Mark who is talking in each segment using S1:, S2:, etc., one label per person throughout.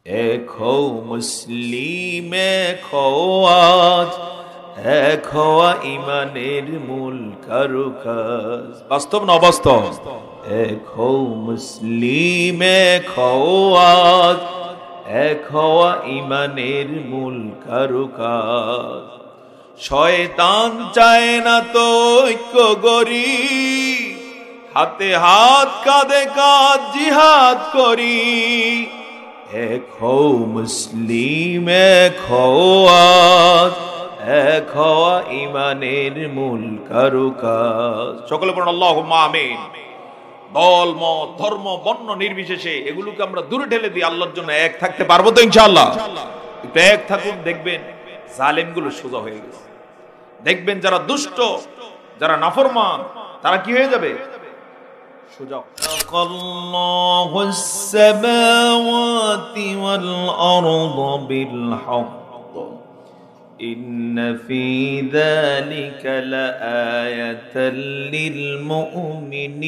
S1: এক হও মুসলিম, এক হও আজ, এক হওয়া ইমানের মূল কারুকাজ। বাস্তব না অবাস্তব? এক হও মুসলিম, এক হও আজ, এক হওয়া ইমানের মূল কারুকাজ। শয়তান চায় না তো ঐক্য গড়ি, হাতে হাত কাঁধে কাঁধ জিহাদ করি। এক হও মুসলিম, এক হও আজ, এক হওয়া ইমানের মূল কারুকাজ। সকলে বলুন আল্লাহুম্মা আমিন। দল মত ধর্ম বর্ণ নির্বিশেষে এগুলোকে আমরা দূরে ঠেলে দিই, আল্লাহর জন্য এক থাকতে পারবো তো ইনশাআল্লাহ? একটু এক থাকুন, দেখবেন জালেমগুলো সোজা হয়ে গেছে। দেখবেন যারা দুষ্ট, যারা নাফরমান, তারা কি হয়ে যাবে? সোজা। আল্লাহুস সামাওয়াতি ওয়াল আরদু বিল হক ইন্না ফি যালিকা লাআয়াতাল লিল মুমিনিন।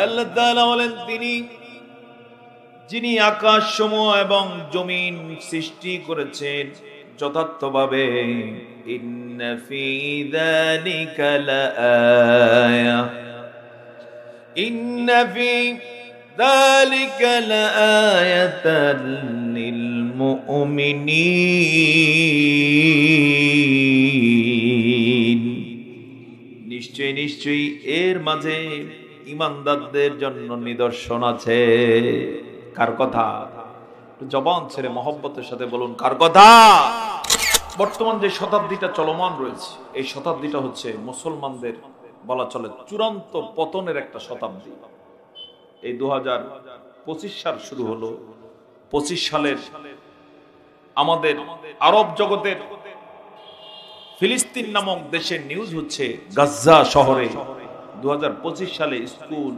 S1: আল্লাহ তাআলা বলেন, তিনি যিনি আকাশসমূহ এবং জমিন সৃষ্টি করেছেন যথার্থভাবে। ইন্না ফি যালিকা লাআয়া, ইন্না ফি যালিকা লাআয়াতাল লিল মুমিনিন। নিশ্চয়ই নিশ্চয়ই এর মাঝে ঈমানদারদের জন্য নিদর্শন আছে। কার কথা? জবান ছেড়ে মহব্বতের সাথে বলুন, কার কথা? বর্তমান যে শতাব্দীটা চলমান রয়েছে, এই শতাব্দীটা হচ্ছে মুসলমানদের বলা চলে চূড়ান্ত পতনের একটা শতাব্দী। এই 2025 সাল শুরু হলো। 25 সালের আমাদের আরব জগতের ফিলিস্তিন নামক দেশের নিউজ হচ্ছে গাজ্জা শহরে 2025 সালে স্কুল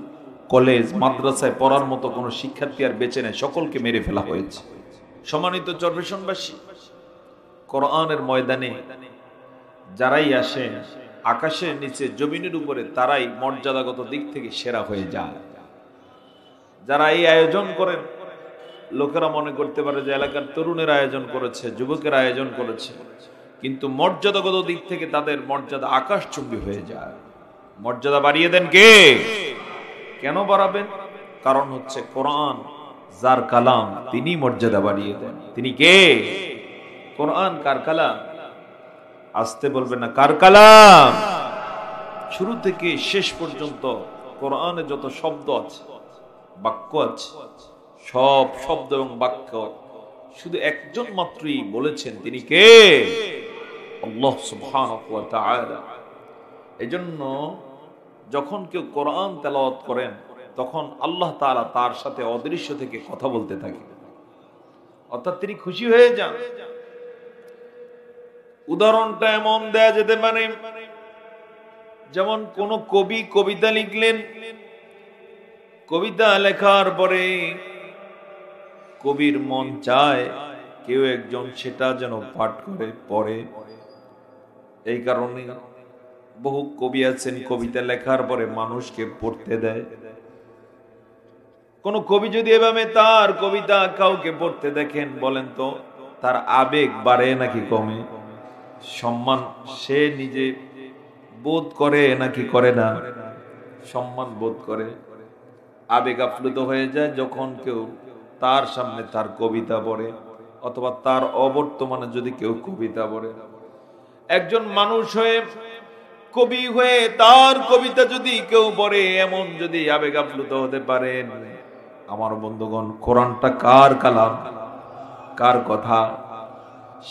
S1: কলেজ মাদ্রাসায় পড়ার মতো কোনো শিক্ষার্থী আর বেঁচে নেই, সকলকে মেরে ফেলা হয়েছে। সম্মানিত চরফেশনবাসী, কোরআনের ময়দানে যারাই আসেন, আকাশের নিচে জমিনের উপরে, তারাই মর্যাদাগত দিক থেকে সেরা হয়ে যায়। যারা এই আয়োজন করেন, লোকেরা মনে করতে পারে যে এলাকার তরুণের আয়োজন করেছে, যুবকের আয়োজন করেছে, কিন্তু মর্যাদাগত দিক থেকে তাদের মর্যাদা আকাশচুম্বী হয়ে যায়। মর্যাদা বাড়িয়ে দেন কে? কেন বাড়াবেন? কারণ হচ্ছে কোরআন যার কালাম, তিনি মর্যাদা বাড়িয়ে দেন। তিনি কে? কোরআন কার কালাম? আসতে বলবেন না, কার কালাম? শুরু থেকে শেষ পর্যন্ত কোরআনে যত শব্দ আছে, বাক্য আছে, সব শব্দ এবং বাক্য শুধু একজন মাত্রই বলেছেন। তিনি কে? আল্লাহ সুবহানাহু ওয়া তাআলা। এজন্য যখন কেউ কোরআন তেলাওয়াত করেন, তখন আল্লাহ তাআলা তার সাথে অদৃশ্য থেকে কথা বলতে থাকে, অর্থাৎ তিনি খুশি হয়ে যান। উদাহরণটা এমন দেয়া যেতে পারে, যেমন কোন কবি কবিতা লিখলেন, কবিতা লেখার পরে কবির মন চায় কেউ একজন সেটা যেন পাঠ করে পড়ে। এই কারণে বহু কবি আছেন কবিতা লেখার পরে মানুষকে পড়তে দেয়। কোন কবি যদি এভাবে তার কবিতা কাউকে পড়তে দেখেন, বলেন তো তার আবেগ বাড়ে নাকি কমে? সম্মান সে নিজে বোধ করে নাকি করে না? সম্মান বোধ করে। আবেগ আপ্লুত হয়ে যায় যখন কেউ তার সামনে তার কবিতা পড়ে, অথবা তার অবর্তমানে যদি কেউ কবিতা পড়ে। একজন মানুষ হয়ে, কবি হয়ে তার কবিতা যদি কেউ পড়ে, এমন যদি আবেগ আপ্লুত হতে পারেন, আমার বন্ধুগণ, কোরআনটা কার কালাম? কার কথা?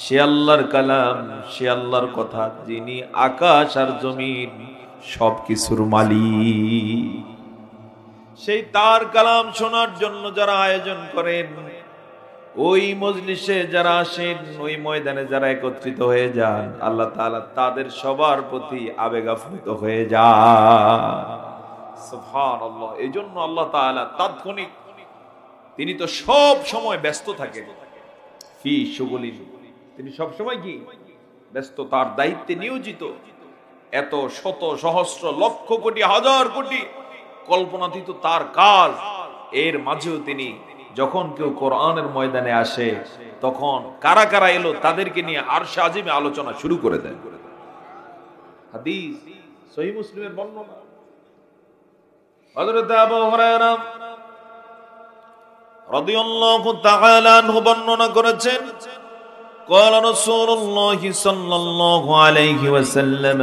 S1: সে আল্লাহর কালাম, সে আল্লাহর কথা, যিনি আকাশ আর জমিন সবকিছুর মালিক। সেই তার কালাম শোনার জন্য যারা আয়োজন করেন, ওই মজলিসে যারা আসেন, ওই ময়দানে যারা একত্রিত হয়ে যান, আল্লাহ তাআলা তাদের সবার প্রতি আবেগ আপ্লুত হয়ে যায়। সুবহানাল্লাহ। এই জন্য আল্লাহ তাআলা তাৎক্ষণিক, তিনি তো সব সময় ব্যস্ত থাকেন। ফি শুগুলিন, তিনি সব সময় কি ব্যস্ত, তার দায়িত্বে নিয়োজিত। এত শত সহস্র লক্ষ কোটি হাজার কোটি কল্পনাতীত তার কাজ। এর মাঝেও তিনি যখন কেউ কোরআনের ময়দানে আসে তখন কারা কারা এলো তাদেরকে নিয়ে আরশে আজিমে আলোচনা শুরু করে দেন। হাদিস সহিহ মুসলিমের বর্ণনা। হযরত আবু হুরায়রা রাদিয়াল্লাহু তাআলা আনহু বর্ণনা করেছেন, قال رسول الله صلى الله عليه وسلم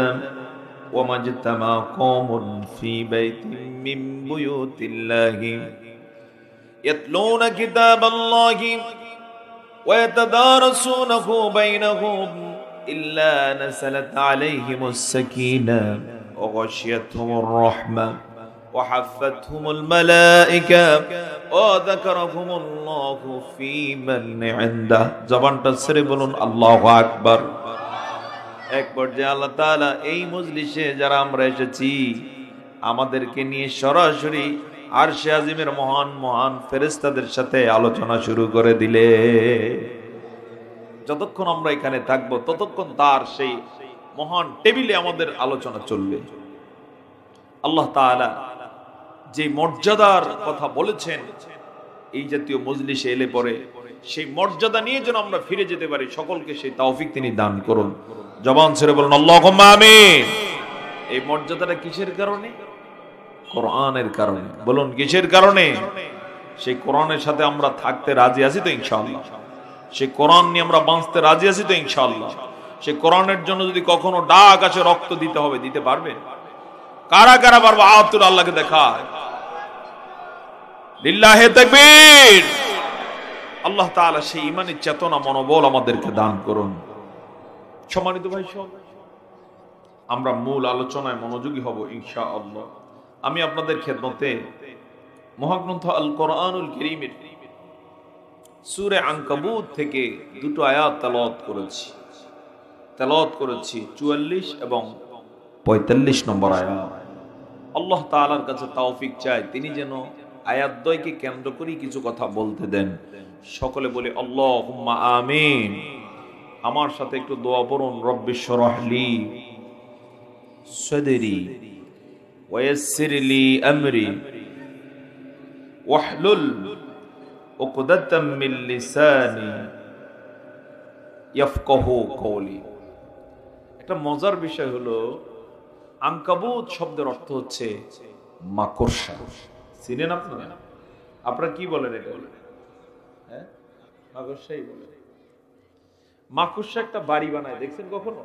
S1: وما اجتمع قوم في بيت من بيوت الله يتلون كتاب الله ويتدارسونه بينهم إلا نزلت عليهم السكينة وغشيتهم الرحمة وحفتهم الملائكة وذكرهم الله في من عنده। জবানটা ছেড়ে বলুন আল্লাহু আকবার। এক পর্যায়ে আল্লাহ তাআলা এই মজলিসে যারা আমরা এসেছি আমাদেরকে নিয়ে সরাসরি আরশে আজিমের মহান মহান ফেরেশতাদের সাথে আলোচনা শুরু করে দিলে যতক্ষণ আমরা এখানে থাকবো ততক্ষণ তার সেই মহান টেবিলে আমাদের আলোচনা চলবে। আল্লাহ তাআলা যে মর্যাদার কথা বলেছেন এই জাতীয় মজলিসে এলে পরে সেই মর্যাদা নিয়ে যেন আমরা ফিরে যেতে পারি, সকলকে সেই তৌফিক তিনি দান করুন। জবান ছেড়ে বলুন আল্লাহুম্মা আমিন। এই মর্যাদাটা কিসের কারণে? কোরআনের কারণে। বলুন কিসের কারণে? সেই কোরআনের সাথে আমরা থাকতে রাজি আছি তো ইনশাআল্লাহ? সেই কোরআন নিয়ে আমরা বাঁচতে রাজি আছি তো ইনশাআল্লাহ? সেই কোরআনের জন্য যদি কখনো ডাক আসে রক্ত দিতে হবে, দিতে পারবে? কারা কারা পারবে? আতুল আল্লাহকে দেখায়। লিল্লাহি তাকবীর। আল্লাহ তাআলা সেই ঈমানের চেতনা মনোবল আমাদেরকে দান করুন। সম্মানিত ভাই সব, আমরা মূল আলোচনায় মনোযোগী হব ইনশাআল্লাহ। আমি আপনাদের খেদমতে মহাগ্রন্থ আল কোরআনুল কারীমের সূরা আনকাবুত থেকে দুটো আয়াত তেলাওয়াত করেছি 44 এবং 45 নম্বর আয়াত। আল্লাহ তাআলার কাছে তৌফিক চাই তিনি যেন আয়াত দ্বয়কে কেন্দ্র করে কিছু কথা বলতে দেন। সকলে বলে আল্লাহুম্মা আমিন। আমার সাথে একটু দোয়া পড়ুন। রব্বিশ শরহলি সাদরি ওয়ায়াসসির লি আমরি ওয়াহলুল উকদাতাম মিন লিসানি ইয়াফকাহু কওলি। একটা মজার বিষয় হলো আনকাবুত শব্দের অর্থ হচ্ছে মাকড়সা। চিনেন আপনারা? আপনারা কি বলেন এটা? হ্যাঁ, মাকড়সাই বলে। মাকড়সা একটা বাড়ি বানায়, দেখছেন কখনো?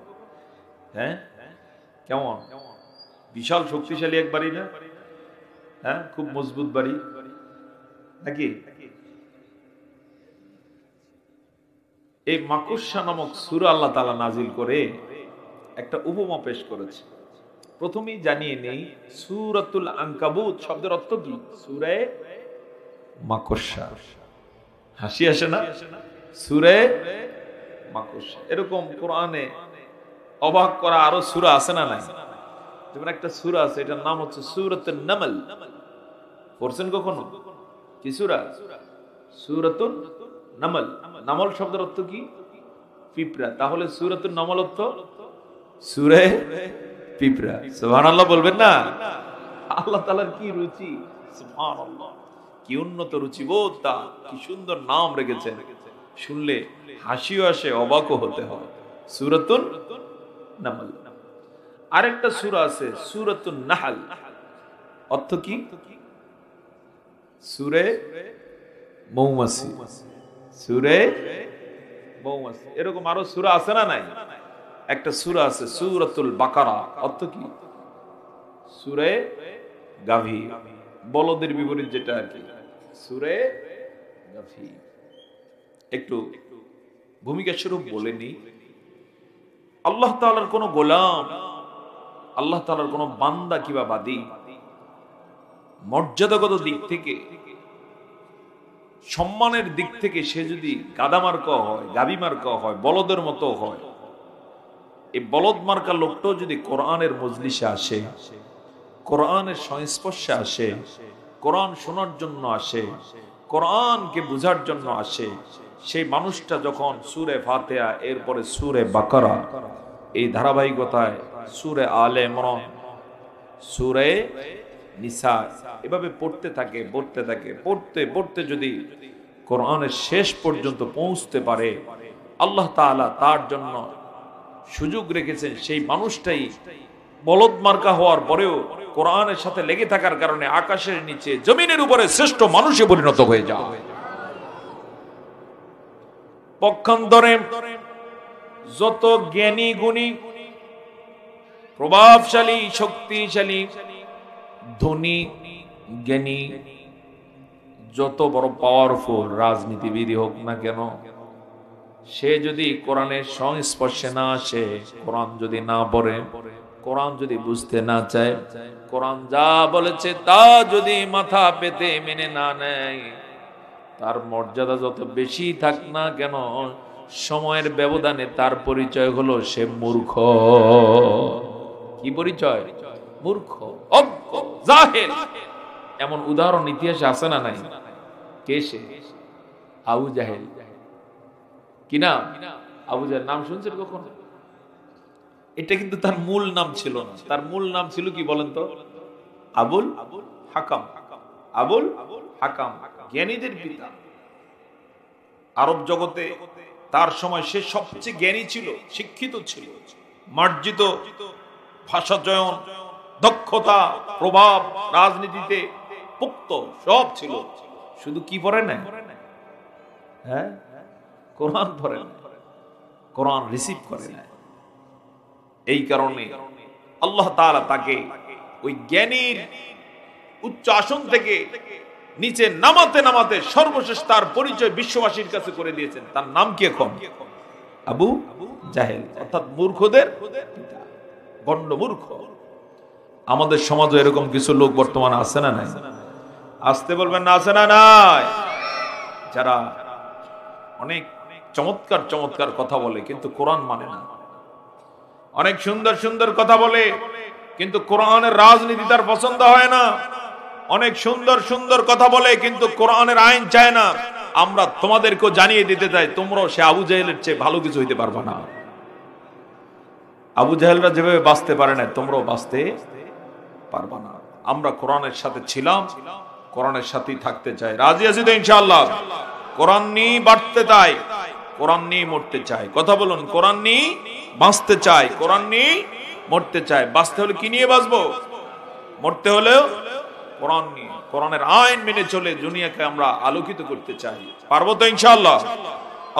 S1: হ্যাঁ, কেমন বিশাল শক্তিশালী এক বাড়ি না? হ্যাঁ, খুব মজবুত বাড়ি নাকি? এই মাকড়সা নামক সূরা আল্লাহ তাআলা নাজিল করে একটা উপমা পেশ করেছে। প্রথমেই জানিয়ে নেই সূরাতুল আনকাবুত শব্দের অর্থ কি? সূরা মাকড়সা। হাসি আসে না? সূরা মাকড়সা। এরকম কোরআনে অবাক করা আরো সূরা আছে না নাই? যেমন একটা সূরা আছে, এটার নাম হচ্ছে সূরাতুন নামল। পড়ছেন কখনো? কি সূরা? সূরাতুন নামল। নামল শব্দের অর্থ কি? পিঁপড়া। তাহলে সূরাতুন নামল অর্থ সূরা পিঁপড়া। সুবহানাল্লাহ বলবেন না? আল্লাহ তাআলার কি রুচি! সুবহানাল্লাহ, কি উন্নত রুচি বোধ, তা কি সুন্দর নাম রেখেছেন। শুনলে হাসিও আসে, অবাকও হতে হয়। সূরাতুন নামল। আরেকটা সূরা আছে সূরাতুন নাহল। অর্থ কি? সূরা মৌমাছি। সূরা মৌমাছি। এরকম আরো সূরা আছে না নাই? একটা সূরা আছে সূরাতুল বাকারা। অর্থ কি? সূরা গাভী, বলদের বিপরীত যেটা আর কি, সূরা গাভী। একটু ভূমিকা স্বরূপ বলে নি, আল্লাহ তাআলার কোন গোলাম, আল্লাহ তাআলার কোন বান্দা কিবা বাদী মর্যাদাগত দিক থেকে, সম্মানের দিক থেকে সে যদি গাদা মার্কা হয়, গাভী মার্কা হয়, বলদের মতো হয়, এই বলদ মার্কা লোকটাও যদি কোরআনের মজলিসে আসে, কোরআনের সংস্পর্শে আসে, কোরআন শোনার জন্য আসে, কোরআনকে বুঝার জন্য আসে, সেই মানুষটা যখন সূরা ফাতিহা এরপরে সূরা বাকারা, এই ধারাবাহিকতায় সূরা আলে ইমরান, সূরা নিসা, এভাবে পড়তে থাকে পড়তে পড়তে যদি কোরআনের শেষ পর্যন্ত পৌঁছতে পারে, আল্লাহ তাআলা তার জন্য সুযোগ রেখেছেন সেই মানুষটাই বলদ মার্কা হওয়ার পরেও কোরআনের সাথে লেগে থাকার কারণে আকাশের নিচে জমিনের উপরে শ্রেষ্ঠ মানুষে পরিণত হয়ে যায়। পক্ষান্তরে যত জ্ঞানী গুণী প্রভাবশালী শক্তিশালী ধনী জ্ঞানী যত বড় পাওয়ারফুল রাজনীতিবিদ হোক না কেন, সে যদি কোরআনের সংস্পর্শে না আসে, কোরআন যদি না পড়ে, কোরআন যদি বুঝতে না চায়, কোরআন যা বলেছে তা যদি মাথা পেতে মেনে না নেয়, তার মর্যাদা যত বেশি থাক না কেন, সময়ের ব্যবধানে তার পরিচয় হলো সে মূর্খ। কি পরিচয়? মূর্খ, অজ্ঞ, জাহেল। এমন উদাহরণ ইতিহাসে আছে না নাই? কে সে? আবু জাহেল। কি নাম? আবু জাহেল। নাম শুনছেন কখন? এটা কিন্তু তার মূল নাম ছিল না। তার মূল নাম ছিল কি বলেন তো? আবুল হাকাম। আবুল হাকাম, জ্ঞানীদের পিতা। আরব জগতে তার সময় সে সবচেয়ে জ্ঞানী ছিল, শিক্ষিত ছিল, মার্জিত, ভাষা চয়ন, দক্ষতা, প্রভাব, রাজনীতিতে পুক্ত সব ছিল। শুধু কি পড়ে না? হ্যাঁ, কোরআন পড়ে না, কোরআন রিসিভ করে না। এই কারণে আল্লাহ তাআলা তাকে ওই জ্ঞানীর উচ্চ আসন থেকে নিচে নামাতে নামাতে সর্বশেষ তার পরিচয় বিশ্ববাসীর কাছে করে দিয়েছেন। তার নাম কি এখন? আবু জাহেল, অর্থাৎ মূর্খদের পিতা, গণ্ড মূর্খ। আমাদের সমাজে এরকম কিছু লোক বর্তমানে আছে না নাই? আসতে বলবেন না, আছে না নাই? যারা অনেক চমৎকার চমৎকার কথা বলে কিন্তু কোরআন মানে না, অনেক সুন্দর সুন্দর কথা বলে কিন্তু কোরআনের রাজনীতি তার পছন্দ হয় না, অনেক সুন্দর সুন্দর কথা বলে কিন্তু কোরআনের আইন চায় না। আমরা তোমাদেরকেও জানিয়ে দিতে চাই, তোমরাও সে আবু জাহেলের চেয়ে ভালো কিছু হইতে পারবে না। আবু জাহেলরা যেভাবে বাঁচতে পারে না, তোমরাও বাঁচতে পারবে না। আমরা কোরআনের সাথে ছিলাম, কোরআনের সাথেই থাকতে চাই, রাজি আছি তো ইনশাআল্লাহ। কোরআন নিয়ে বাড়তে চাই, কোরআন নিয়ে মরতে চাই। কথা বলুন, কোরআন নিয়ে বাঁচতে চাই, কোরআন নিয়ে মরতে চাই। বাঁচতে হলে কি নিয়ে বাঁচবো? মরতে হলেও কোরআন নিয়ে, কোরআনের আইন মেনে চলে দুনিয়াকে আমরা আলোকিত করতে চাই। পারবো তো ইনশাআল্লাহ?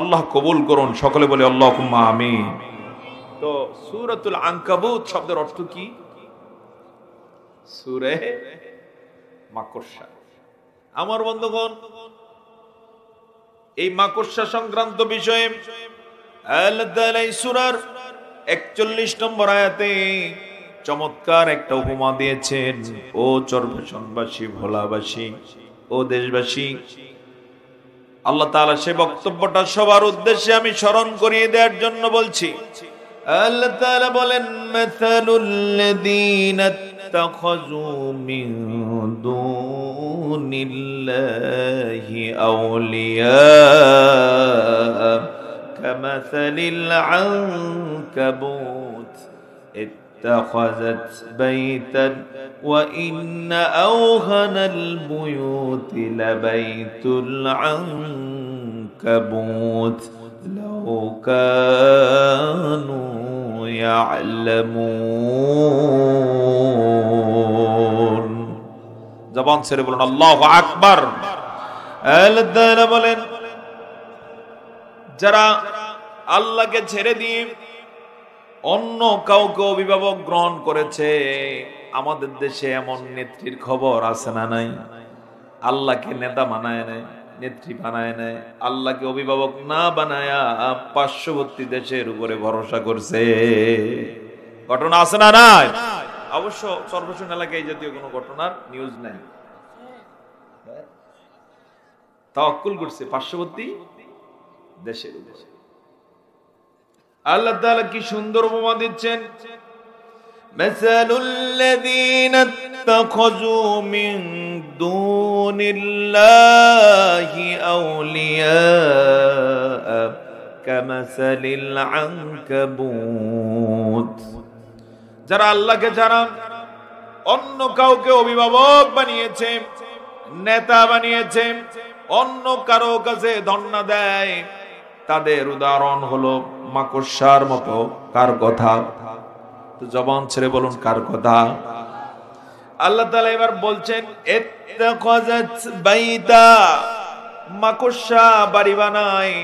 S1: আল্লাহ কবুল করুন, সকলে বলে আল্লাহুম্মা আমিন। তো সূরাতুল আনকাবুত শব্দের অর্থ কি? সূরা মাকড়সা। আমার বন্ধুগণ, এই মাকড়সা সংক্রান্ত বিষয়ে আল্লাহ তাআলা এই সূরার 41 নম্বর আয়াতে চমৎকার একটা উপমা দিয়েছেন। ও চরফ্যাশনবাসী, ভোলাবাসী, ও দেশবাসী, আল্লাহ তাআলা সে বক্তব্যটা সবার উদ্দেশ্যে আমি স্মরণ করিয়ে দেওয়ার জন্য বলছি। আল্লাহ তাআলা বলেন, মাসালুল্লাযীনা ইত্তাখাযু মিন দুনিল্লাহি আউলিয়া কামাসালিল আনকাবুত اتخذت بيتا وإن أوهن البيوت لبيت العنكبوت لو كانوا يعلمون। জবান ছেড়ে বলুন আল্লাহু আকবার। আল্লাহ বলেন, যারা আল্লাহকে ছেড়ে দিয়ে অন্য কাউকে অভিভাবক গ্রহণ করেছে। আমাদের দেশে এমন নেত্রীর খবর আছে না নাই? আল্লাহকে নেতা বানায় নেয়, নেত্রী বানায় নেয়, আল্লাহকে অভিভাবক না বানায়া পার্শ্ববর্তী দেশের উপরে ভরসা করছে। ঘটনা আছে না নাই? অবশ্য সর্বশেষ এলাকায় এই জাতীয় কোনো ঘটনার নিউজ নাই। তাওয়াক্কুল করছে পার্শ্ববর্তী দেশের উপরে। আল্লাহ তাআলা কি সুন্দর উপমা দিচ্ছেন। মাসালুল্লাযীনা ইত্তাখাযু মিন দুনিল্লাহি আউলিয়া কামাসালিল আনকাবুত। যারা আল্লাহকে ছাড়া অন্য কাউকে অভিভাবক বানিয়েছে, নেতা বানিয়েছে, অন্য কারো কাছে ধন্না দেয়, তাদের উদাহরণ হলো মাকড়সার মতো। কার কথা? তো জবান ছেড়ে বলুন কার কথা? আল্লাহ তাআলা এবার বলছেন ইত্তাখাযাত বাইতা, মাকড়সা বাড়ি বানায়,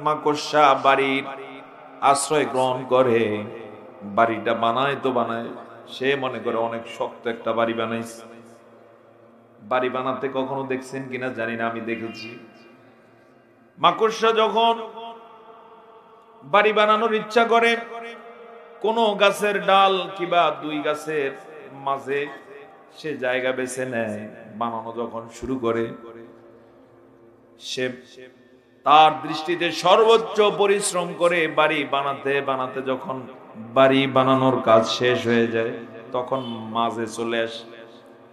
S1: মাকড়সা বাড়ির আশ্রয় গ্রহণ করে, বাড়িটা বানায় তো বানায়, সে মনে করে অনেক শক্ত একটা বাড়ি বানাইছে। বাড়ি বানাতে কখনো দেখছেন কিনা জানি না, আমি দেখেছি। মাকড়সা যখন বাড়ি বানানোর ইচ্ছা করে, কোন গাছের ডাল কিংবা দুই গাছের মাঝে সে জায়গা বেছে নেয়, বানানো যখন শুরু করে, সে তার দৃষ্টিতে সর্বোচ্চ পরিশ্রম করে বাড়ি বানাতে বানাতে যখন বাড়ি বানানোর কাজ শেষ হয়ে যায়, তখন মাঝে চলে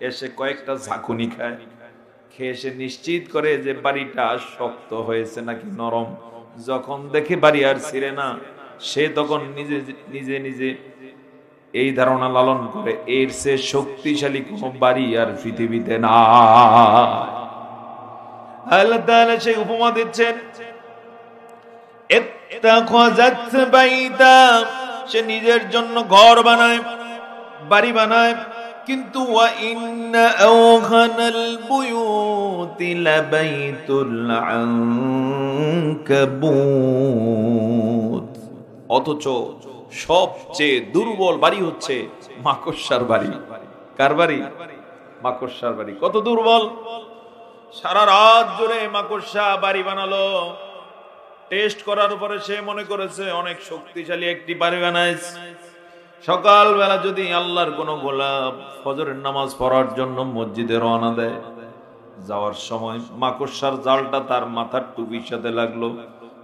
S1: এসে কয়েকটা ঝাঁকুনি খায়, খেয়ে সে নিশ্চিত করে যে বাড়িটা শক্ত হয়েছে নাকি নরম। যখন দেখে বাড়ি আর ছিঁড়ে না, সে তখন নিজে নিজে নিজে এই ধারণা লালন করে এর চেয়ে শক্তিশালী কোন বাড়ি আর পৃথিবীতে না। আল্লাহ তাআলা সেই উপমা দিচ্ছেন, ইত্তাখাযাত বাইতা, সে নিজের জন্য ঘর বানায়, বাড়ি বানায়, কিন্তু ওয়া ইন্না আওখানাল বুয়ুতি লাবাইতুল আনকাবুত, অথচ সবচেয়ে দুর্বল বাড়ি হচ্ছে মাকড়সার বাড়ি। কার বাড়ি? মাকড়সার বাড়ি। কত দুর্বল! সারা রাত জুড়ে মাকড়সা বাড়ি বানালো, টেস্ট করার পরে সে মনে করেছে অনেক শক্তিশালী একটি বাড়ি বানাইছে। সকালবেলা যদি আল্লাহর কোন গোলাপ ফজরের নামাজ পড়ার জন্য মসজিদে রওনা দেয়, যাওয়ার সময় মাকড়সার জালটা তার মাথার টুপির সাথে লাগলো।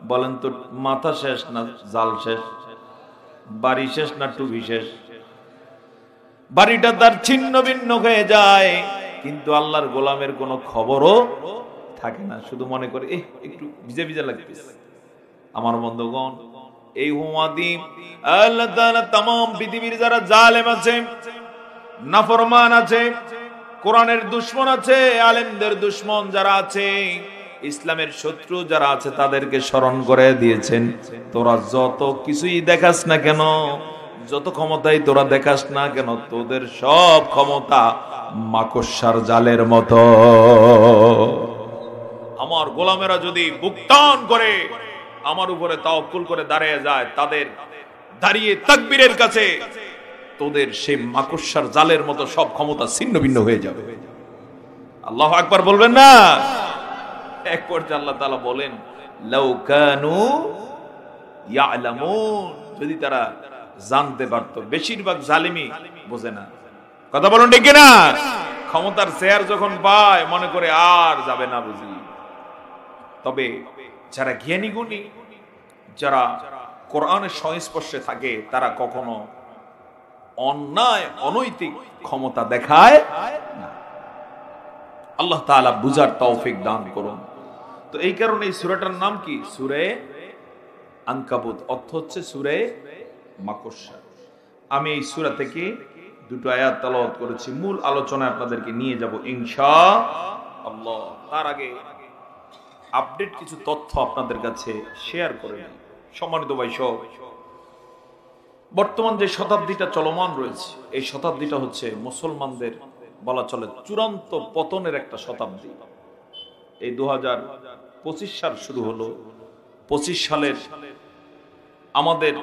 S1: বলেন তো, মাথা শেষ না জাল শেষ? বাড়ি শেষ না টুপি শেষ? বাড়িটা তার ছিন্ন ভিন্ন হয়ে যায়, কিন্তু আল্লাহর গোলামের কোনো খবরও থাকে না। শুধু মনে করে একটু ভিজে ভিজে লাগতেছে। আমার বন্ধুগণ, এই হুমাদি আল্লাহ তাআলা तमाम পৃথিবীর যারা জালেম আছে, নাফরমান আছে, কোরআনের দুশমন আছে, আলেমদের দুশমন যারা আছে, ইসলামের শত্রু যারা আছে, তাদেরকে স্মরণ করে দিয়েছেন, তোরা যত কিছুই দেখাস না কেন, যত ক্ষমতাই তোরা দেখাস না কেন, তোদের সব ক্ষমতা মাকড়সার জালের মতো। আমার গোলামেরা যদি বুকটান করে আমার উপরে তাওয়াক্কুল করে দাঁড়িয়ে যায়, তাদের দাঁড়িয়ে তাকবীরের কাছে তোদের সেই মাকড়সার জালের মতো সব ক্ষমতা ছিন্ন ভিন্ন হয়ে যাবে। আল্লাহু আকবার বলবেন না? এক পর্যায়ে আল্লাহ তাআলা বলেন, লাউ কানু ইয়ালামুন, যদি তারা জানতে পারতো। বেশিরভাগ জালিমি বোঝে না। কথা বলুন ঠিক না? ক্ষমতার শেয়ার যখন পায় মনে করে আর যাবে না বুঝি। তবে যারা জ্ঞানী গুণী, যারা কোরআনের সংস্পর্শে থাকে, তারা কখনো অন্যায় অনৈতিক ক্ষমতা দেখায় না। আল্লাহ তাআলা বুঝার তৌফিক দান করুন। তো এই কারণে এই সূরাটার নাম কি? সূরা আনকাবুত, অর্থ হচ্ছে সূরা মাকড়সা। আমি এই সূরা থেকে দুটো আয়াত তেলাওয়াত করেছি, মূল আলোচনায় আপনাদেরকে নিয়ে যাব ইনশাআল্লাহ। তার আগে আপডেট কিছু তথ্য আপনাদের কাছে শেয়ার করে নিই। সম্মানিত ভাই সব, বর্তমান যে শতাব্দীটা চলমান রয়েছে, এই শতাব্দীটা হচ্ছে মুসলমানদের বলা চলে চূড়ান্ত পতনের একটা শতাব্দী। এই 2025 সাল শুরু হলো। 25 সালের আমাদের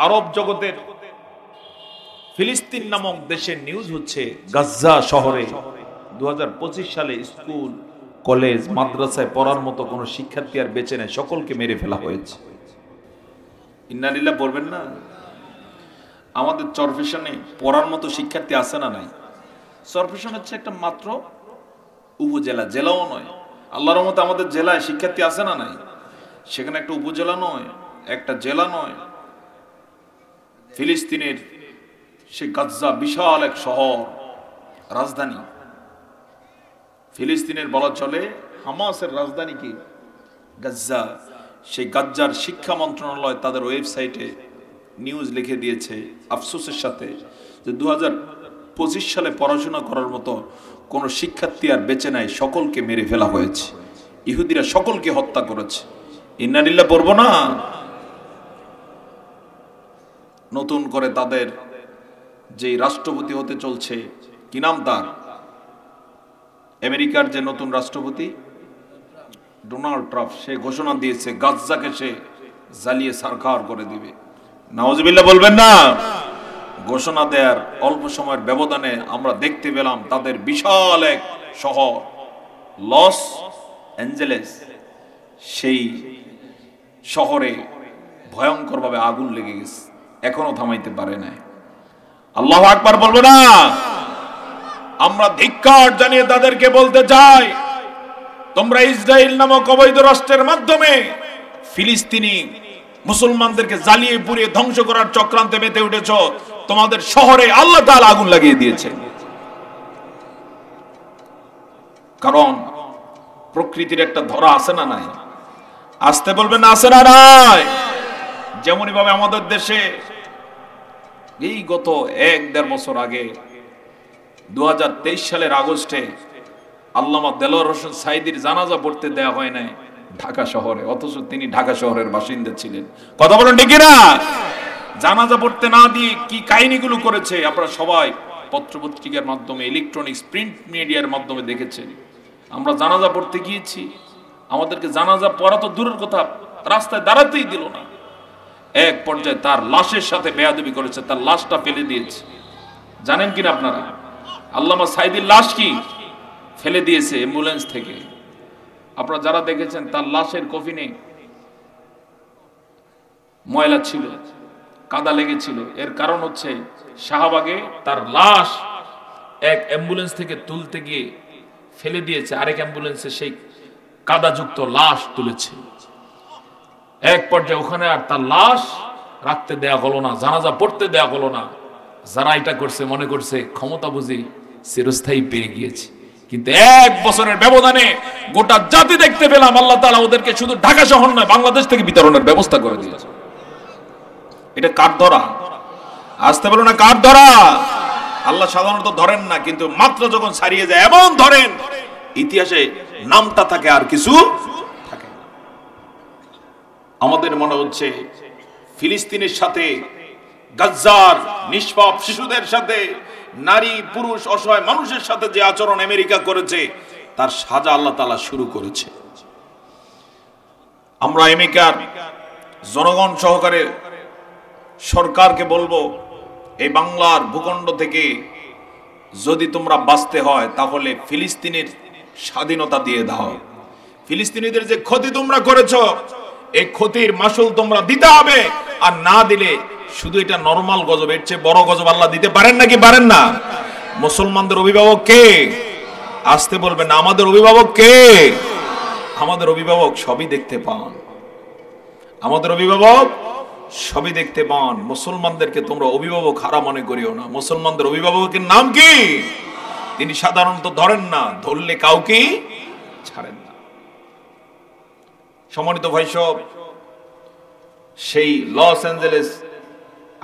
S1: আরব জগতের ফিলিস্তিন নামক দেশের নিউজ হচ্ছে গাজ্জা শহরে 2025 সালে স্কুল, কলেজ, মাদ্রাসায় পড়ার মতো কোনো শিক্ষার্থী আর বেঁচে নেই, সকলকে মেরে ফেলা হয়েছে। ইন্না লিল্লাহ বলবেন না? আমাদের চরফেশনে পড়ার মতো শিক্ষার্থী আছে না নাই? চরফেশন হচ্ছে একটা মাত্র উপজেলা, জেলাও নয়। আল্লাহর রহমতে আমাদের জেলায় শিক্ষার্থী আছে না নাই? সেখানে একটা উপজেলা নয়, একটা জেলা নয়। ফিলিস্তিনের সে গাজ্জা বিশাল এক শহর, রাজধানী। ফিলিস্তিনের বলা চলে হামাসের রাজধানী কি? গাজ্জা। সেই গাজ্জার শিক্ষা মন্ত্রণালয় তাদের ওয়েবসাইটে নিউজ লিখে দিয়েছে আফসোসের সাথে যে 2025 সালে পড়াশোনা করার মতো কোনো শিক্ষার্থী আর বেঁচে নাই, সকলকে মেরে ফেলা হয়েছে। ইহুদিরা সকলকে হত্যা করেছে। ইন্না লিল্লাহ পড়ব না? নতুন করে তাদের যে রাষ্ট্রপতি হতে চলছে, কি নাম তার, আমেরিকার যে নতুন রাষ্ট্রপতি ডোনাল্ড ট্রাম্প, সে ঘোষণা দিয়েছে গাজ্জাকে সে জ্বালিয়ে সারখার করে দিবে। নাউজুবিল্লাহ বলবেন না? ঘোষণা দেওয়ার অল্প সময়ের ব্যবধানে আমরা দেখতে পেলাম তাদের বিশাল এক শহর লস অ্যাঞ্জেলেস, সেই শহরে ভয়ঙ্করভাবে আগুন লেগে গেছে, এখনো থামাইতে পারে না। আল্লাহু আকবার বলবো না? আমরা ধিক্কার জানিয়ে তাদেরকে বলতে চাই, তোমরা ইসরায়েল নামক অবৈধ রাষ্ট্রের মাধ্যমে ফিলিস্তিনি মুসলমানদেরকে জ্বালিয়ে পুড়িয়ে ধ্বংস করার চক্রান্তে মেতে উঠেছ। তোমাদের শহরে আল্লাহ তাআলা আগুন লাগিয়ে দিয়েছে। কারণ প্রকৃতির একটা ধরা আছে না নাই? আসতে বলবেন না, আছে না নাই? যেমনই ভাবে আমাদের দেশে এই গত 1-1.5 বছর আগে 2023 সালের আগস্টে আল্লামা দেলোয়ার হোসেন সাঈদীর জানাজা পড়তে দেয়া হয় নাই ঢাকা শহরে, অথচ তিনি ঢাকা শহরের বাসিন্দা ছিলেন। কথা বলেন ঠিক না? জানাজা পড়তে না দিয়ে কি কাহিনীগুলো করেছে আপনারা সবাই পত্রপত্রিকার মাধ্যমে, ইলেকট্রনিক্স প্রিন্ট মিডিয়ার মাধ্যমে দেখেছেন। আমরা জানাজা পড়তে গিয়েছি, আমাদেরকে জানাজা পড়া তো দূরের কথা, রাস্তায় দাঁড়াতেই দিল না। এক পর্যায়ে তার লাশের সাথে বেয়াদবি করেছে, তার লাশটা ফেলে দিয়েছে। জানেন কিনা আপনারা আল্লামা সাঈদীর লাশ কি ফেলে দিয়েছে অ্যাম্বুলেন্স থেকে? আপনারা যারা দেখেছেন তার লাশের কফিনে ময়লা ছিল, কাদা লেগেছিল। এর কারণ হচ্ছে শাহবাগে তার লাশ এক অ্যাম্বুলেন্স থেকে তুলতে গিয়ে ফেলে দিয়েছে, আরেক অ্যাম্বুলেন্সে সেই কাদাযুক্ত লাশ তুলেছে। এক পর্যায়ে ওখানে আর তার লাশ রাখতে দেয়া হলো না, জানাজা পড়তে দেয়া হলো না। যারা এটা করছে মনে করছে ক্ষমতা বুঝি চিরস্থায়ী পেয়ে গিয়েছে, কিন্তু 1 বছরের ব্যবধানে গোটা জাতি দেখতে পেলাম আল্লাহ তাআলা ওদেরকে শুধু ঢাকা শহর নয় বাংলাদেশ থেকে বিতরণের ব্যবস্থা করে দিয়েছে। এটা কার ধরা? আসতে বলো না, কার ধরা? আল্লাহ সাধারণত ধরেন না, কিন্তু মাত্র যখন ছাড়িয়ে যায় এমন ধরেন ইতিহাসে নামটা থাকে আর কিছু থাকে না। আমাদের মনে হচ্ছে ফিলিস্তিনের সাথে, গাজ্জার নিষ্পাপ শিশুদের সাথে, নারী পুরুষ অসহায় মানুষের সাথে যে আচরণ আমেরিকা করেছে তার সাজা আল্লাহ তাআলা শুরু করেছে। আমরা আমেরিকার জনগণ সহকারে সরকারকে বলবো, এই বাংলার ভূখণ্ড থেকে যদি তোমরা বাঁচতে হয় তাহলে ফিলিস্তিনের স্বাধীনতা দিয়ে দাও। ফিলিস্তিনিদের যে ক্ষতি তোমরা করেছো এই ক্ষতির মাসুল তোমরা দিতে হবে, আর না দিলে শুধু এটা নরমাল গজব, এর চেয়ে বড় গজব আল্লাহ দিতে পারেন নাকি পারেন না? মুসলমানদের অভিভাবক কে? আসতে বলবেন না, আমাদের অভিভাবক কে? আমাদের অভিভাবক সবই দেখতে পান, আমাদের অভিভাবক সবই দেখতে পান। মুসলমানদেরকে তোমরা অভিভাবক হারা মনে করিও না। মুসলমানদের অভিভাবকের নাম কি? তিনি সাধারণত ধরেন না, ধরলে কাউকে ছাড়েন না। সম্মানিত ভাই সব, সেই লস অ্যাঞ্জেলেস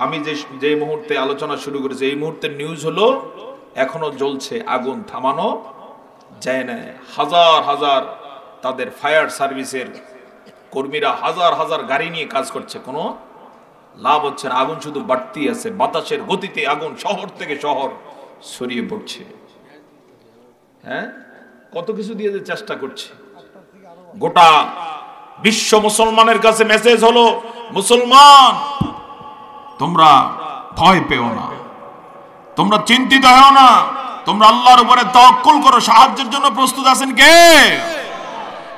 S1: আমি যে মুহূর্তে আলোচনা শুরু করেছি এই মুহূর্তের নিউজ হলো এখনো জ্বলছে, আগুন থামানো যায় না। হাজার হাজার তাদের ফায়ার সার্ভিসের কর্মীরা হাজার হাজার গাড়ি নিয়ে কাজ করছে, কোনো লাভ হচ্ছে না। আগুন শুধু বাড়তেই আছে, বাতাসের গতিতে আগুন শহর থেকে শহর ছড়িয়ে পড়ছে। হ্যাঁ, কত কিছু দিয়ে চেষ্টা করছে। গোটা বিশ্ব মুসলমানের কাছে মেসেজ হলো, মুসলমান তোমরা ভয় পেও না, তোমরা চিন্তিত হও না, তোমরা আল্লাহর উপরে তাওয়াক্কুল করো। সাহায্যের জন্য প্রস্তুত আছেন কে?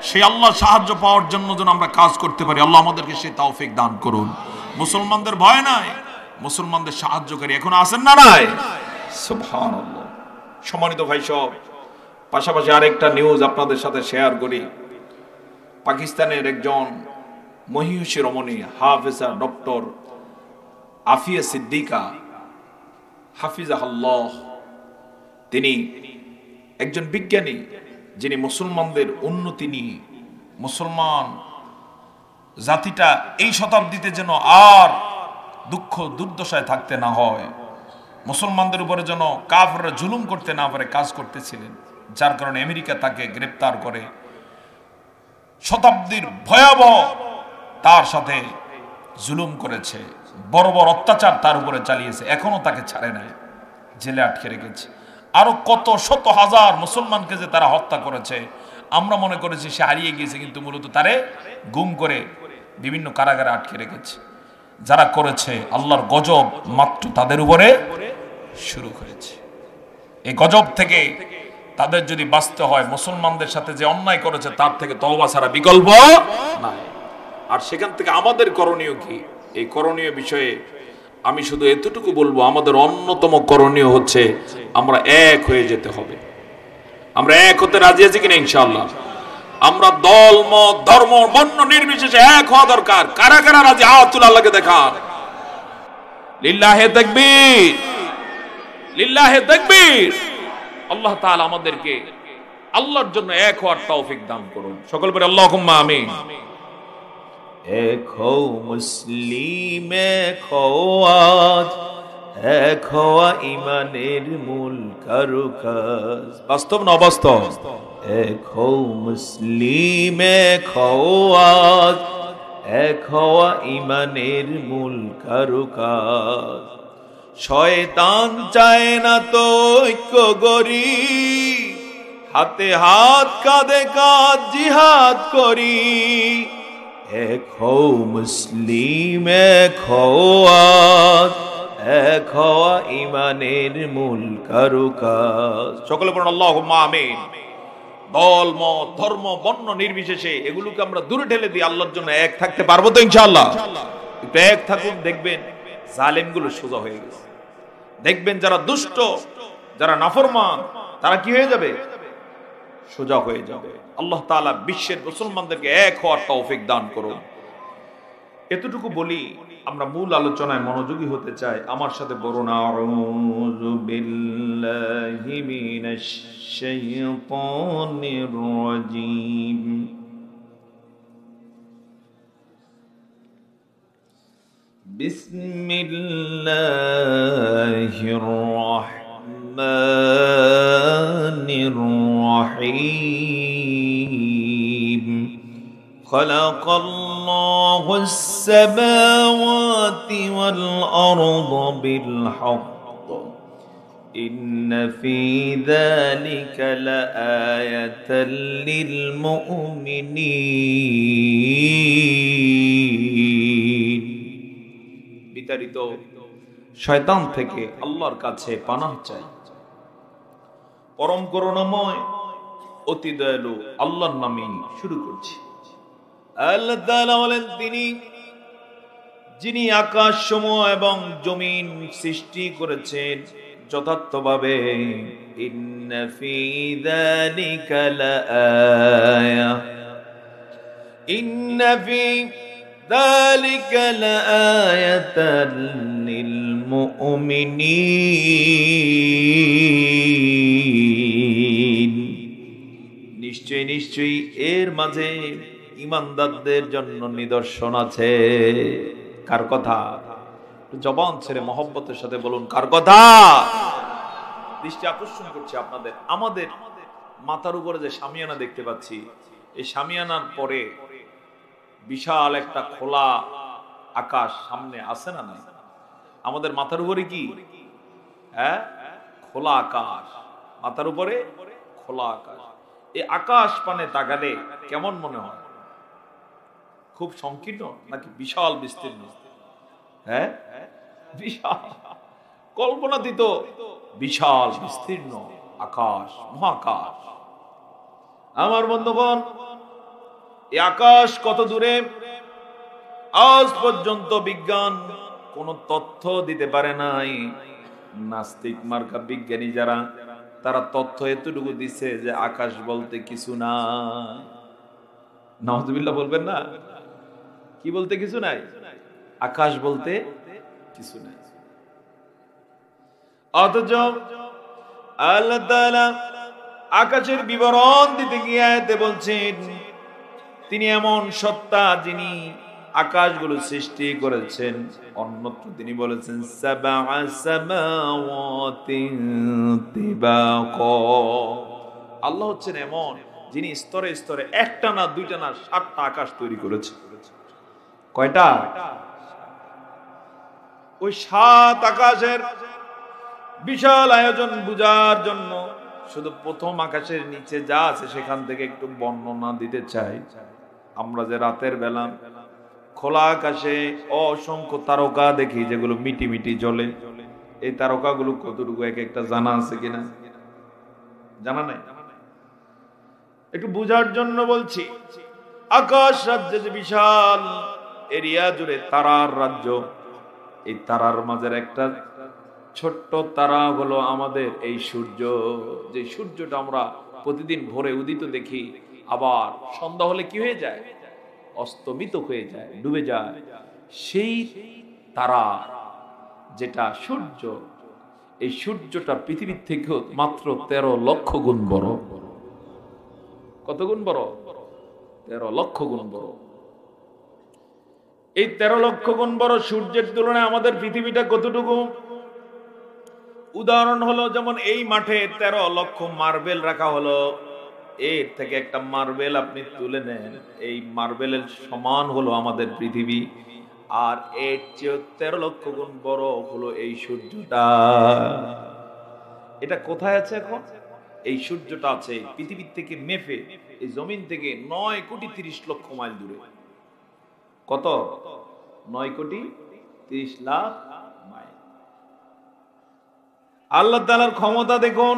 S1: সেই আল্লাহর সাহায্য পাওয়ার জন্য যেন আমরা কাজ করতে পারি। আল্লাহ আমাদেরকে সেই তৌফিক দান করুন। মুসলমানদের ভয় নাই, মুসলমানদের সাহায্যকারী এখন আছেন না নাই? সুবহানাল্লাহ। সম্মানিত ভাই সব, পাশাপাশি আরেকটা নিউজ আপনাদের সাথে শেয়ার করি। পাকিস্তানের একজন মহিষী রমণী হাফেজা ডক্টর আফিয়া সিদ্দিকা হাফিজাহাল্লাহ, তিনি একজন বিজ্ঞানী যিনি মুসলমানদের উন্নতি নিয়ে, মুসলমান জাতিটা এই শতাব্দীতে যেন আর দুঃখ দুর্দশায় থাকতে না হয় মুসলমানদের উপরে যেন কাফেররা জুলুম করতে না পারে কাজ করতেছিলেন, যার কারণে আমেরিকা তাকে গ্রেপ্তার করে শতাব্দীর ভয়াবহ তার সাথে জুলুম করেছে, বড় বড় অত্যাচার তার উপরে চালিয়েছে, এখনো তাকে ছাড়ে নাই, জেলে আটকে রেখেছে। আরো কত শত হাজার মুসলমানকে যে তারা হত্যা করেছে, আমরা মনে করেছি সে হারিয়ে গিয়েছে, কিন্তু মূলত তারে গুম করে বিভিন্ন কারাগারে আটকে রেখেছে। যারা করেছে আল্লাহর গজব মাত্র তাদের উপরে শুরু হয়েছে। এই গজব থেকে তাদের যদি বাঁচতে হয়, মুসলমানদের সাথে যে অন্যায় করেছে তার থেকে তওবা ছাড়া বিকল্প নাই। আর সেখান থেকে আমাদের করণীয় কি? এই করণীয় বিষয়ে আমি শুধু এতটুকু বলবো, আমাদের অন্যতম করণীয় হচ্ছে আমরা এক হয়ে যেতে হবে। আমরা এক হতে রাজি আছি কিনা? ইনশাআল্লাহ আমরা দল মত ধর্ম বর্ণ নির্বিশেষে এক হওয়া দরকার। কারা কারা রাজি? হাত তুলে আল্লাহকে দেখান। লিল্লাহে তাকবীর, লিল্লাহে তাকবীর। আল্লাহ তাআলা আমাদেরকে আল্লাহর জন্য এক হওয়ার তৌফিক দান করুন। সকল বলে আল্লাহুম্মা আমিন। এক হও মুসলিম, এক হও আজ, এক হওয়া ইমানের মূল কারুকাজ। বাস্তব না অবাস্তব? এক হও মুসলিম, এক হও আজ, এক হওয়া ইমানের মূল কারুকাজ। শয়তান চায় না তো ঐক্য গড়ি, হাতে হাত কাঁধে কাঁধ জিহাদ করি। এক হও মুসলিম, এক হও আজ, এক হওয়া ইমানের মূল কারুকাজ। সকলে বলুন আল্লাহুম্মা আমিন। দল মত ধর্ম বর্ণ নির্বিশেষে এগুলোকে আমরা দূরে ঠেলে দিই, আল্লাহর জন্য এক থাকতে পারবো তো ইনশাআল্লাহ? একটু এক থাকুন, দেখবেন জালেমগুলো সোজা হয়ে গেছে। দেখবেন যারা দুষ্ট, যারা নাফরমান, তারা কি হয়ে যাবে? সোজা হয়ে যাবে। আল্লাহ তাআলা বিশ্বের মুসলমানদেরকে এক হওয়ার তৌফিক দান করুন। এতটুকু বলি, আমরা মূল আলোচনায় মনোযোগী হতে চাই। আমার সাথে বলুন আউযু বিল্লাহি মিনাশ শাইতানির রাজীম। বিসমিল্লাহির রাহমানির রাহিম। خلق الله السماوات والأرض بالحق إن في ذلك لآية للمؤمنين। বিতাড়িত শয়তান থেকে আল্লাহর কাছে পানাহ চাই। পরম করুণাময় অতি দয়ালু আল্লাহর নামে শুরু করছি। আল্লাহ তাআলা বলেন, তিনি যিনি আকাশ সমূহ এবং জমিন সৃষ্টি করেছেন যথার্থভাবে। ইন্না ফি যালিকা লাআয়া, ইন্না ফি যালিকা লাআয়াতান লিল মুমিনিন। নিশ্চয়ই নিশ্চয়ই এর মাঝে ইমানদারদের জন্য নিদর্শন আছে। কার কথা? জবান ছেড়ে মহব্বতের সাথে বলুন, কার কথা? দৃষ্টি আকর্ষণ করছে আপনাদের। আমাদের মাথার উপরে যে শামিয়ানা দেখতে পাচ্ছি, এই শামিয়ানার পরে বিশাল একটা খোলা আকাশ সামনে আছে না নাই? আমাদের মাথার উপরে কি? হ্যাঁ, খোলা আকাশ। মাথার উপরে খোলা আকাশ। এই আকাশ পানে তাকালে কেমন মনে হয়? খুব সংকীর্ণ নাকি বিশাল বিস্তীর্ণ? হ্যাঁ, বিশাল, কল্পনাতীত বিশাল বিস্তীর্ণ আকাশ, মহাকাশ। আমার বন্ধুগণ, এই আকাশ কত দূরে আজ পর্যন্ত বিজ্ঞান কোন তথ্য দিতে পারে নাই। নাস্তিক মার্কা বিজ্ঞানী যারা, তারা তথ্য এতটুকু দিচ্ছে যে আকাশ বলতে কিছু না। নাউযুবিল্লাহ বলবেন না? কি বলতে কিছু নাই? আকাশ বলতে কিছু নাই। অথচ আল্লাহ তাআলা আকাশের বিবরণ দিতে গিয়ে আয়াতে বলছেন, তিনি এমন সত্তা যিনি আকাশগুলো সৃষ্টি করেছেন। অন্যত্র তিনি বলেছেন সাবআ সামাওয়াতিন তিবাকা। আল্লাহ হচ্ছেন এমন যিনি স্তরে স্তরে একটা না দুইটা না 7টা আকাশ তৈরি করেছে। কয়টা? ওই 7 আকাশের বিশাল আয়োজন বুঝার জন্য শুধু প্রথম আকাশের নিচে যা আছে সেখান থেকে একটু বর্ণনা দিতে চাই। আমরা যে রাতের বেলা খোলা আকাশে অসংখ্য তারকা দেখি যেগুলো মিটি মিটি জ্বলে, এই তারকাগুলো কতটুকু এক একটা জানা আছে কিনা? জানা নাই? একটু বুঝার জন্য বলছি। আকাশ রাজ্য যে বিশাল এরিয়া জুড়ে তারার রাজ্য, এই তারার মাঝের একটা ছোট্ট তারা হলো আমাদের এই সূর্য। যে সূর্যটা আমরা প্রতিদিন ভোরে উদিত দেখি, আবার সন্ধ্যা হলে কি হয়ে যায়? অস্তমিত হয়ে যায়, ডুবে যায়। সেই তারা যেটা সূর্য, এই সূর্যটা পৃথিবীর থেকে মাত্র 13 লক্ষ গুণ বড়। কত গুণ বড়? 13 লক্ষ গুণ বড়। এই 13 লক্ষ গুণ বড় সূর্যের তুলনায় আমাদের পৃথিবীটা কতটুকু? উদাহরণ হলো, যেমন এই মাঠে 13 লক্ষ মার্বেল রাখা হলো, এর থেকে একটা মার্বেল আপনি তুলে নেন, এই মার্বেলের সমান হলো আমাদের পৃথিবী। আর এর চেয়ে 13 লক্ষ গুণ বড় হলো এই সূর্যটা। এটা কোথায় আছে এখন? এই সূর্যটা আছে পৃথিবীর থেকে মেপে এই জমিন থেকে 9 কোটি 30 লক্ষ মাইল দূরে। কত? 9 কোটি 30 লাখ মাইল। আল্লাহ তাআলার ক্ষমতা দেখুন,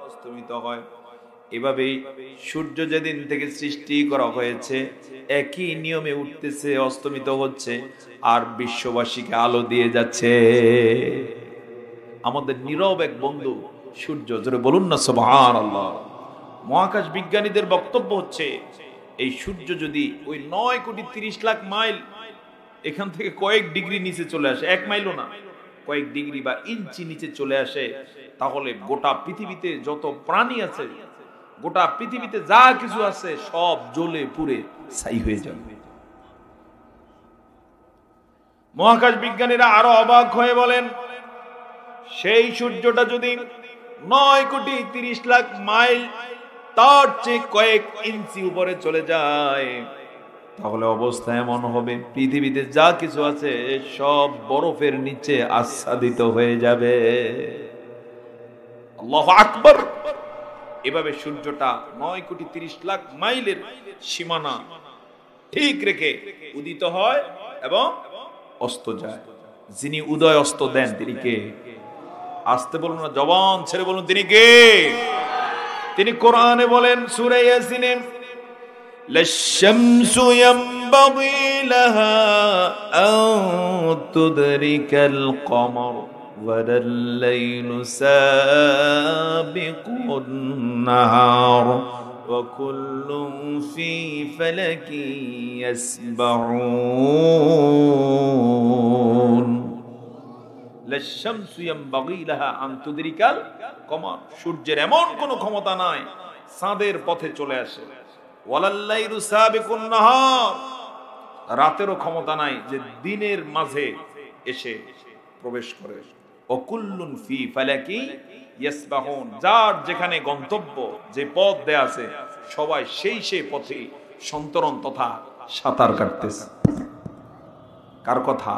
S1: অস্তমিত হয়। এভাবেই সূর্য যেদিন থেকে সৃষ্টি করা হয়েছে একই নিয়মে উঠতেছে, অস্তমিত হচ্ছে, আর বিশ্ববাসীকে আলো দিয়ে যাচ্ছে। আমাদের নীরব এক বন্ধু সূর্য, জোরে বলুন না সুবহানাল্লাহ। মহাকাশ বিজ্ঞানীদের বক্তব্য হচ্ছে, এই সূর্য যদি ওই 9 কোটি 30 লাখ মাইল এখান থেকে কয়েক ডিগ্রি নিচে চলে আসে, 1 মাইলও না, কয়েক ডিগ্রি বা ইঞ্চি নিচে চলে আসে, তাহলে গোটা পৃথিবীতে যত প্রাণী আছে, গোটা পৃথিবীতে যা কিছু আছে সব জ্বলে পুড়ে ছাই হয়ে যাবে। মহাকাশ বিজ্ঞানীরা আরো অবাক হয়ে বলেন, সেই সূর্যটা যদি 9 কোটি 30 লাখ মাইল তার চেয়ে কয়েক ইঞ্চি উপরে চলে যায়, তাহলে অবস্থা এমন হবে পৃথিবীতে যা কিছু আছে সব বরফের নিচে আচ্ছাদিত হয়ে যাবে। আল্লাহু আকবার। এভাবে সূর্যটা 9 কোটি 30 লাখ মাইলের সীমানা ঠিক রেখে উদিত হয় এবং অস্ত যায়। যিনি উদয় অস্ত দেন তিনি কে? আসতে বলুন না, জবান ছেড়ে বলুন, তিনি কে? তিনি কোরআনে বলেন সূরা ইয়াসিনে, লাশ-শামসু ইয়ানবাগি লাহা আন তুদরিকাল কমর ওয়াল-লাইলু সাবিকুন নাহার ওয়া কুল্লুন ফি ফালাকি ইয়াসবাহুন। লাশ-শামসু ইয়ানবাগি লাহা আন তুদরিকাল কমর, সূর্যের এমন কোনো ক্ষমতা নাই চাঁদের পথে চলে আসে। ওয়াল-লাইলু সাবিকুন নাহার, রাতেরও ক্ষমতা নাই যে দিনের মাঝে এসে প্রবেশ করে। ও কুল্লুন ফি ফালাকি ইয়াসবাহুন, যার যেখানে গন্তব্য, যে পথ দেয়া আছে সবাই সেই পথে সন্তরণ তথা সাঁতার কাটতেছে। কার কথা?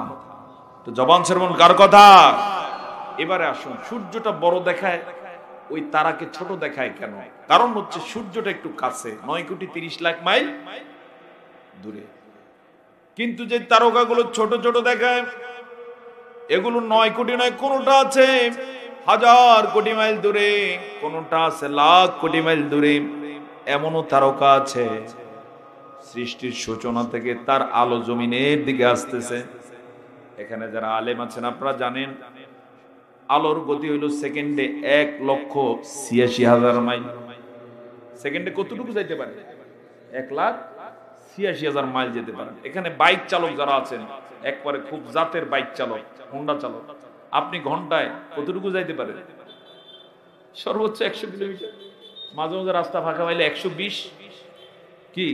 S1: তো জবান ছেড়ে বলুন, কার কথা? এবারে আসুন, সূর্যটা বড় দেখায়, ওই তারাকে ছোট দেখায় কেন? কারণ হচ্ছে সূর্যটা একটু কাছে, 9 কোটি 30 লাখ মাইল দূরে। কিন্তু যে তারকাগুলো ছোট ছোট দেখায়, এগুলো 9 কোটি নয়, কোনটা আছে 1000 কোটি মাইল দূরে, কোনটা আছে লাখ কোটি মাইল দূরে। এমনও তারকা আছে সৃষ্টির সূচনা থেকে তার আলো জমিনের দিকে আসতেছে। এখানে যারা আলেম আছেন আপনারা জানেন, আলোর গতি হইল সেকেন্ডে 1,86,000 মাইল। সেকেন্ডে কতটুকু যাইতে পারে? 1,86,000 মাইল যেতে পারে। এখানে বাইক চালক যারা আছেন, একবারে খুব জাতের বাইক চালক, হোন্ডা চালক, আপনি ঘন্টায় কতটুকু যাইতে পারেন? সর্বোচ্চ 100 কিলোমিটার। মাঝে মাঝে রাস্তা ফাঁকা পাইলে 120 কি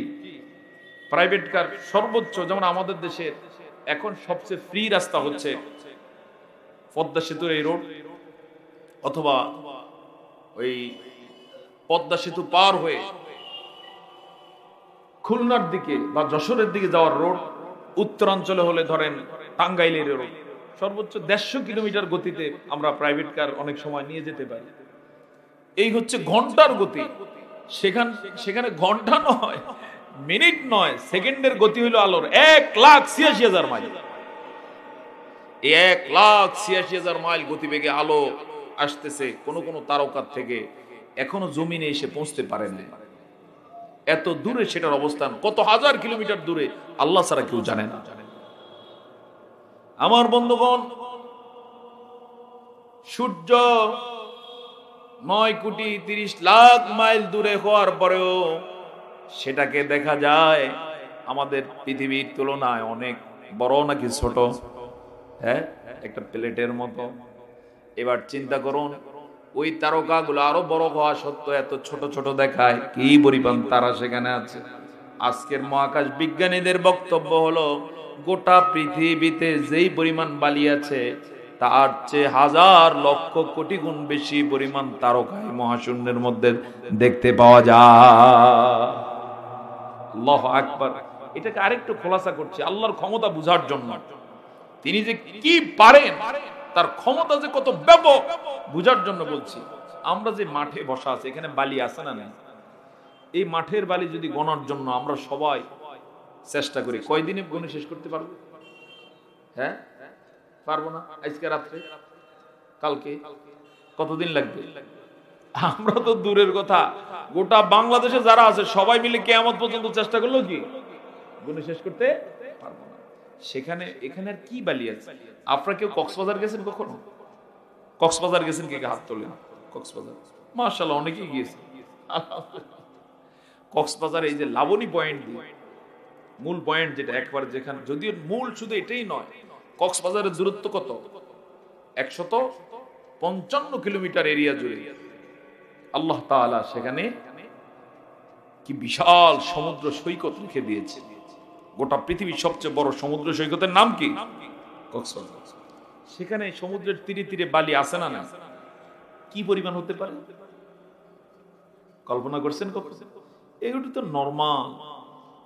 S1: প্রাইভেট কার সর্বোচ্চ, যেমন আমাদের দেশের এখন সবচেয়ে ফ্রি রাস্তা হচ্ছে পদ্মা সেতুর এই রোড, অথবা ওই পদ্মা সেতু পার হয়ে খুলনার দিকে বা যশোরের দিকে যাওয়ার রোড, উত্তরাঞ্চলে হলে ধরেন টাঙ্গাইলের রোড, সর্বোচ্চ 150 কিলোমিটার গতিতে আমরা প্রাইভেট কার অনেক সময় নিয়ে যেতে পারি। এই হচ্ছে ঘন্টার গতি। সেখানে ঘন্টা নয়, মিনিট নয়, সেকেন্ডের গতি হইল আলোর 1,86,000 মাইল। 1,86,000 মাইল গতিবেগে আলো আসতেছে কোন কোন তারকার থেকে, এখনো জমিনে এসে পৌঁছতে পারে না। এত দূরে সেটার অবস্থান, কত হাজার কিলোমিটার দূরে আল্লাহ ছাড়া কেউ জানে না। আমার বন্ধুগণ, সূর্য 9,30,00,000 মাইল দূরে হওয়ার পরেও সেটাকে দেখা যায় আমাদের পৃথিবীর তুলনায় অনেক বড় নাকি ছোট? হ্যাঁ, একটা প্লেটের মতো। এবার চিন্তা করুন, ওই তারকাগুলো আরো বড় হওয়া সত্ত্বেও এত ছোট ছোট দেখায়, কি পরিমাণ তারা সেখানে আছে। আজকের মহাকাশ বিজ্ঞানীদের বক্তব্য হলো, গোটা পৃথিবীতে যেই পরিমাণ বালি আছে তার চেয়ে হাজার লক্ষ কোটি গুণ বেশি পরিমাণ তারকা মহাশূন্যের মধ্যে দেখতে পাওয়া যায়। আল্লাহু আকবার। এটাকে আরেকটু খোলাসা করছি আল্লাহর ক্ষমতা বুঝার জন্য। তিনি যে কি পারেন, তার ক্ষমতা যে কত ব্যাপক বুঝার জন্য বলছি। আমরা যে মাঠে বসা আছি, এখানে বালি আছে না নেই? এই মাঠের বালি যদি গণার জন্য আমরা সবাই চেষ্টা করি, কয়দিনে গণে শেষ করতে পারবো? হ্যাঁ, পারবো না। আজকে রাত্রে, কালকে, কতদিন লাগবে? আমরা তো দূরের কথা, গোটা বাংলাদেশে যারা আছে সবাই মিলে কিয়ামত পর্যন্ত চেষ্টা করলো কি গণে শেষ করতে পারবো না। এখানে আর কি বালি আছে? আপনারা কেউ কক্সবাজার গেছেন কখনো? কক্সবাজার গেছেন? কে হাত তোলেন? কক্সবাজার মাশাআল্লাহ অনেকেই গিয়েছে। কক্সবাজার এই যে লাবণী পয়েন্ট দিয়ে, মূল পয়েন্ট যেটা একবার, যেখানে যদিও মূল শুধু এটাই নয়, কক্সবাজারের দূরত্ব কত? 155 কিলোমিটার এরিয়া জুড়ে আল্লাহ তাআলা সেখানে কি বিশাল সমুদ্র সৈকত রেখে দিয়েছে। গোটা পৃথিবীর সবচেয়ে বড় সমুদ্র সৈকতের নাম কি? কক্সবাজার। সেখানে সমুদ্রের তীরে তীরে বালি আছে না না? কি পরিমাণ হতে পারে কল্পনা করছেন? এগুলো তো নরমাল।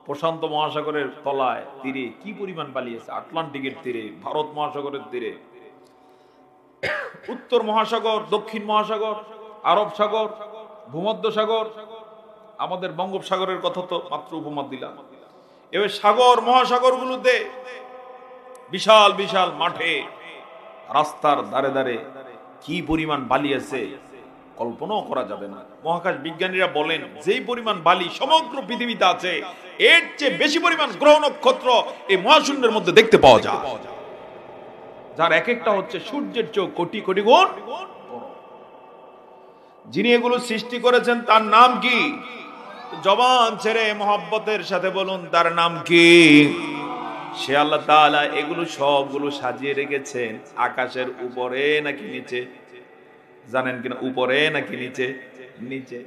S1: প্রশান্ত মহাসাগরের তলায় তীরে কি পরিমাণ বালি আছে, আটলান্টিকের তীরে, ভারত মহাসাগরের তীরে, উত্তর মহাসাগর, দক্ষিণ মহাসাগর, আরব সাগর, ভূমধ্য সাগর, আমাদের বঙ্গোপসাগরের কথা তো মাত্র উপমা দিলাম। এবার সাগর মহাসাগর গুলোতে বিশাল বিশাল মাঠে, রাস্তার ধারে ধারে কি পরিমাণ বালি আছে কল্পনাও করা যাবে না। মহাকাশ বিজ্ঞানীরা বলেন, যেই পরিমাণ বালি সমগ্র পৃথিবীতে আছে, এর চেয়ে বেশি পরিমাণ গ্রহ নক্ষত্র এই মহাশূন্যের মধ্যে দেখতে পাওয়া যায়, যার এক একটা হচ্ছে সূর্যের চেয়ে কোটি কোটি গুণ। যিনি এগুলো সৃষ্টি করেছেন তার নাম কি? জবান ছেড়ে মহব্বতের সাথে বলুন, তার নাম কি? সে আল্লাহ তাআলা এগুলো সবগুলো সাজিয়ে রেখেছেন আকাশের উপরে নাকি নিচে? জানেন কিনা? উপরে নাকি নিচে? নিচে।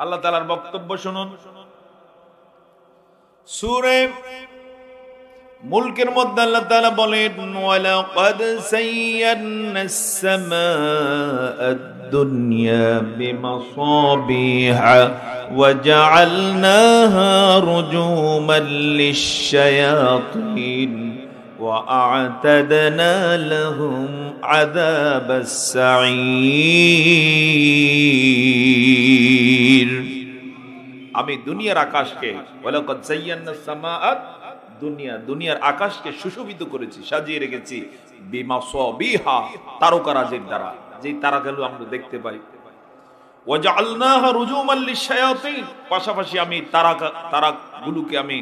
S1: আল্লাহ তাআলার বক্তব্য শুনুন, সূরা মুলকের মধ্যে আল্লাহ তাআলা বলেন, ওয়ালাকাদ সাইয়্যারনাস সামাআদ দুনিয়া বিমাসাবিহা ওয়া জাআলনাহা রুজুমান লিশ-শায়াতিন ওয়া আ'তাদনা লাহুম আযাবাস সাঈর। আমি দুনিয়ার আকাশকে, ওয়ালাকাদ সাইয়্যারনাস সামাআদ দুনিয়া, দুনিয়ার আকাশকে সুশোভিত করেছি, সাজিয়ে রেখেছি বিমাসাবিহা, তারকারাজির দ্বারা, যেই তারাগুলো আমরা দেখতে পাই। ওয়া জাআলনাহা রুজুমান লিশ-শায়াতিন, পাশাপাশি আমি তারাগুলোকে আমি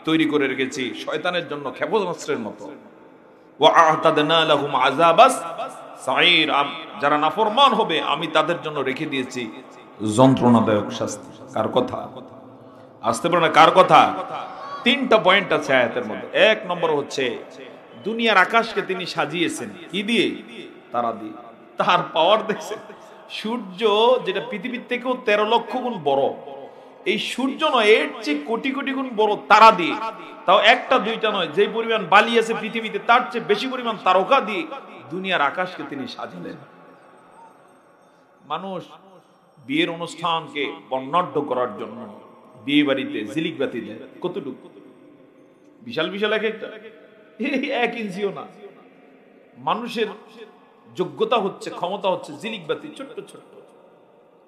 S1: তৈরি করে রেখেছি শয়তানের জন্য ক্ষেপণাস্ত্রের মতো। ওয়া আ'তাদনা লাহুম আযাবাস সাঈর, যারা নাফরমান হবে আমি তাদের জন্য রেখে দিয়েছি যন্ত্রণাদায়ক শাস্তি। কার কথা? আসতে পারে না? কার কথা? তিনটা পয়েন্ট আছে আয়াতের মধ্যে। এক নম্বর হচ্ছে দুনিয়ার আকাশকে তিনি সাজিয়েছেন কি দিয়ে? তারা দিয়ে। তার পাওয়ার দেখছেন? সূর্য যেটা পৃথিবীর থেকেও 13 লক্ষ গুণ বড়, এই সূর্য নয়, এর চেয়ে কোটি কোটি গুণ বড় তারা দিয়ে, তাও একটা দুইটা নয়, যে পরিমাণ বালি আছে পৃথিবীতে তার চেয়ে বেশি পরিমাণ তারকা দিয়ে দুনিয়ার আকাশকে তিনি সাজালেন। মানুষ বিয়ের অনুষ্ঠানকে বর্ণাঢ্য করার জন্য বিয়ে বাড়িতে ঝিলিক বাতি দেয়, কতটুকু বিশাল বিশাল, এক একটা 1 ইঞ্চিও না। মানুষের যোগ্যতা হচ্ছে, ক্ষমতা হচ্ছে ঝিলিক বাতি ছোট্ট ছোট্ট,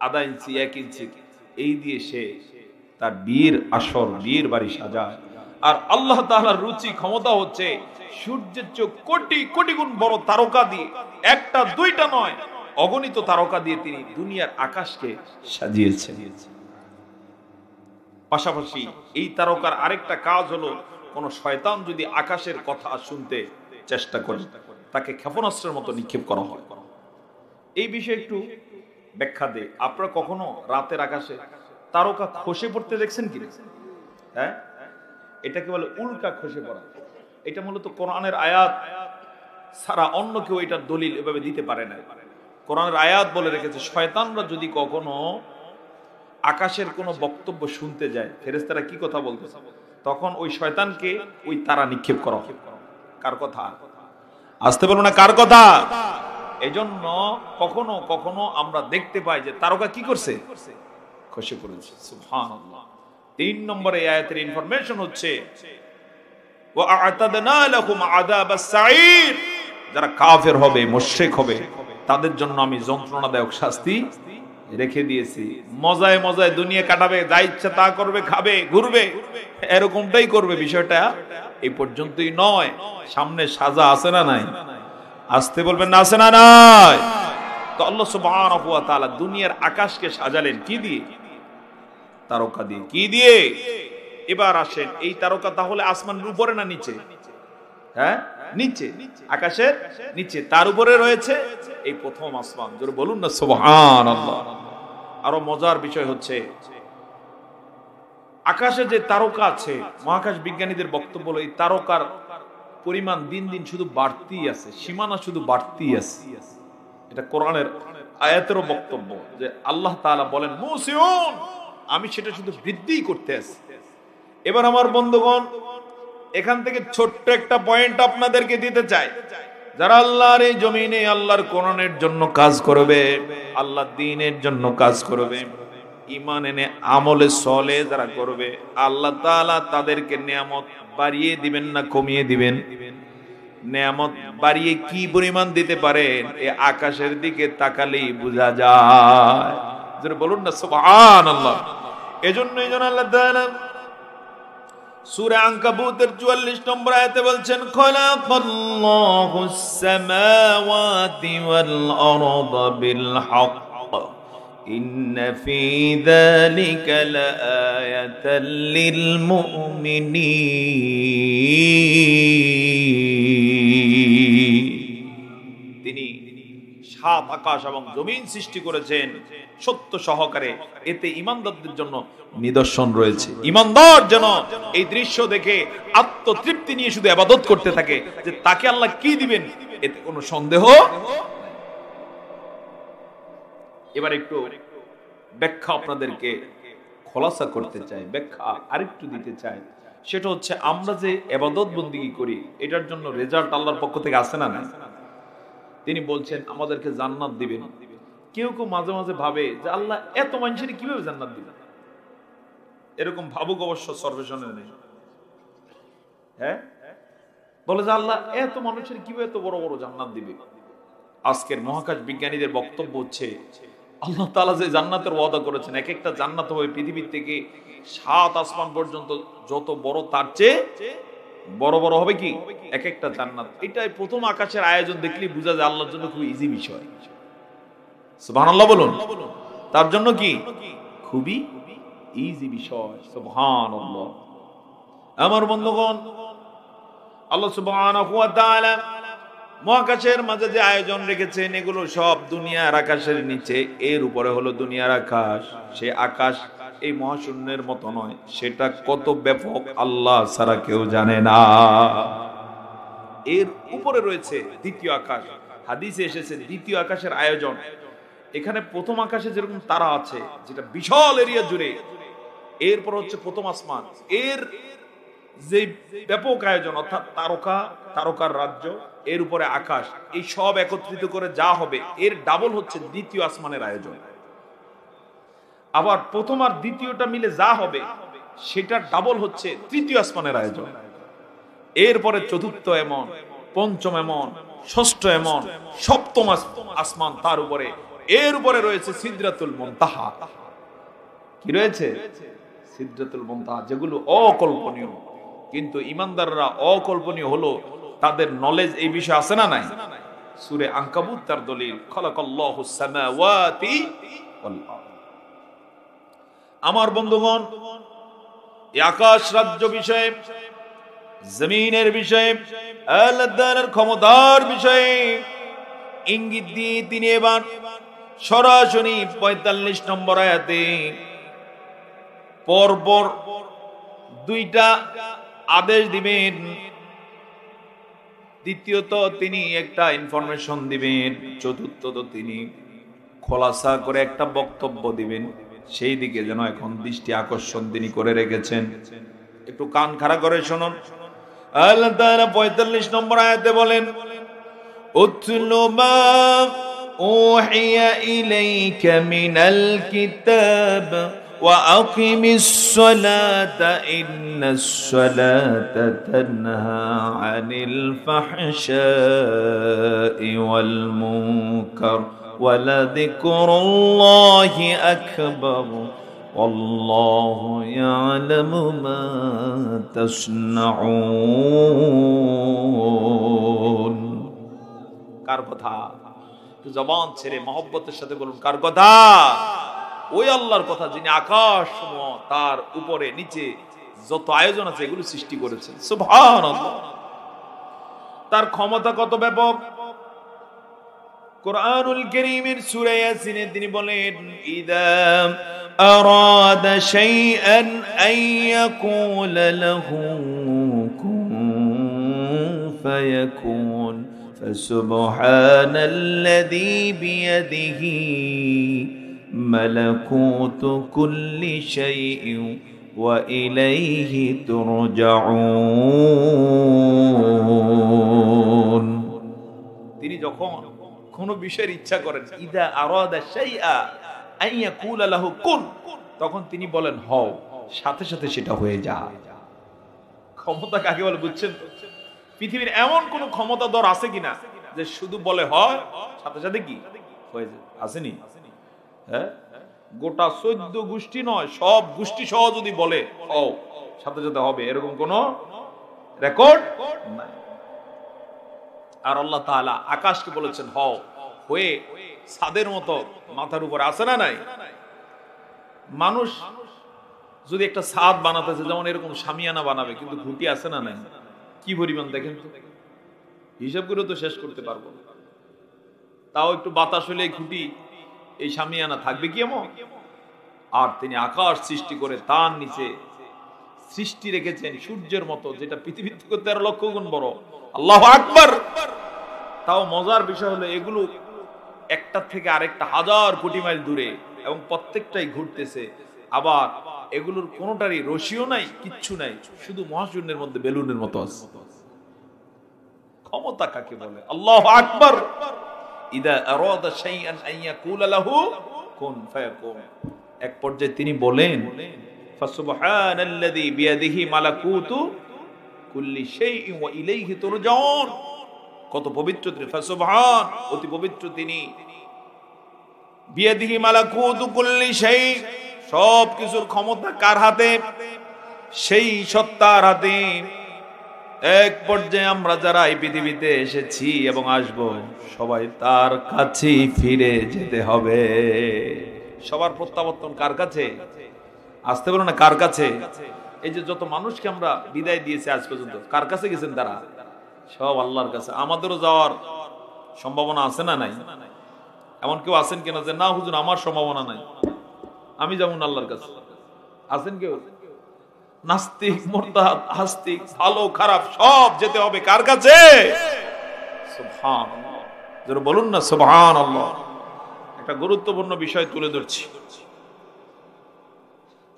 S1: আধা ইঞ্চি 1 ইঞ্চি, এই দিয়ে সে তার বিয়ের আসর, বিয়ের বাড়ি সাজায়। আর আল্লাহ তাআলার রুচি, ক্ষমতা হচ্ছে সূর্যের চেয়ে কোটি কোটি গুণ বড় তারকা দিয়ে, একটা দুইটা নয়, অগণিত তারকা দিয়ে তিনি দুনিয়ার আকাশকে সাজিয়েছেন। পাশাপাশি এই তারকার আরেকটা কাজ হলো, কোন শয়তান যদি আকাশের কথা শুনতে চেষ্টা করে তাকে ক্ষেপণাস্ত্রের মতো নিক্ষেপ করা হয়। এই বিষয়ে একটু ব্যাখ্যা দে। আপনারা কখনো রাতের আকাশে তারকা খসে পড়তে দেখছেন কি? হ্যাঁ, এটাকে বলে উল্কা খসে পড়া। এটা মূলত কোরআনের আয়াত ছাড়া অন্য কেউ এটার দলিল এভাবে দিতে পারে না। কোরআনের আয়াত বলে রেখেছে, শয়তানরা যদি কখনো আকাশের কোনো বক্তব্য শুনতে যায়, ফেরেশতারা কি কথা বলতেছে, তখন ওই শয়তানকে ওই তারা নিক্ষেপ করা হয়। কার কথা? আসতে বলো না, কার কথা? এজন্য কখনো কখনো আমরা দেখতে পাই যে তারকা কি করছে, খসে পড়েছে। সুবহানাল্লাহ। 3 নম্বরে আয়াতের ইনফরমেশন হচ্ছে ওয়া আ'তাদনা লাহুম আযাবাস সাঈর, যারা কাফের হবে, মুশরিক হবে, তাদের জন্য আমি যন্ত্রণাদায়ক শাস্তি রেখে দিয়েছি। মজায় মজায় দুনিয়া কাটাবে, যা ইচ্ছা তা করবে, খাবে, ঘুরবে, এরকমটাই করবে। বিষয়টা এই পর্যন্তই নয়, সামনে সাজা আছে না নাই? আসতে বলবেন না, আছে না নাই? তো আল্লাহ সুবহানাহু ওয়া তাআলা দুনিয়ার আকাশকে সাজালেন কি দিয়ে? তারকা দিয়ে। কি দিয়ে? এবার আসেন, এই তারকা তাহলে আসমানের উপরে না নিচে? হ্যাঁ, নিচে, আকাশের নিচে। তার উপরে রয়েছে এই প্রথম আসমান। জোরে বলুন না সুবহানাল্লাহ। আরো মজার বিষয় হচ্ছে, আকাশে যে তারকা আছে, মহাকাশ বিজ্ঞানীদের বক্তব্য হলো এই তারকার পরিমাণ দিন দিন শুধু বাড়তেই আছে, সীমানা শুধু বাড়তেই আছে। এটা কোরআনের আয়াতেরও বক্তব্য যে আল্লাহ তাআলা বলেন মুসিউন, আমি সেটা শুধু বৃদ্ধি করতে আছি। এবার আমার বন্ধুগণ, এখান থেকে ছোট্ট একটা পয়েন্ট আপনাদেরকে দিতে চাই। যারা আল্লাহর এই জমিনে আল্লাহর কোরআনের জন্য কাজ করবে, আল্লাহর দ্বীনের জন্য কাজ করবে, ঈমান এনে আমলে সলে যারা করবে, আল্লাহ তাআলা তাদেরকে নিয়ামত বাড়িয়ে দিবেন না কমিয়ে দিবেন? নিয়ামত বাড়িয়ে কি পরিমাণ দিতে পারেন, এই আকাশের দিকে তাকালেই বোঝা যায়। যারা বলুন না সুবহানাল্লাহ। এজন্যই আল্লাহ তাআলা সূরা আনকাবুতের 44 নম্বর আয়াতে বলছেন, খালাকাল্লাহুস সামাওয়াতি ওয়াল আরদা বিল হক ইন্না ফী যালিকা লাআয়াতাল লিল মুমিনিন। তিনি 7 আকাশ এবং জমিন সৃষ্টি করেছেন সত্য সহকারে, এতে ঈমানদারদের জন্য নিদর্শন রয়েছে। ঈমানদার যেন এই দৃশ্য দেখে আত্মতৃপ্তি নিয়ে শুধু ইবাদত করতে থাকে যে তাকে আল্লাহ কি দিবেন, এতে কোনো সন্দেহ। এবার একটু ব্যাখ্যা আপনাদেরকে খোলাসা করতে চাই, ব্যাখ্যা আরেকটু দিতে চাই। সেটা হচ্ছে, আমরা যে ইবাদত বন্দেগী করি এটার জন্য রেজাল্ট আল্লাহর পক্ষ থেকে আসে না না? তিনি বলছেন আমাদেরকে জান্নাত দিবেন। কেউ কেউ মাঝে মাঝে ভাবে যে আল্লাহ এত মানুষের কিভাবে জান্নাত দিবেন, এরকম ভাবুক অবশ্য সর্বেশনের নেই। হ্যাঁ, বলে যে আল্লাহ এত মানুষের কিভাবে এত বড় বড় জান্নাত দিবে। আজকের মহাকাশ বিজ্ঞানীদের বক্তব্য হচ্ছে, আল্লাহ তাআলা যে জান্নাতের ওয়াদা করেছেন, এক একটা জান্নাত হবে পৃথিবীর থেকে 7 আসমান পর্যন্ত যত বড়, তার চেয়ে বড় বড় হবে কি এক একটা জান্নাত। এটাই প্রথম আকাশের আয়োজন দেখলেই বোঝা যায় আল্লাহর জন্য খুব ইজি বিষয়। সুবহানাল্লাহ বলুন। তার জন্য কি খুবই ইজি বিষয়। সুবহানাল্লাহ। আমার বন্ধুগণ, আল্লাহ সুবহানাহু ওয়া তাআলা মহাকাশের মাঝে যে আয়োজন রেখেছেন, এগুলো সব দুনিয়ার আকাশের নিচে, এর উপরে হলো দুনিয়ার আকাশ। সে আকাশ এই মহাশূন্যের মতো নয়, সেটা কত ব্যাপক আল্লাহ ছাড়া কেউ জানে না। এর উপরে রয়েছে দ্বিতীয় আকাশ। হাদিসে এসেছে দ্বিতীয় আকাশের আয়োজন। এখানে প্রথম আকাশে যেরকম তারা আছে, যেটা বিশাল এরিয়া জুড়ে, এরপর হচ্ছে প্রথম আসমান, এর যে ব্যাপক আয়োজন, অর্থাৎ তারকার রাজ্য, এর উপরে আকাশ, এই সব একত্রিত করে যা হবে এর ডাবল হচ্ছে দ্বিতীয় আসমানের আয়োজন। আবার প্রথম আর দ্বিতীয়টা মিলে যা হবে সেটার ডাবল হচ্ছে তৃতীয় আসমানের আয়োজন। এরপরে চতুর্থ এমন, পঞ্চম এমন, ষষ্ঠ এমন, সপ্তম আসমান, তার উপরে, এর উপরে রয়েছে সিদরাতুল মুনতাহা। কি রয়েছে? সিদরাতুল মুনতাহা, যেগুলো অকল্পনীয়। কিন্তু ইমানদাররা অকল্পনীয় হলো তাদের নলেজ এই বিষয়ে আছে না নাই? সূরা আনকাবুত তার দলিল, খালাকাল্লাহুস সামাওয়াতি ওয়াল আরদ। আমার বন্ধুগণ, এই আকাশ রাজ্য বিষয়ে, জমিনের বিষয়ে, আল্লাহ তাআলার ক্ষমতার বিষয়ে ইঙ্গিত দিয়ে তিনি এবার সরাসরি ৪৫ নম্বর আয়াতে পরপর দুইটা আদেশ দিবেন। দ্বিতীয়ত তিনি একটা ইনফরমেশন দিবেন, চতুর্থত তিনি খোলাসা করে একটা বক্তব্য দিবেন। সেই দিকে যেন এখন দৃষ্টি আকর্ষণ তিনি করে রেখেছেন। একটু কান খাড়া করে শুনুন। আল্লাহ তাআলা ৪৫ নম্বর আয়াতে বলেন, উতলু মা উহিয়া ইলাইকা মিনাল কিতাব ওয়া আকিমিস সালাতা ইন্নাস সালাতা তানহা আনিল ফাহশাই ওয়াল মুনকার ওয়া লাযিকরুল্লাহি আকবার আল্লাহু ইয়ালামু মা তাসনাউন। কার কথা? জবান ছেড়ে মহব্বতের সাথে বলুন, কার কথা? ওই আল্লাহর কথা যিনি আকাশ সমূহ, তার উপরে নিচে যত আয়োজন আছে এগুলো সৃষ্টি করেছেন। সুবহানাল্লাহ। তার ক্ষমতা কত ব্যাপক! কুরআনুল কারীমের সূরা ইয়াসিনে তিনি বলেন, ইদা আরাদা শাইআন আন ইয়াকুলা লাহু কুন ফায়াকুন ফাসুবহানাল্লাযী বিয়াদিহি মালাকুতু কুল্লি শাইইন ওয়া ইলাইহি তুরজাউন। তিনি যখন কোন বিষয়ের ইচ্ছা করেন, ইদা আরাদা শাইআ আন ইয়াকুলা লাহু কুন, তখন তিনি বলেন হও, সাথে সাথে সেটা হয়ে যায়। ক্ষমতা কাকে বলে বুঝছেন? পৃথিবীর এমন কোন ক্ষমতাধর আছে কিনা যে শুধু বলে হয়, সাথে সাথে কি হয়ে যায়? আসেনি? হ্যাঁ, গোটা 14 গোষ্ঠী নয়, সব গোষ্ঠী সহ যদি বলে হও, সাথে সাথে হবে, এরকম কোন রেকর্ড নাই। আর আল্লাহ তাআলা আকাশকে বলেছেন হও, হয়ে ছাদের মতো মাথার উপরে আছে না নাই? মানুষ যদি একটা ছাদ বানাতেছে, যেমন এরকম শামিয়ানা বানাবে, কিন্তু খুঁটি আছে না নাই? কি পরিমাণ দেখেন তো, হিসাব করে তো শেষ করতে পারবো না। তাও একটু বাতাস হলে খুঁটি, এই শামিয়ানা থাকবে কি এমন? আর তিনি আকাশ সৃষ্টি করে তার নিচে সৃষ্টি রেখেছেন সূর্যের মতো, যেটা পৃথিবীর থেকে 13 লক্ষ গুণ বড়। আল্লাহু আকবার। তাও মজার বিষয় হলো এগুলো একটা থেকে আরেকটা 1000 কোটি মাইল দূরে, এবং প্রত্যেকটাই ঘুরতেছে। আবার এগুলোর কোনোটারই রশিও নাই, কিচ্ছু নাই, শুধু মহাশূন্যের মধ্যে বেলুনের মতো আছে। ক্ষমতা কাকে বলে? আল্লাহু আকবার। ইদা আরাদা শাইআন আন ইয়াকুলা লাহু কুন ফায়াকুন। এক পর্যায়ে তিনি বলেন, ফাসুবহানাল্লাযী বিয়াদিহি মালাকুতু কুল্লি শাইইন ওয়া ইলাইহি তুরজাউন। কত পবিত্র তিনি! ফাসুবহান, অতি পবিত্র তিনি। বিয়াদিহি মালাকুতু কুল্লি শাই, সব কিছুর ক্ষমতা কার হাতে? সেই সত্তার হাতে। এক পর্যায়ে আমরা যারা এই পৃথিবীতে এসেছি এবং আসব, সবাই তার কাছে ফিরে যেতে হবে। সবার প্রত্যাবর্তন কার কাছে? আসতে বলো না, কার কাছে? এই যে যত মানুষকে আমরা বিদায় দিয়েছি আজ পর্যন্ত, কার কাছে গেছেন তারা? সব আল্লাহর কাছে। আমাদেরও যাওয়ার সম্ভাবনা আছে না নাই? এমন কেউ আছেন কিনা যে না হুজুর আমার সম্ভাবনা নাই, আমি যাবো না আল্লাহর কাছে? আছেন কেউ? নাস্তিক, মুরতাদ, আস্তিক, ভালো খারাপ সব যেতে হবে কার কাছে? সুবহানাল্লাহ। যারা বলুন না সুবহানাল্লাহ। একটা গুরুত্বপূর্ণ বিষয় তুলে ধরছি।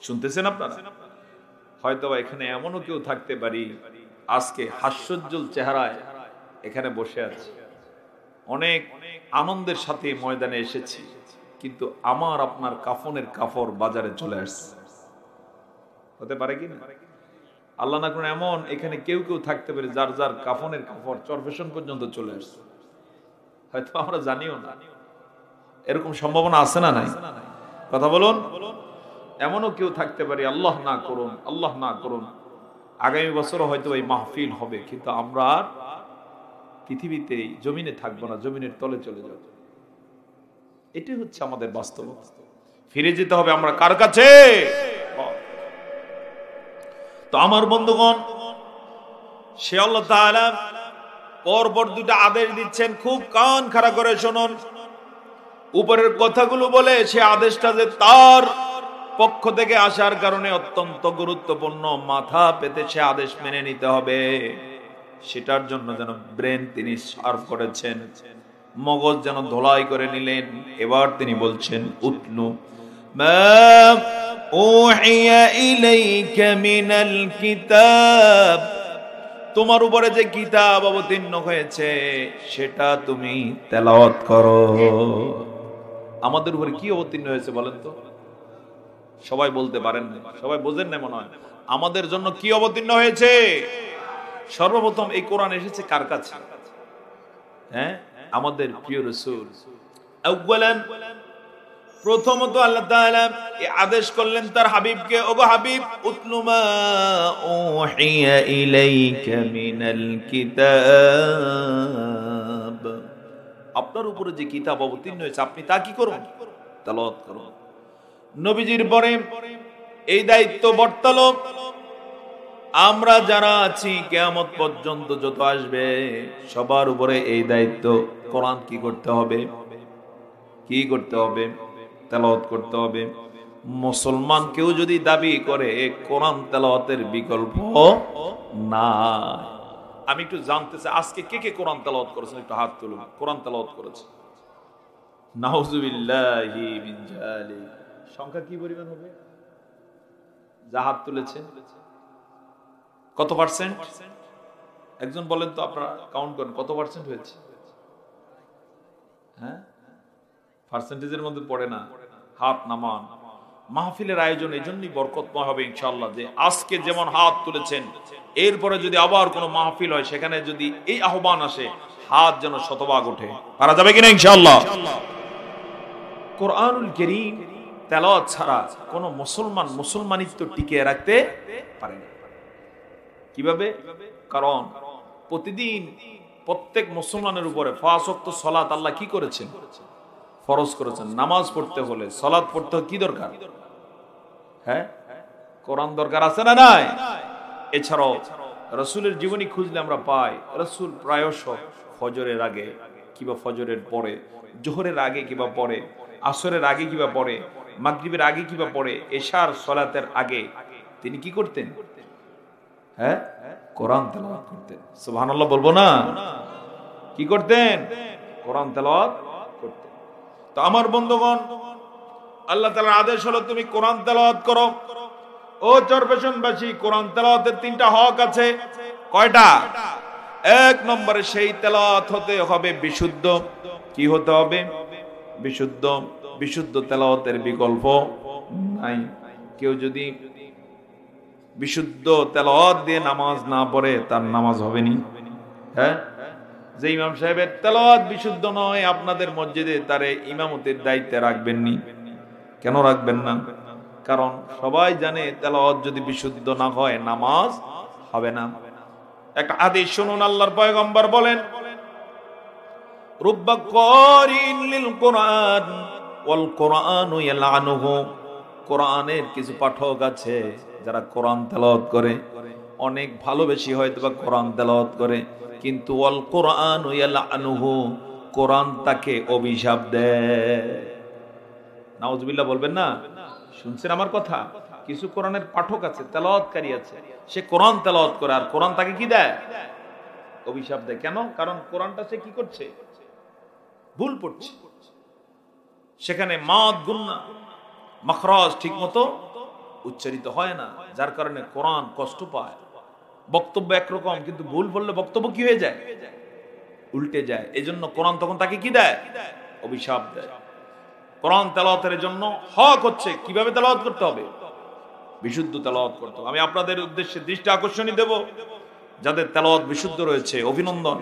S1: শুনতেছেন আপনারা? হয়তো এখানে এমনও কেউ থাকতে পারি আজকে হাস্যোজ্জ্বল চেহারায় এখানে বসে আছে, অনেক আনন্দের সাথে ময়দানে এসেছি, কিন্তু আমার আপনার কাফনের কাপড় বাজারে চলে আসছে। হতে পারে কি না? আল্লাহ না করুন এমন এখানে কেউ কেউ থাকতে পারে যার যার কাফনের কাপড় চরফেশন পর্যন্ত চলে আসছে, হয়তো আমরা জানিও না। এরকম সম্ভাবনা আছে না নাই? কথা বলুন। এমনও কেউ থাকতে পারে, আল্লাহ না করুন, আল্লাহ না করুন, আগামী বছরও হয়তো এই মাহফিল হবে, কিন্তু আমরা আর পৃথিবীতে জমিনে থাকবো না, জমিনের তলে চলে যাব। এটাই হচ্ছে আমাদের বাস্তব। ফিরে যেতে হবে আমরা কার কাছে? তো আমার বন্ধুগণ, সে আল্লাহ তাআলা পরপর দুটো আদেশ দিচ্ছেন, খুব কান খাড়া করে শুনুন। উপরের কথাগুলো বলে সে আদেশটা যে তার পক্ষ থেকে আসার কারণে অত্যন্ত গুরুত্বপূর্ণ, মাথা পেতে সে আদেশ মেনে নিতে হবে। সেটার জন্য যেন ব্রেন তিনি সার্ভ করেছেন, মগজ যেন ধোলাই করে নিলেন। এবার তিনি বলছেন, উতলু মা উহিয়া ইলাইকা মিনাল কিতাব, তোমার উপরে যে কিতাব অবতীর্ণ হয়েছে সেটা তুমি তেলাওয়াত করো। আমাদের উপরে কি অবতীর্ণ হয়েছে বলেন তো? সবাই বলতে পারেন না, সবাই বোঝেন না মনে হয়। আমাদের জন্য কি অবতীর্ণ হয়েছে? সর্বপ্রথম এই কোরআন এসেছে কার কাছে? হ্যাঁ, আমাদের প্রিয় রাসূল। আউয়ালান, প্রথমত আল্লাহ তাআলা এই আদেশ করলেন তার হাবিবকে, ওগো হাবিব, উতলু মা উহিয়া ইলাইকা মিনাল কিতাব, আপনার উপরে যে কিতাব অবতীর্ণ হয়েছে আপনি তা কি করুন? তেলাওয়াত করুন। নবীজির পরে এই দায়িত্ব বর্তালো আমরা যারা আছি, কিয়ামত পর্যন্ত যত আসবে সবার উপরে এই দায়িত্ব। কোরআন কি করতে হবে? কি করতে হবে? তেলাওয়াত করতে হবে। মুসলমান কেউ যদি দাবি করে কোরআন তেলাওয়াতের বিকল্প না। আমি একটু জানতে চাই আজকে কে কে কোরআন তেলাওয়াত করেছেন? একটু হাত তুলুন। কোরআন তেলাওয়াত করেছে? নাউযুবিল্লাহি মিন যালিক। সংখ্যা কি পরিমাণ হবে? যা হাত তুলেছেন কত পার্সেন্ট? একজন বলেন তো, আপনারা কাউন্ট করেন কত পার্সেন্ট হয়েছে? হ্যাঁ, পার্সেন্টেজের মধ্যে পড়ে না, হাত নামান। মাহফিলের আয়োজন এই জন্যই বরকতময় হবে ইনশাআল্লাহ, যে আজকে যেমন হাত তুলেছেন, এরপরে যদি আবার কোনো মাহফিল হয় সেখানে যদি এই আহ্বান আসে, হাত যেন শতভাগ ওঠে। পারা যাবে কিনা ইনশাআল্লাহ? কোরআনুল কারীম তেলাওয়াত ছাড়া কোন মুসলমান মুসলমানিত্ব টিকিয়ে রাখতে পারে না। কিভাবে? কারণ প্রতিদিন প্রত্যেক মুসলমানের উপরে 5 ওয়াক্ত সালাত আল্লাহ কি করেছেন? ফরজ করেছেন। নামাজ পড়তে হলে, সালাত পড়তে কি দরকার? হ্যাঁ, কোরআন দরকার আছে না নাই? এছাড়াও রাসূলের জীবনী খুঁজলে আমরা পাই, রাসূল প্রায়শ ফজরের আগে কিংবা ফজরের পরে, জোহরের আগে কিংবা পরে, আসরের আগে কিংবা পরে, মাগরিবের আগে কিংবা পরে, এশার সালাতের আগে তিনি কি করতেন? হ্যাঁ, কোরআন তেলাওয়াত করতেন। সুবহানাল্লাহ বলবো না? কি করতেন? কোরআন তেলাওয়াত করতেন। তো আমার বন্ধুগণ, আল্লাহ তাআলার আদেশ হলো তুমি কোরআন তেলাওয়াত করো। ও চরপেশনবাসী, কোরআন তেলাওয়াতের 3টা হক আছে। কয়টা? 1 নম্বরে সেই তেলাওয়াত হতে হবে বিশুদ্ধ। কি হতে হবে? বিশুদ্ধ। বিশুদ্ধ তেলাওয়াতের বিকল্প নাই। কেউ যদি বিশুদ্ধ তেলাওয়াত দিয়ে নামাজ না পড়ে তার নামাজ হবে না। হ্যাঁ, যে ইমাম সাহেবের তেলাওয়াত বিশুদ্ধ নয়, আপনাদের মসজিদে তারে ইমামতির দায়িত্বে রাখবেন নি। কেন রাখবেন না? কারণ সবাই জানে তেলাওয়াত যদি বিশুদ্ধ না হয় নামাজ হবে না। একটা হাদিস শুনুন, আল্লাহর পয়গম্বর বলেন, রুব্বা কারিন লিল কুরআন ওয়াল কুরআনু ইয়ালআনুহু, কোরআনের কিছু পাঠক আছে যারা কোরআন তেলাওয়াত করে, অনেক ভালোবেসে হয়তো বা কোরআন তেলাওয়াত করে, কিন্তু ওয়াল কুরআনু ইয়ালআনুহু, কোরআন তাকে অভিশাপ দেয়। নাউজুবিল্লাহ বলবেন না? শুনছেন আমার কথা? কিছু কোরআনের পাঠক আছে, তেলাওয়াতকারী আছে, সে কোরআন তেলাওয়াত করে আর কোরআন তাকে কি দেয়? অভিশাপ দেয়। কেন? কারণ কোরআনটা সে কি করছে? ভুল পড়ছে। সেখানে মাদ গুন্না মাখরাজ ঠিক মতো উচ্চারিত হয় না, যার কারণে কোরআন কষ্ট পায়। বক্তব্য একরকম, কিন্তু ভুল বললে বক্তব্য কি হয়ে যায়? উল্টে যায়। এজন্য কোরআন তখন তাকে কি দেয়? অভিশাপ দেয়। কোরআন তেলাওয়াতের জন্য হক হচ্ছে কিভাবে তেলাওয়াত করতে হবে, বিশুদ্ধ তেলাওয়াত করতে হবে। আমি আপনাদের উদ্দেশ্যে দৃষ্টি আকর্ষণই দেব, যাদের তেলাওয়াত বিশুদ্ধ রয়েছে অভিনন্দন।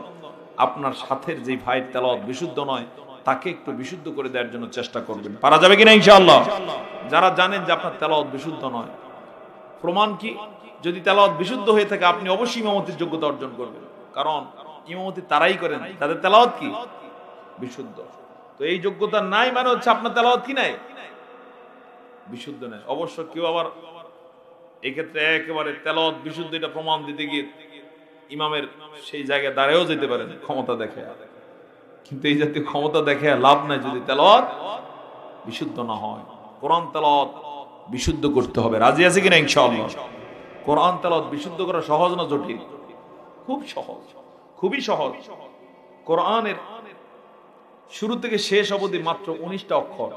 S1: আপনার সাথের যে ভাইয়ের তেলাওয়াত বিশুদ্ধ নয়, তাকে একটু বিশুদ্ধ করে দেওয়ার জন্য চেষ্টা করবেন। পারা যাবে কিনা ইনশাআল্লাহ? যারা জানেন যে আপনার তেলাওয়াত বিশুদ্ধ নয়, প্রমাণ কি? যদি তেলাওয়াত বিশুদ্ধ হয়ে থাকে, আপনি অবশ্যই ইমামতির যোগ্যতা অর্জন করবেন, কারণ ইমামতি তারাই করেন তাদের তেলাওয়াত কি বিশুদ্ধ। তো এই যোগ্যতা নাই মানে হচ্ছে আপনার তেলাওয়াত কি নাই, বিশুদ্ধ নাই। অবশ্য কেউ আবার এই ক্ষেত্রে একেবারে তেলাওয়াত বিশুদ্ধ এটা প্রমাণ দিতে গিয়ে ইমামের সেই জায়গায় দাঁড়ায়ও যেতে পারেন ক্ষমতা দেখে, কিন্তু এই জাতীয় ক্ষমতা দেখে লাভ নাই যদি তেলাওয়াত বিশুদ্ধ না হয়। কোরআন তেলাওয়াত বিশুদ্ধ করতে হবে। রাজি আছে কিনা ইনশাআল্লাহ? কোরআন তেলাওয়াত বিশুদ্ধ করা সহজ না জটিল? খুব সহজ, খুবই সহজ। কোরআনের শুরু থেকে শেষ অবধি মাত্র 19টা অক্ষর।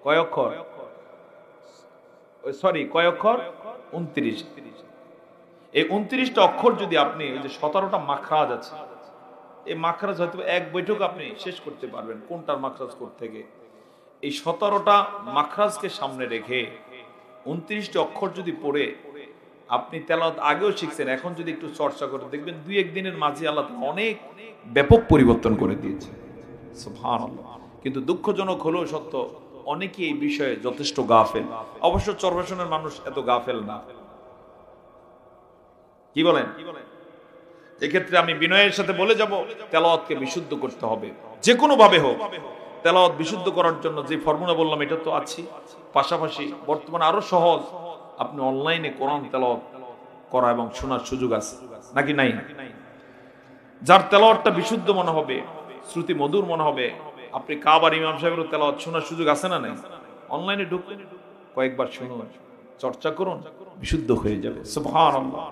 S1: কয় অক্ষর? কয় অক্ষর? 29। এই 29টা অক্ষর যদি আপনি, ওই যে 17টা মাখরাজ আছে, এই মাখরাজ হয়তো এক বৈঠক আপনি শেষ করতে পারবেন কোনটার মাখরাজ কোথা থেকে। এই 17টা মাখরাজকে সামনে রেখে 29টা অক্ষর যদি পড়ে আপনি তেলাওয়াত আগেও শিখছেন, এখন যদি একটু চর্চা করে দেখবেন 2-1 দিনের মাঝে আল্লাহ অনেক ব্যাপক পরিবর্তন করে দিয়েছে। সুবহানাল্লাহ। কিন্তু দুঃখজনক হলেও সত্য, অনেকেই এই বিষয়ে যথেষ্ট গাফেল। অবশ্য চরভাষণের মানুষ এত গাফেল না। কি বলেন? এক্ষেত্রে আমি বিনয়ের সাথে বলে যাব, তেলাওয়াতকে বিশুদ্ধ করতে হবে, যে কোনো ভাবে হোক। তেলাওয়াত বিশুদ্ধ করার জন্য যে ফর্মুলা বললাম এটা তো আছে, পাশাপাশি বর্তমানে আরো সহজ, আপনি অনলাইনে কোরআন তেলাওয়াত করা এবং শোনার সুযোগ আছে, নাকি নাই? যার তেলাওয়াতটা বিশুদ্ধ মনে হবে, শ্রুতি মধুর মনে হবে, আপনি কাবার ইমাম সাহেবের তেলাওয়াত শোনার সুযোগ আছে না নাই? অনলাইনে ঢুকুন, কয়েকবার শুনুন, চর্চা করুন, বিশুদ্ধ হয়ে যাবে। সুবহানাল্লাহ।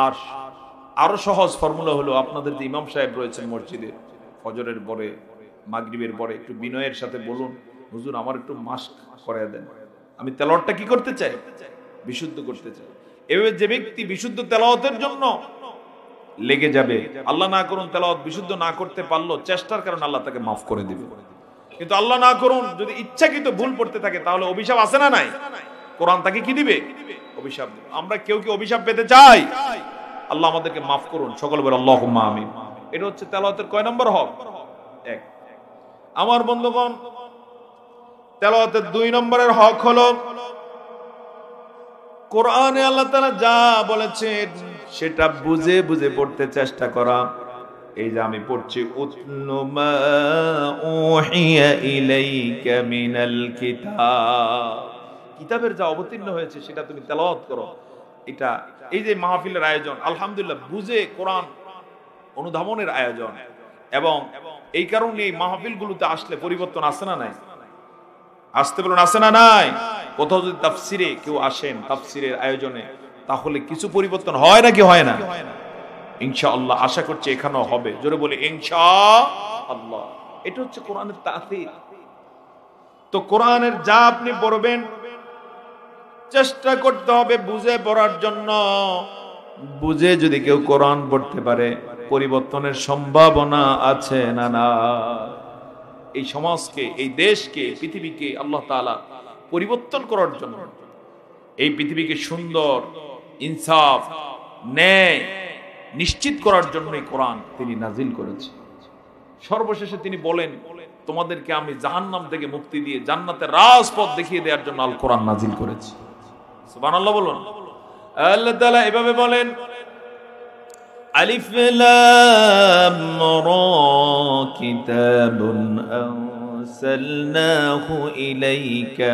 S1: আর আরো সহজ ফর্মুলা হলো, আপনাদের যে ইমাম সাহেব রয়েছেন মসজিদে, ফজরের পরে মাগরিবের পরে একটু বিনয়ের সাথে বলুন, হুজুর আমার একটু মাস্ক করায় দেন, আমি তেলাওয়াতটা কি করতে চাই, বিশুদ্ধ করতে চাই। এভাবে যে ব্যক্তি বিশুদ্ধ তেলাওয়াতের জন্য লেগে যাবে, আল্লাহ না করুন তেলাওয়াত বিশুদ্ধ না করতে পারলো, চেষ্টার কারণে আল্লাহ তাকে মাফ করে দিবে। কিন্তু আল্লাহ না করুন যদি ইচ্ছাকৃত ভুল পড়তে থাকে, তাহলে অভিশাপ আছে না নাই? কোরআন তাকে কি দিবে? অভিশাপ দিবে। আমরা কেউ কি অভিশাপ পেতে চাই? আল্লাহ আমাদেরকে মাফ করুন, সকল বলে আল্লাহুম্মা আমিন। এটা হচ্ছে তেলাওয়াতের কয় নম্বর হক? 1। আমার বন্ধুগণ, তেলাওয়াতের 2 নম্বরের হক হলো, কোরআনে আল্লাহ তাআলা যা বলেছেন সেটা বুঝে বুঝে পড়তে চেষ্টা করা। এই যে আমি পড়ছি, উতলু মা উহিয়া ইলাইকা মিনাল কিতাব, কিতাবের যা অবতীর্ণ হয়েছে সেটা তুমি তেলাওয়াত করো। এটা এই যে মাহফিলের আয়োজন, আলহামদুলিল্লাহ বুঝে কোরআন অনুধাবনের আয়োজন, এবং এই কারণে এই মাহফিলগুলোতে আসলে পরিবর্তন আসে না নাই? আসতে বলুন, আসে না নাই? কোথাও যদি তাফসিরে কেউ আসেন, তাফসিরের আয়োজনে, তাহলে কিছু পরিবর্তন হয় নাকি হয় না? ইনশাআল্লাহ আশা করছি এখানেও হবে। জোরে বলে ইনশাআল্লাহ। এটা হচ্ছে কোরআনের তাসীর। তো কোরআনের যা আপনি পড়বেন চেষ্টা করতে হবে বুঝে পড়ার জন্য। বুঝে যদি কেউ কোরআন পড়তে পারে, পরিবর্তনের সম্ভাবনা আছে না না? এই সমাজকে, এই দেশকে, পৃথিবীকে আল্লাহ তাআলা পরিবর্তন করার জন্য, এই পৃথিবীকে সুন্দর, ইনসাফ, ন্যায় নিশ্চিত করার জন্যই কোরআন তিনি নাজিল করেছেন। সর্বশেষে তিনি বলেন, তোমাদেরকে আমি জাহান্নাম থেকে মুক্তি দিয়ে জান্নাতের রাজপথ দেখিয়ে দেওয়ার জন্য আল কোরআন নাজিল করেছি। সুবহানাল্লাহ বলুন। আল্লাহ তাআলা এভাবে বলেন, আলিফ লাম রা কিতাবুন আনসালনাহু ইলাইকা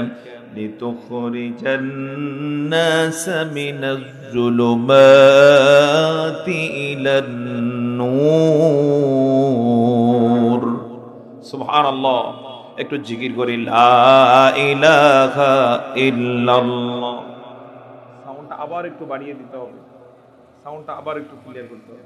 S1: লিতুখরিজান নাস মিনাজ যুলুমাতি ইলান নূর। সুবহানাল্লাহ। একটু জিকির করি, লা ইলাহা ইল্লাল্লাহ। সাউন্ডটা আবার একটু বাড়িয়ে দিতে হবে, সাউন্ডটা আবার একটু ক্লিয়ার করতে হবে।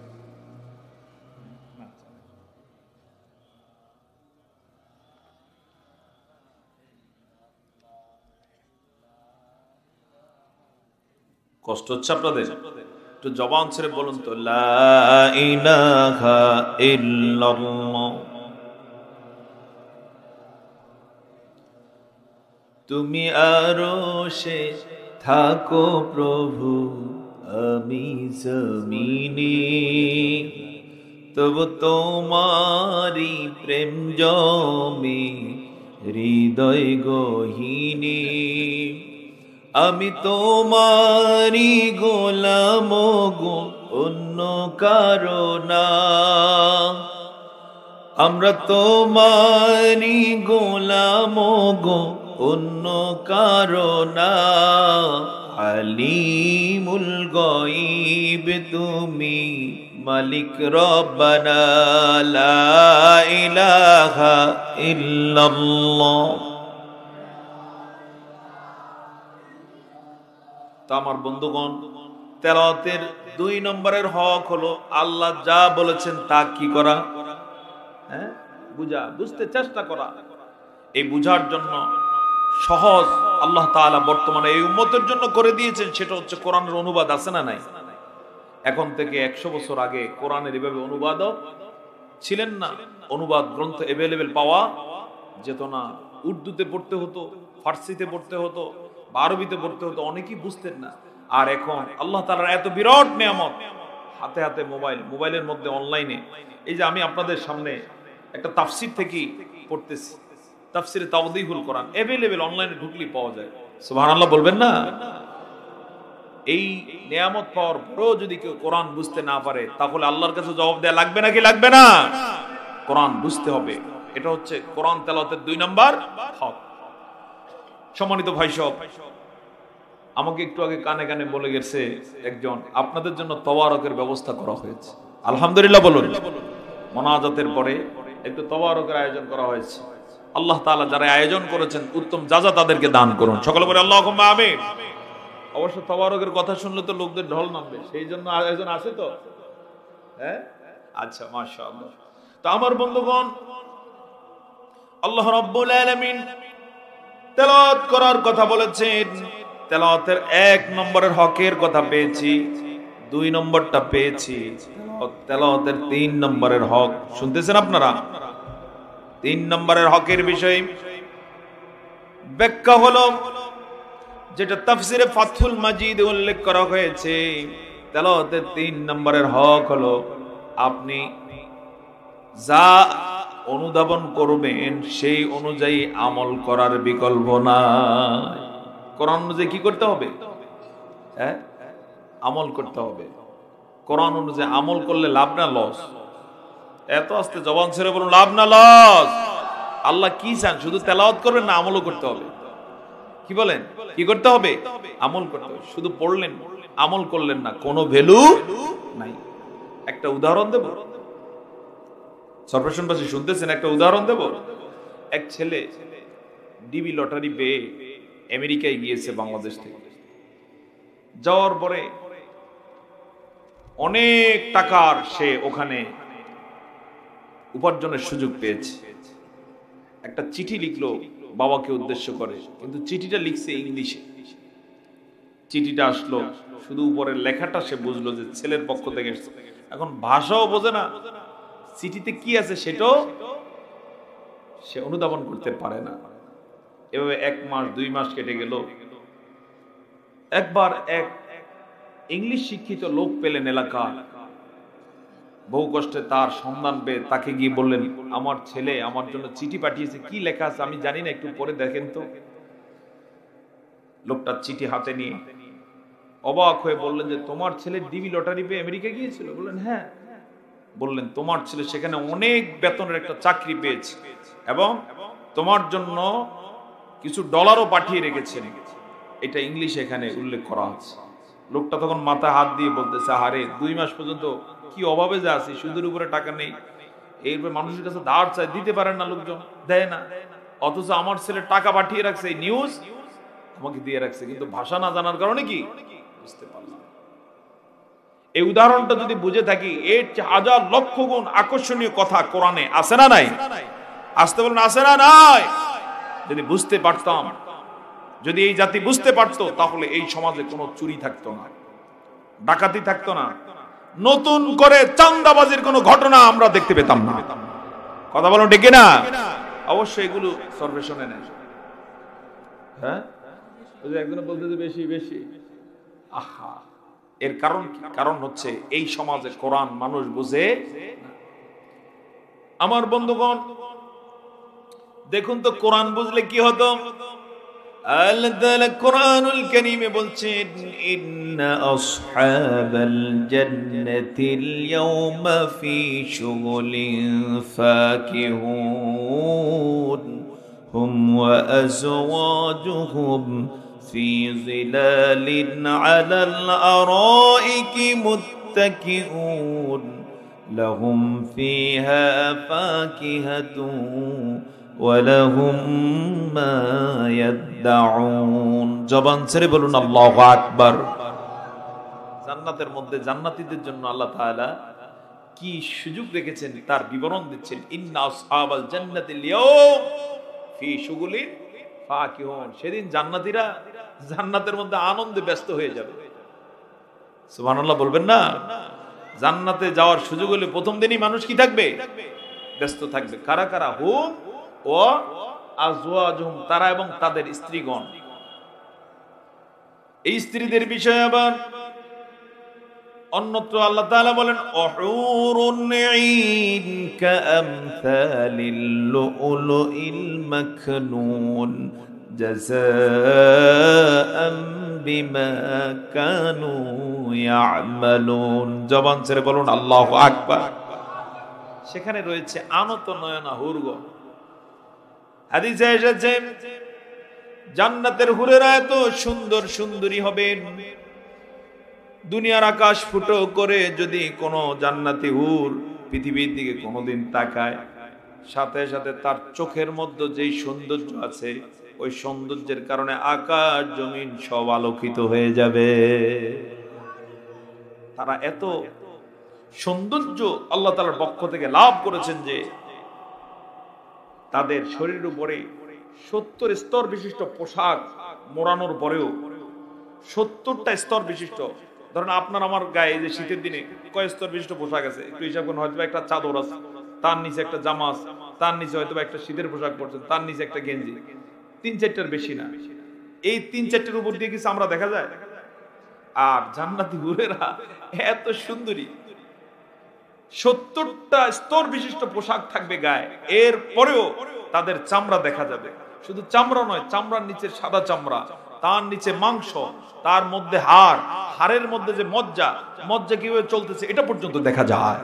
S1: কষ্ট হচ্ছে আপনাদের? একটু জবান ছেড়ে বলুন তো, লা ইলাহা ইল্লাল্লাহ। তুমি আরশে থাকো প্রভু, আমি জমিনে, তবু তোমারি প্রেম জমে হৃদয় গহীনে। আমি তোমারি গোলাম গো, অন্য কারো না। আমরা তোমারি গোলাম গো, অন্য কারো না। আলিমুল গায়ব তুমি, মালিক রব্বানা, লা ইলাহা ইল্লাল্লাহ। তো আমার বন্ধুগণ, তেলাওয়াতের 2 নম্বরের হক হলো আল্লাহ যা বলেছেন তা কি করা, বুঝতে চেষ্টা করা। এই বুঝার জন্য সহজ আল্লাহ তাআলা বর্তমানে এই উম্মতের জন্য করে দিয়েছেন, সেটা হচ্ছে কোরআনের অনুবাদ। আছে না নাই? এখন থেকে 100 বছর আগে কোরআনের এভাবে অনুবাদক ছিলেন না, অনুবাদ গ্রন্থ অ্যাভেলেবেল পাওয়া যেত না। উর্দুতে পড়তে হতো, ফার্সিতে পড়তে হতো, আরবিতে পড়তে হতো, অনেকেই বুঝতেন না। আর এখন আল্লাহ তাআলার এত বিরাট নিয়ামত, হাতে হাতে মোবাইল, মোবাইলের মধ্যে অনলাইনে। এই যে আমি আপনাদের সামনে একটা তাফসীর থেকে পড়তেছি, তাফসীরে তাওদীহুল কোরআন অ্যাভেলেবেল, অনলাইনে ঢুকলেই পাওয়া যায়। সুবহানাল্লাহ বলবেন না? এই নিয়ামত পাওয়ার পরও যদি কেউ কোরআন বুঝতে না পারে, তাহলে আল্লাহর কাছে জবাব দেয়া লাগবে নাকি লাগবে না? কোরআন বুঝতে হবে। এটা হচ্ছে কোরআন তেলাওয়াতের 2 নাম্বার হক। সম্মানিত ভাই সব, আমাকে একটু আগে কানে কানে বলে গেছে একজন, আপনাদের জন্য তাওয়ারকের ব্যবস্থা করা হয়েছে। আলহামদুলিল্লাহ বলুন। মোনাজাতের পরে একটু তাওয়ারকের আয়োজন করা হয়েছে। আল্লাহ তাআলা যারা আয়োজন করেছেন উত্তম যাজা তাদেরকে দান করুন। সকলে বলে আল্লাহুম্মা আমিন। অবশ্য তাওয়ারকের কথা শুনলে তো লোকদের ঢল নামবে, সেই জন্য আয়োজন আছে তো। আচ্ছা, মাশাআল্লাহ। তো আমার বন্ধুগণ, আল্লাহ রাব্বুল আলামিন তেলাওয়াত করার কথা বলেছেন। তেলাওয়াতের 1 নম্বরের হকের কথা পেয়েছি, 2 নম্বরটা পেয়েছি। তেলাওয়াতের 3 নম্বরের হক শুনতেছেন আপনারা? 3 নম্বরের হকের বিষয়ে ব্যাখ্যা হলো যেটা তাফসিরে ফাথুল মাজিদে উল্লেখ করা হয়েছে। তেলাওয়াতের 3 নম্বরের হক হলো আপনি যা অনুধাবন করবেন সেই অনুযায়ী আমল করার বিকল্প নাই। কোরআন অনুযায়ী কি করতে হবে? আমল করতে হবে। কোরআন অনুযায়ী আমল করলে লাভ না লস? এত আস্তে জবান ছেড়ে বলুন, লাভ না লস? আল্লাহ কি চান? শুধু তেলাওয়াত করবেন না, আমলও করতে হবে। কি বলেন? কি করতে হবে? আমল করতে হবে। শুধু পড়লেন, আমল করলেন না, কোনো ভ্যালু নাই। একটা উদাহরণ দেব, সর্বশনবাসী শুনতেছেন? একটা উদাহরণ দেব। এক ছেলে ডিবি লটারি পেয়ে আমেরিকায় গিয়েছে বাংলাদেশ থেকে। যাওয়ার পরে অনেক টাকার সে ওখানে উপার্জনের সুযোগ পেয়েছে। একটা চিঠি লিখলো বাবাকে উদ্দেশ্য করে, কিন্তু চিঠিটা লিখছে ইংলিশে। চিঠিটা আসলো, শুধু উপরের লেখাটা সে বুঝলো যে ছেলের পক্ষ থেকে এসেছে। এখন ভাষাও বোঝে না, চিঠিতে কি আছে সেটাও সে অনুধাবন করতে পারে না। এভাবে 1 মাস 2 মাস কেটে গেল। একবার এক ইংলিশ শিক্ষিত লোক পেলেন এলাকা, বহু কষ্টে তার সন্ধান পেয়ে তাকে গিয়ে বললেন, আমার ছেলে আমার জন্য চিঠি পাঠিয়েছে, কি লেখা আছে আমি জানি না, একটু পড়ে দেখেন তো। লোকটা চিঠি হাতে নিয়ে অবাক হয়ে বললেন যে, তোমার ছেলে ডিবি লটারি পেয়ে আমেরিকা গিয়েছিল? বললেন হ্যাঁ। বললেন, তোমার ছেলে সেখানে অনেক বেতনের একটা চাকরি পেয়েছে এবং তোমার জন্য কিছু ডলারও পাঠিয়ে রেখেছেন। এটা ইংলিশে এখানে উল্লেখ করা আছে। লোকটা তখন মাথায় হাত দিয়ে বলতেছে, আরে 2 মাস পর্যন্ত কি অভাবে যা আছি, সুদের উপরে টাকা নেই, এরপর মানুষের কাছে ধার চাই, দিতে পারেন না, লোকজন দেয় না, অথচ আমার ছেলে টাকা পাঠিয়ে রাখছে, এই নিউজ আমাকে দিয়ে রাখছে, কিন্তু ভাষা না জানার কারণে কি বুঝতে পারলাম। এই উদাহরণটা যদি বুঝে থাকি, এর 1000 লক্ষ গুণ আকর্ষণীয় কথা কোরআনে আছে না নাই? আসতে বলুন, আছে না নাই? যদি বুঝতে পারতাম যদি এই জাতি বুঝতে পারতো তাহলে এই সমাজে কোনো চুরি থাকতো না, ডাকাতি থাকতো না, নতুন করে চাঁদাবাজির কোনো ঘটনা আমরা দেখতে পেতাম না। কথা বলো ঠিক না? অবশ্যই এগুলো সর্বেশনে নেই। হ্যাঁ, একজনে বলতে যে বেশি বেশি, আহা, এর কারণ কি? কারণ হচ্ছে এই সমাজে কোরআন মানুষ বুঝে। আমার বন্ধুগণ দেখুন তো, কোরআন বুঝলে কি হতো? আল্লাহ তাআলা কোরআনুল কারীমে বলছেন, ইন্না আসহাবাল জান্নাতিল ইয়াওমা ফি শুগুলিন ফাকিহুন হুম ওয়া আজওয়াজুহুম ফি জিলালিন আলাল আরাইকি মুত্তাকিউন লাহুম ফিহা ফাকিহাতুন ওয়ালাহুম মা ইয়াদউন। জবান ছেড়ে বলুন আল্লাহু আকবার। জান্নাতের মধ্যে জান্নাতীদের জন্য আল্লাহ তাআলা কি সুযোগ রেখেছেন তার বিবরণ দিচ্ছেন। ইন্না আসহাবাল জান্নাতিল ইয়াওম ফি শুগুলিন ফাকিহুন। সেদিন জান্নাতীরা জান্নাতের মধ্যে আনন্দে ব্যস্ত হয়ে যাবে। সুবহানাল্লাহ বলবেন না? জান্নাতে যাওয়ার সুযোগ হলে প্রথম দিনই মানুষ কি থাকবে? ব্যস্ত থাকবে। কারা কারা? হুম ও আজওয়াজুহুম, তারা এবং তাদের স্ত্রীগণ। এই স্ত্রীদের বিষয়ে আবার অন্যত্র আল্লাহ তাআলা বলেন, উহুরুন ঈন কাআমসালিল লুউলুইল মাকনুন জাযাআম বিমা কানু ইয়ামালুন। জবান ছেড়ে বলুন আল্লাহু আকবার। সেখানে রয়েছে আনত নয়না হুরগণ। হাদিসে এসেছে জান্নাতের হুরেরা এত সুন্দর সুন্দরী হবেন, দুনিয়ার আকাশ ফুটো করে যদি কোন জান্নাতি হুর পৃথিবীর দিকে কোনোদিন তাকায়, সাথে সাথে তার চোখের মধ্যে যেই সৌন্দর্য আছে ওই সৌন্দর্যের কারণে আকাশ জমিন সব আলোকিত হয়ে যাবে। তারা এত সৌন্দর্য আল্লাহ তাআলার পক্ষ থেকে লাভ করেছেন যে তাদের শরীরের উপরে 70 স্তর বিশিষ্ট পোশাক মোড়ানোর পরেও 70টা স্তর বিশিষ্ট, ধরেন আপনার আমার গায়ে যে শীতের দিনে কয় স্তর বিশিষ্ট পোশাক আছে একটু হিসাব করুন। হয়তো একটা চাদর আছে, তার নিচে একটা জামা আছে, তার নিচে হয়তো একটা শীতের পোশাক পরছেন, তার নিচে একটা গেঞ্জি, 3-4টার বেশি না। এই 3-4টার উপর দিয়ে কিছু আমরা দেখা যায়? আর জান্নাতি হুরেরা এত সুন্দরী, 70টা স্তর বিশিষ্ট পোশাক থাকবে গায়ে, এর পরেও তাদের চামড়া দেখা যাবে। শুধু চামড়া নয়, চামড়ার নিচে সাদা চামড়া, তার নিচে মাংস, তার মধ্যে হাড়, হাড়ের মধ্যে যে মজ্জা, মজ্জা কিভাবে চলতেছে এটা পর্যন্ত দেখা যায়।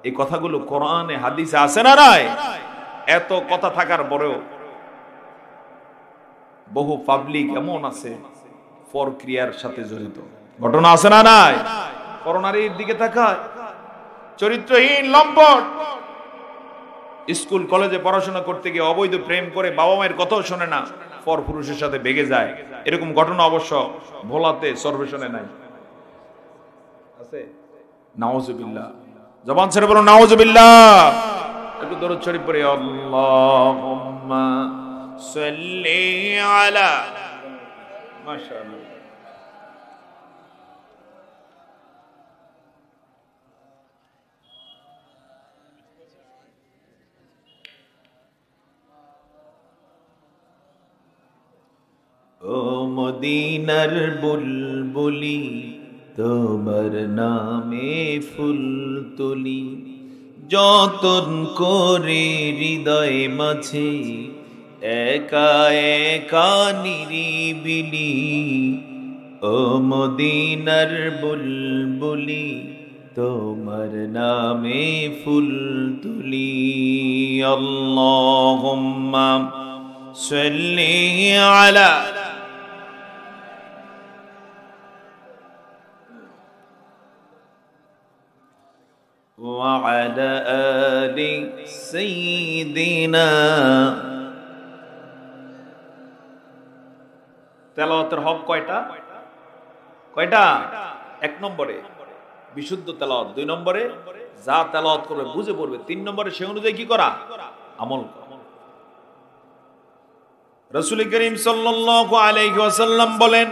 S1: এই কথাগুলো কোরআনে হাদিসে আছে না নাই? এত কথা থাকার পরেও বহু পাবলিক এমন আছে পরক্রিয়ার সাথে জড়িত। ঘটনা আছে না নাই? করোনারির দিকে তাকায়, চরিত্রহীন লম্পট, স্কুল কলেজে পড়াশোনা করতে গিয়ে অবৈধ প্রেম করে বাবা মায়ের কথাও শোনে না, পর পুরুষের সাথে বেগে যায়। এরকম ঘটনা অবশ্য ভোলাতে সর্বেশনে নাই, আছে? নাউজুবিল্লাহ। জবান ছেড়ে বলো নাউজুবিল্লাহ। একটু দরুদ শরীফ পড়ি, আল্লাহুম্মা সাল্লি আলা। মাশাআল্লাহ। ও মদিনার বুলবুলি, তোমার নামে ফুল তুলি, যতন করে হৃদয় মাঝে একা একা নিরিবিলি। ও মদিনার বুলবুলি, তোমার নামে ফুল তুলি। আল্লাহুম্মা সাল্লি আলা وعلى آل سيدنا। তেলাওয়াতের হক কয়টা? কয়টা? 1 নম্বরে বিশুদ্ধ তেলাওয়াত, 2 নম্বরে যা তেলাওয়াত করবে বুঝে পড়বে, 3 নম্বরে সে অনুযায়ী কি করা? আমল করা। রাসূল করিম সাল্লাল্লাহু আলাইহি ওয়াসাল্লাম বলেন,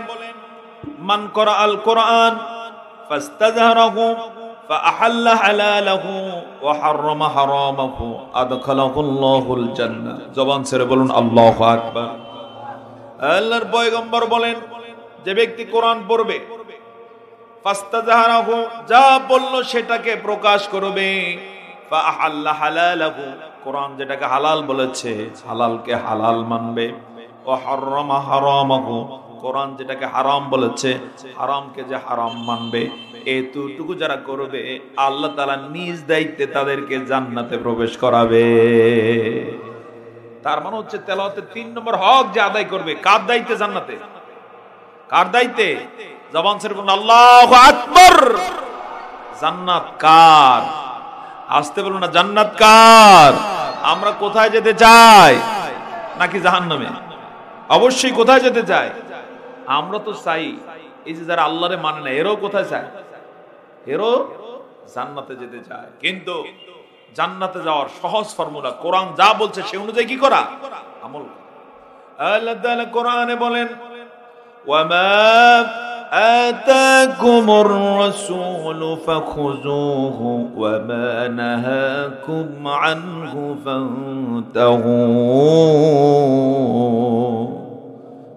S1: মান ক্বারাআল কুরআন ফাস্তাযহারাহু ফাআহাল্লা হালালাহু ওয়া হাররামা হারামাহু আদখালাহুল্লাহুল জান্নাহ। জবান ছেড়ে বলুন আল্লাহু আকবার। আল্লাহর পয়গম্বর বলেন, যে ব্যক্তি কোরআন পড়বে, ফাস্তাযহারাহু, যা বলল সেটাকে প্রকাশ করবে, ফাআহাল্লা হালালাহু, কোরআন যেটাকে হালাল বলেছে হালালকে হালাল মানবে, ওয়া হাররামা হারামাহু, কোরআন যেটাকে হারাম বলেছে হারামকে যে হারাম মানবে, এতটুকু যারা করবে আল্লাহ তাআলা নিজ দায়িত্বে তাদেরকে জান্নাতে প্রবেশ করাবে। তার মানে হচ্ছে তেলাওয়াতের 3 নম্বর হক যে আদায় করবে, কার দায়িত্বে? জান্নাতে। কার দায়িত্বে? জবান ছেড়ে বলুন আল্লাহু আকবার। জান্নাত কার? আসতে বলুন না, জান্নাত কার? আমরা কোথায় যেতে চাই? নাকি জাহান্নামে? অবশ্যই কোথায় যেতে চাই? আমরা তো চাই এই যে যারা আল্লাহরে মানে না, এরাও কোথায় চায়? এরাও জান্নাতে যেতে চায়। কিন্তু জান্নাতে যাওয়ার সহজ ফর্মুলা, কোরআন যা বলছে সে অনুযায়ী কি করা? আমল করা। আল্লাহ তাআলা কোরআনে বলেন, ওয়ামা আতাকুমুর রাসূলু ফাখুযুহু ওয়ামা নাহাকুম আনহু ফান্তাহু।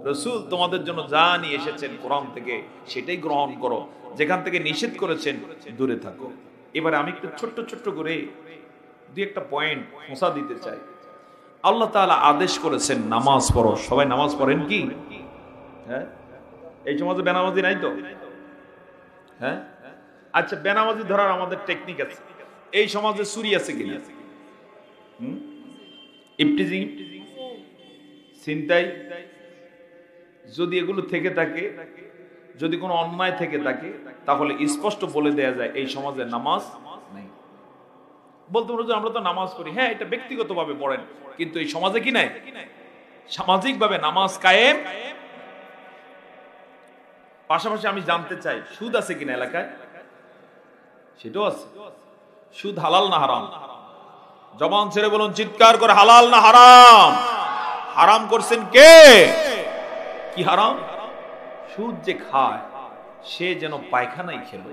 S1: রাসূল তোমাদের জন্য যা নিয়ে এসেছেন কোরআন থেকে সেটাই গ্রহণ করো, যেখান থেকে নিষেধ করেছেন দূরে থাকো। এবারে আমি একটু ছোট্ট ছোট্ট করে দুই একটা পয়েন্ট খোঁচা দিতে চাই। আল্লাহ তাআলা আদেশ করেছেন নামাজ পড়ো। সবাই নামাজ পড়েন কি? হ্যাঁ, এই সমাজে বেনামাজি নাই তো? হ্যাঁ, আচ্ছা, বেনামাজি ধরার আমাদের টেকনিক আছে। এই সমাজে চুরি আছে কিনা? ইফটিজিং, ছিনতাই, যদি এগুলো থেকে থাকে, যদি কোনো অন্যায় থেকে থাকে, তাহলে স্পষ্ট বলে দেয়া যায় এই সমাজে নামাজ নাই। বলতে পারো যে আমরা তো নামাজ পড়ি। হ্যাঁ, এটা ব্যক্তিগতভাবে পড়েন, কিন্তু এই সমাজে কি নাই? সামাজিকভাবে নামাজ কায়েম। পাশাপাশি আমি জানতে চাই সুদ আছে কিনা এলাকায়? সেটাও আছে। সুদ হালাল না হারাম? জবান ছেড়ে বলুন চিৎকার করে, হালাল না হারাম? হারাম করছেন কে? কি হারাম? সুদ যে খায় সে যেন পায়খানাই খেল।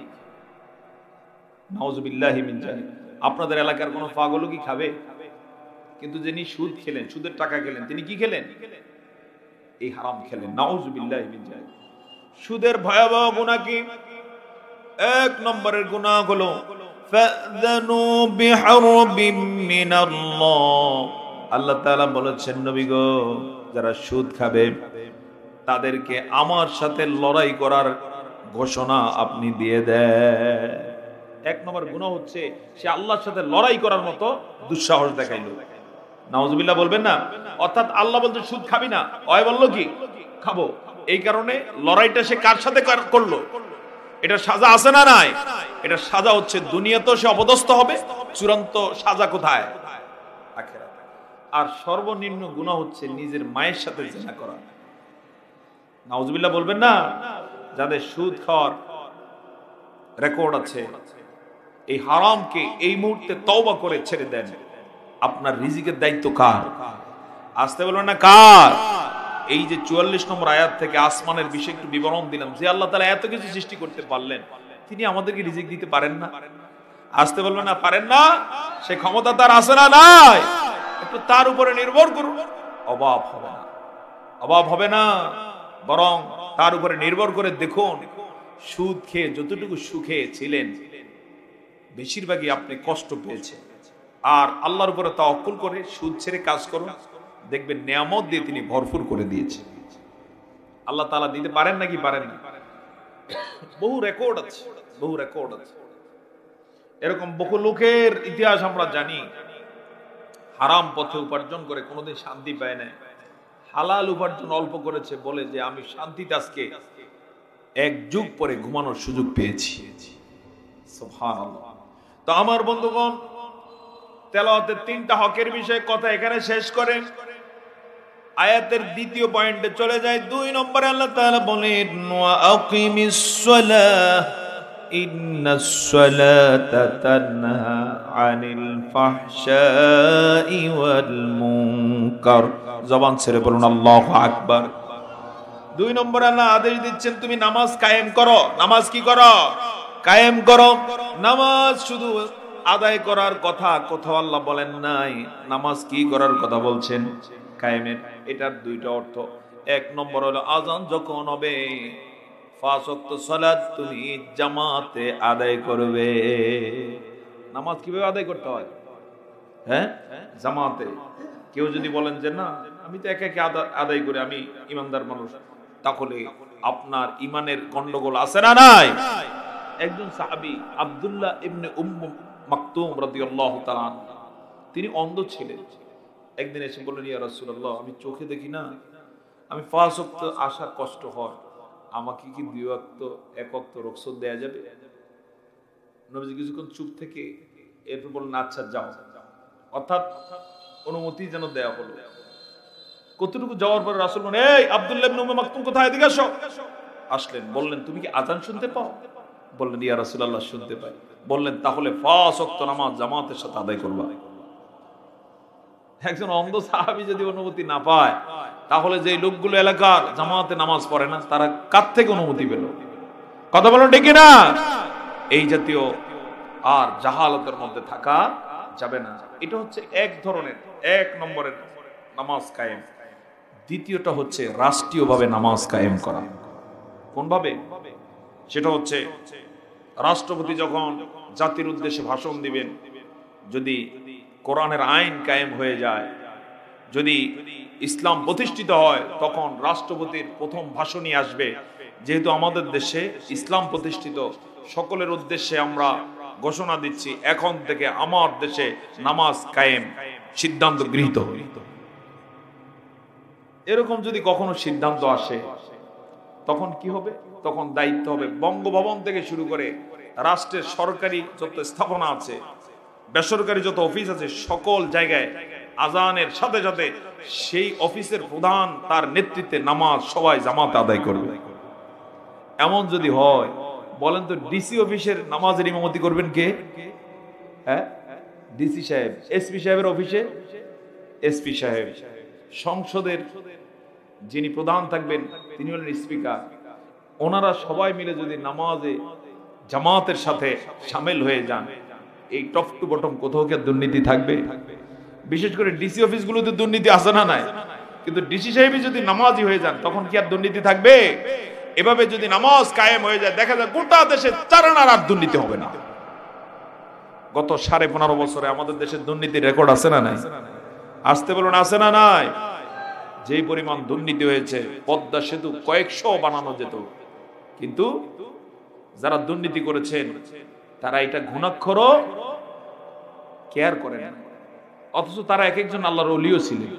S1: নাউযুবিল্লাহি মিন যালিক। আপনাদের এলাকার কোন পাগল কি খাবে? কিন্তু যিনি সুদ খেলেন, সুদের টাকা খেলেন, তিনি কি খেলেন? এই হারাম খেলেন। নাউযুবিল্লাহি মিন যালিক। সুদের ভয়াবহ গুনাহ কি? 1 নম্বরের গুনাহ হলো ফাযানু বিহারবিম মিনাল্লাহ। আল্লাহ তাআলা বলেছেন, নবী গো, যারা সুদ খাবে তাদেরকে আমার সাথে লড়াই করার ঘোষণা আপনি দিয়ে দেন। 1 নম্বর গুনাহ হচ্ছে সে আল্লাহর সাথে লড়াই করার মতো দুঃসাহস দেখাইলো। নাউযুবিল্লাহ বলবেন না? অর্থাৎ আল্লাহ বলতে সুদ খাবি না, ওই বলল কি খাবো। এই কারণে লড়াইটা সে কার সাথে করলো? এটা সাজা আছে না নাই? এটা সাজা হচ্ছে দুনিয়াতেও সে অপদস্থ হবে, চূড়ান্ত সাজা কোথায়? আখিরাতে। আর সর্বনিম্ন গুনাহ হচ্ছে নিজের মায়ের সাথে জিনা করা। নাউযুবিল্লাহ বলবেন না? যাদের সুদ খাওয়ার রেকর্ড আছে, এই হারামকে এই মুহূর্তে তওবা করে ছেড়ে দেন। আপনার রিজিকের দায়িত্ব কার? আসতে বলবেন না কার? এই যে 44 নম্বর আয়াত থেকে আসমানের বিষয়ে একটু বিবরণ দিলাম, যে আল্লাহ তাআলা এত কিছু সৃষ্টি করতে পারলেন, তিনি আমাদেরকে রিজিক দিতে পারেন না? আসতে বলবেন না পারেন না? সে ক্ষমতা তার আছে না নাই? একটু তার উপরে নির্ভর করুন, অভাব হবে না। অভাব হবে না, বরং তার উপরে নির্ভর করে দেখুন, সুদ খেয়ে যতটুকু সুখে ছিলেন বেশিরভাগই আপনি কষ্ট পেয়েছেন। আর আল্লাহর উপরে তাওয়াক্কুল করে সুদ ছেড়ে কাজ করুন, দেখবেন নিয়ামত দিয়ে তিনি ভরপুর করে দিয়েছেন। আল্লাহ তাআলা দিতে পারেন নাকি পারেন না? বহু রেকর্ড আছে, বহু রেকর্ড আছে। এরকম বহু লোকের ইতিহাস আমরা জানি, হারাম পথে উপার্জন করে কোনোদিন শান্তি পায় না। হালাল উপার্জন অল্প করেছে বলে যে আমি শান্তিতে আজকে 1 যুগ পরে ঘুমানোর সুযোগ পেয়েছি। সুবহানাল্লাহ। তো আমার বন্ধুগণ, তেলাওয়াতের 3টা হকের বিষয়ে কথা এখানে শেষ করেন। আয়াতের দ্বিতীয় পয়েন্টে চলে যায়। 2 নম্বরে আল্লাহ তাআলা বলেন, ওয়া আকিমিস সালাহ ইন্নাস সালাতা তানহা আনিল ফাহশাই ওয়াল মুনকার। জবান ছেড়ে বলুন আল্লাহু আকবার। 2 নম্বর আল্লাহ আদেশ দিচ্ছেন তুমি নামাজ কায়েম করো। নামাজ কি করো? কায়েম করো। নামাজ শুধু আদায় করার কথা কোথাও আল্লাহ বলেন নাই, নামাজ কি করার কথা বলছেন? কায়েমের। এটার 2টা অর্থ। 1 নম্বর হলো আযান যখন হবে 5 ওয়াক্ত সালাত তুমি জামাতে আদায় করবে। নামাজ কিভাবে আদায় করতে হয়? হ্যাঁ, জামাতে। কেউ যদি বলেন যে না আমি তো একা একা আদায় করি, আমি ইমানদার মানুষ, তাহলে আপনার ইমানের গন্ডগোল আছে না নাই? একজন সাহাবী আব্দুল্লাহ ইবনে মাকতুম রাদিয়াল্লাহু তাআলা তিনি অন্ধ ছিলেন। একদিন এসে বললেন ইয়া রাসূলুল্লাহ আমি চোখে দেখি না, আমি 5 ওয়াক্ত আসার কষ্ট হয়, আমাকে কি 2 ওয়াক্ত 1 ওয়াক্ত রুখসত দেয়া যাবে? নবীজি কিছুক্ষণ চুপ থেকে এরপর বললেন আচ্ছা যাও। অর্থাৎ অনুমতি যেন দেয়া হলো। কতটুকু যাওয়ার পরে রাসূল বলেন এই আব্দুল্লাহ ইবনে মাকতুম কোথায়? এদিকে আসো। আসলেন, বললেন তুমি কি আযান শুনতে পাও? বললেন ইয়া রাসূলুল্লাহ শুনতে পাই। বললেন তাহলে 5 ওয়াক্ত নামাজ জামাতের সাথে আদায় করবা। একজন অন্ধ সাহাবী যদি অনুমতি না পায়, তাহলে যে লোকগুলো এলাকার জামাতে নামাজ পড়ে না তারা কার থেকে অনুমতি পেল? কথা বলুন ঠিক না? এই জাতীয় আর জাহালাতের মধ্যে থাকা যাবে না। এটা হচ্ছে 1 নম্বরের নামাজ কায়েম। দ্বিতীয়টা হচ্ছে রাষ্ট্রীয়ভাবে নামাজ কায়েম করা। কোন ভাবে? সেটা হচ্ছে রাষ্ট্রপতি যখন জাতির উদ্দেশ্যে ভাষণ দিবেন, যদি কোরআনের আইন কায়েম হয়ে যায়, যদি ইসলাম প্রতিষ্ঠিত হয়, তখন রাষ্ট্রপতির প্রথম ভাষণই আসবে যেহেতু আমাদের দেশে ইসলাম প্রতিষ্ঠিত, সকলের উদ্দেশ্যে আমরা ঘোষণা দিচ্ছি এখন থেকে আমার দেশে নামাজ কায়েম সিদ্ধান্ত গৃহীত। এরকম যদি কখনো সিদ্ধান্ত আসে তখন কি হবে? তখন দায়িত্ব হবে বঙ্গভবন থেকে শুরু করে রাষ্ট্রের সরকারি যত স্থাপনা আছে, বেসরকারি যত অফিস আছে, সকল জায়গায় আজানের সাথে সাথে সেই অফিসের প্রধান তার নেতৃত্বে নামাজ সবাই জামাতে আদায় করবে। এমন যদি হয়, বলেন তো ডিসি অফিসের নামাজের ইমামতি করবেন কে? হ্যাঁ, ডিসি সাহেব। এসপি সাহেবের অফিসে এসপি সাহেব। সংসদের যিনি প্রধান থাকবেন তিনি হলেন স্পিকার। ওনারা সবাই মিলে যদি নামাজে জামাতের সাথে শামিল হয়ে যান, এই টপ টু বটম কোথাও কি দুর্নীতি থাকবে? বিশেষ করে ডিসি অফিসগুলোতে দুর্নীতি আছে না নাই? কিন্তু ডিসি সাহেবই যদি নামাজি হয়ে যান তখন কি আর দুর্নীতি থাকবে? এভাবে যদি নামাজ কায়েম হয়ে যায়, দেখা যায় গোটা দেশে চারানার আর দুর্নীতি হবে না। গত 15.5 বছরে আমাদের দেশের দুর্নীতির রেকর্ড আছে না নাই? আসতে বলুন আছে না নাই? যেই পরিমাণ দুর্নীতি হয়েছে, পদ্মা সেতু কয়েকশো বানানো যেত, কিন্তু যারা দুর্নীতি করেছেন তারা এটা ঘুণাক্ষরও কেয়ার করেন না। অথচ তারা এক একজন আল্লাহর ওলিও ছিলেন।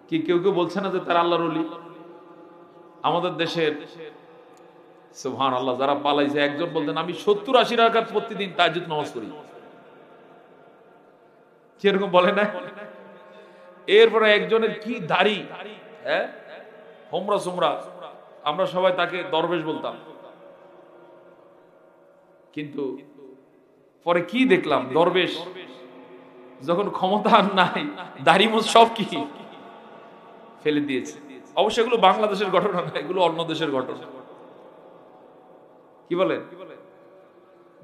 S1: কি কেউ কেউ বলছে না যে তারা আল্লাহর ওলি? আমাদের দেশের সুবহানাল্লাহ যারা পালাইছে, একজন বলতেন আমি 70-80 রাকাত প্রতিদিন তাহাজ্জুদ নামাজ করি। কিরকম বলে না? এরপরে একজনের কি দাড়ি, হ্যাঁ, হোমরা সোমরা, আমরা সবাই তাকে দরবেশ বলতাম। কিন্তু পরে কি দেখলাম, দরবেশ যখন ক্ষমতা আর নাই, দাড়ি মুছ সব কি ফেলে দিয়েছে। অবশ্য এগুলো বাংলাদেশের ঘটনা না, এগুলো অন্য দেশের ঘটনা। কি বলে?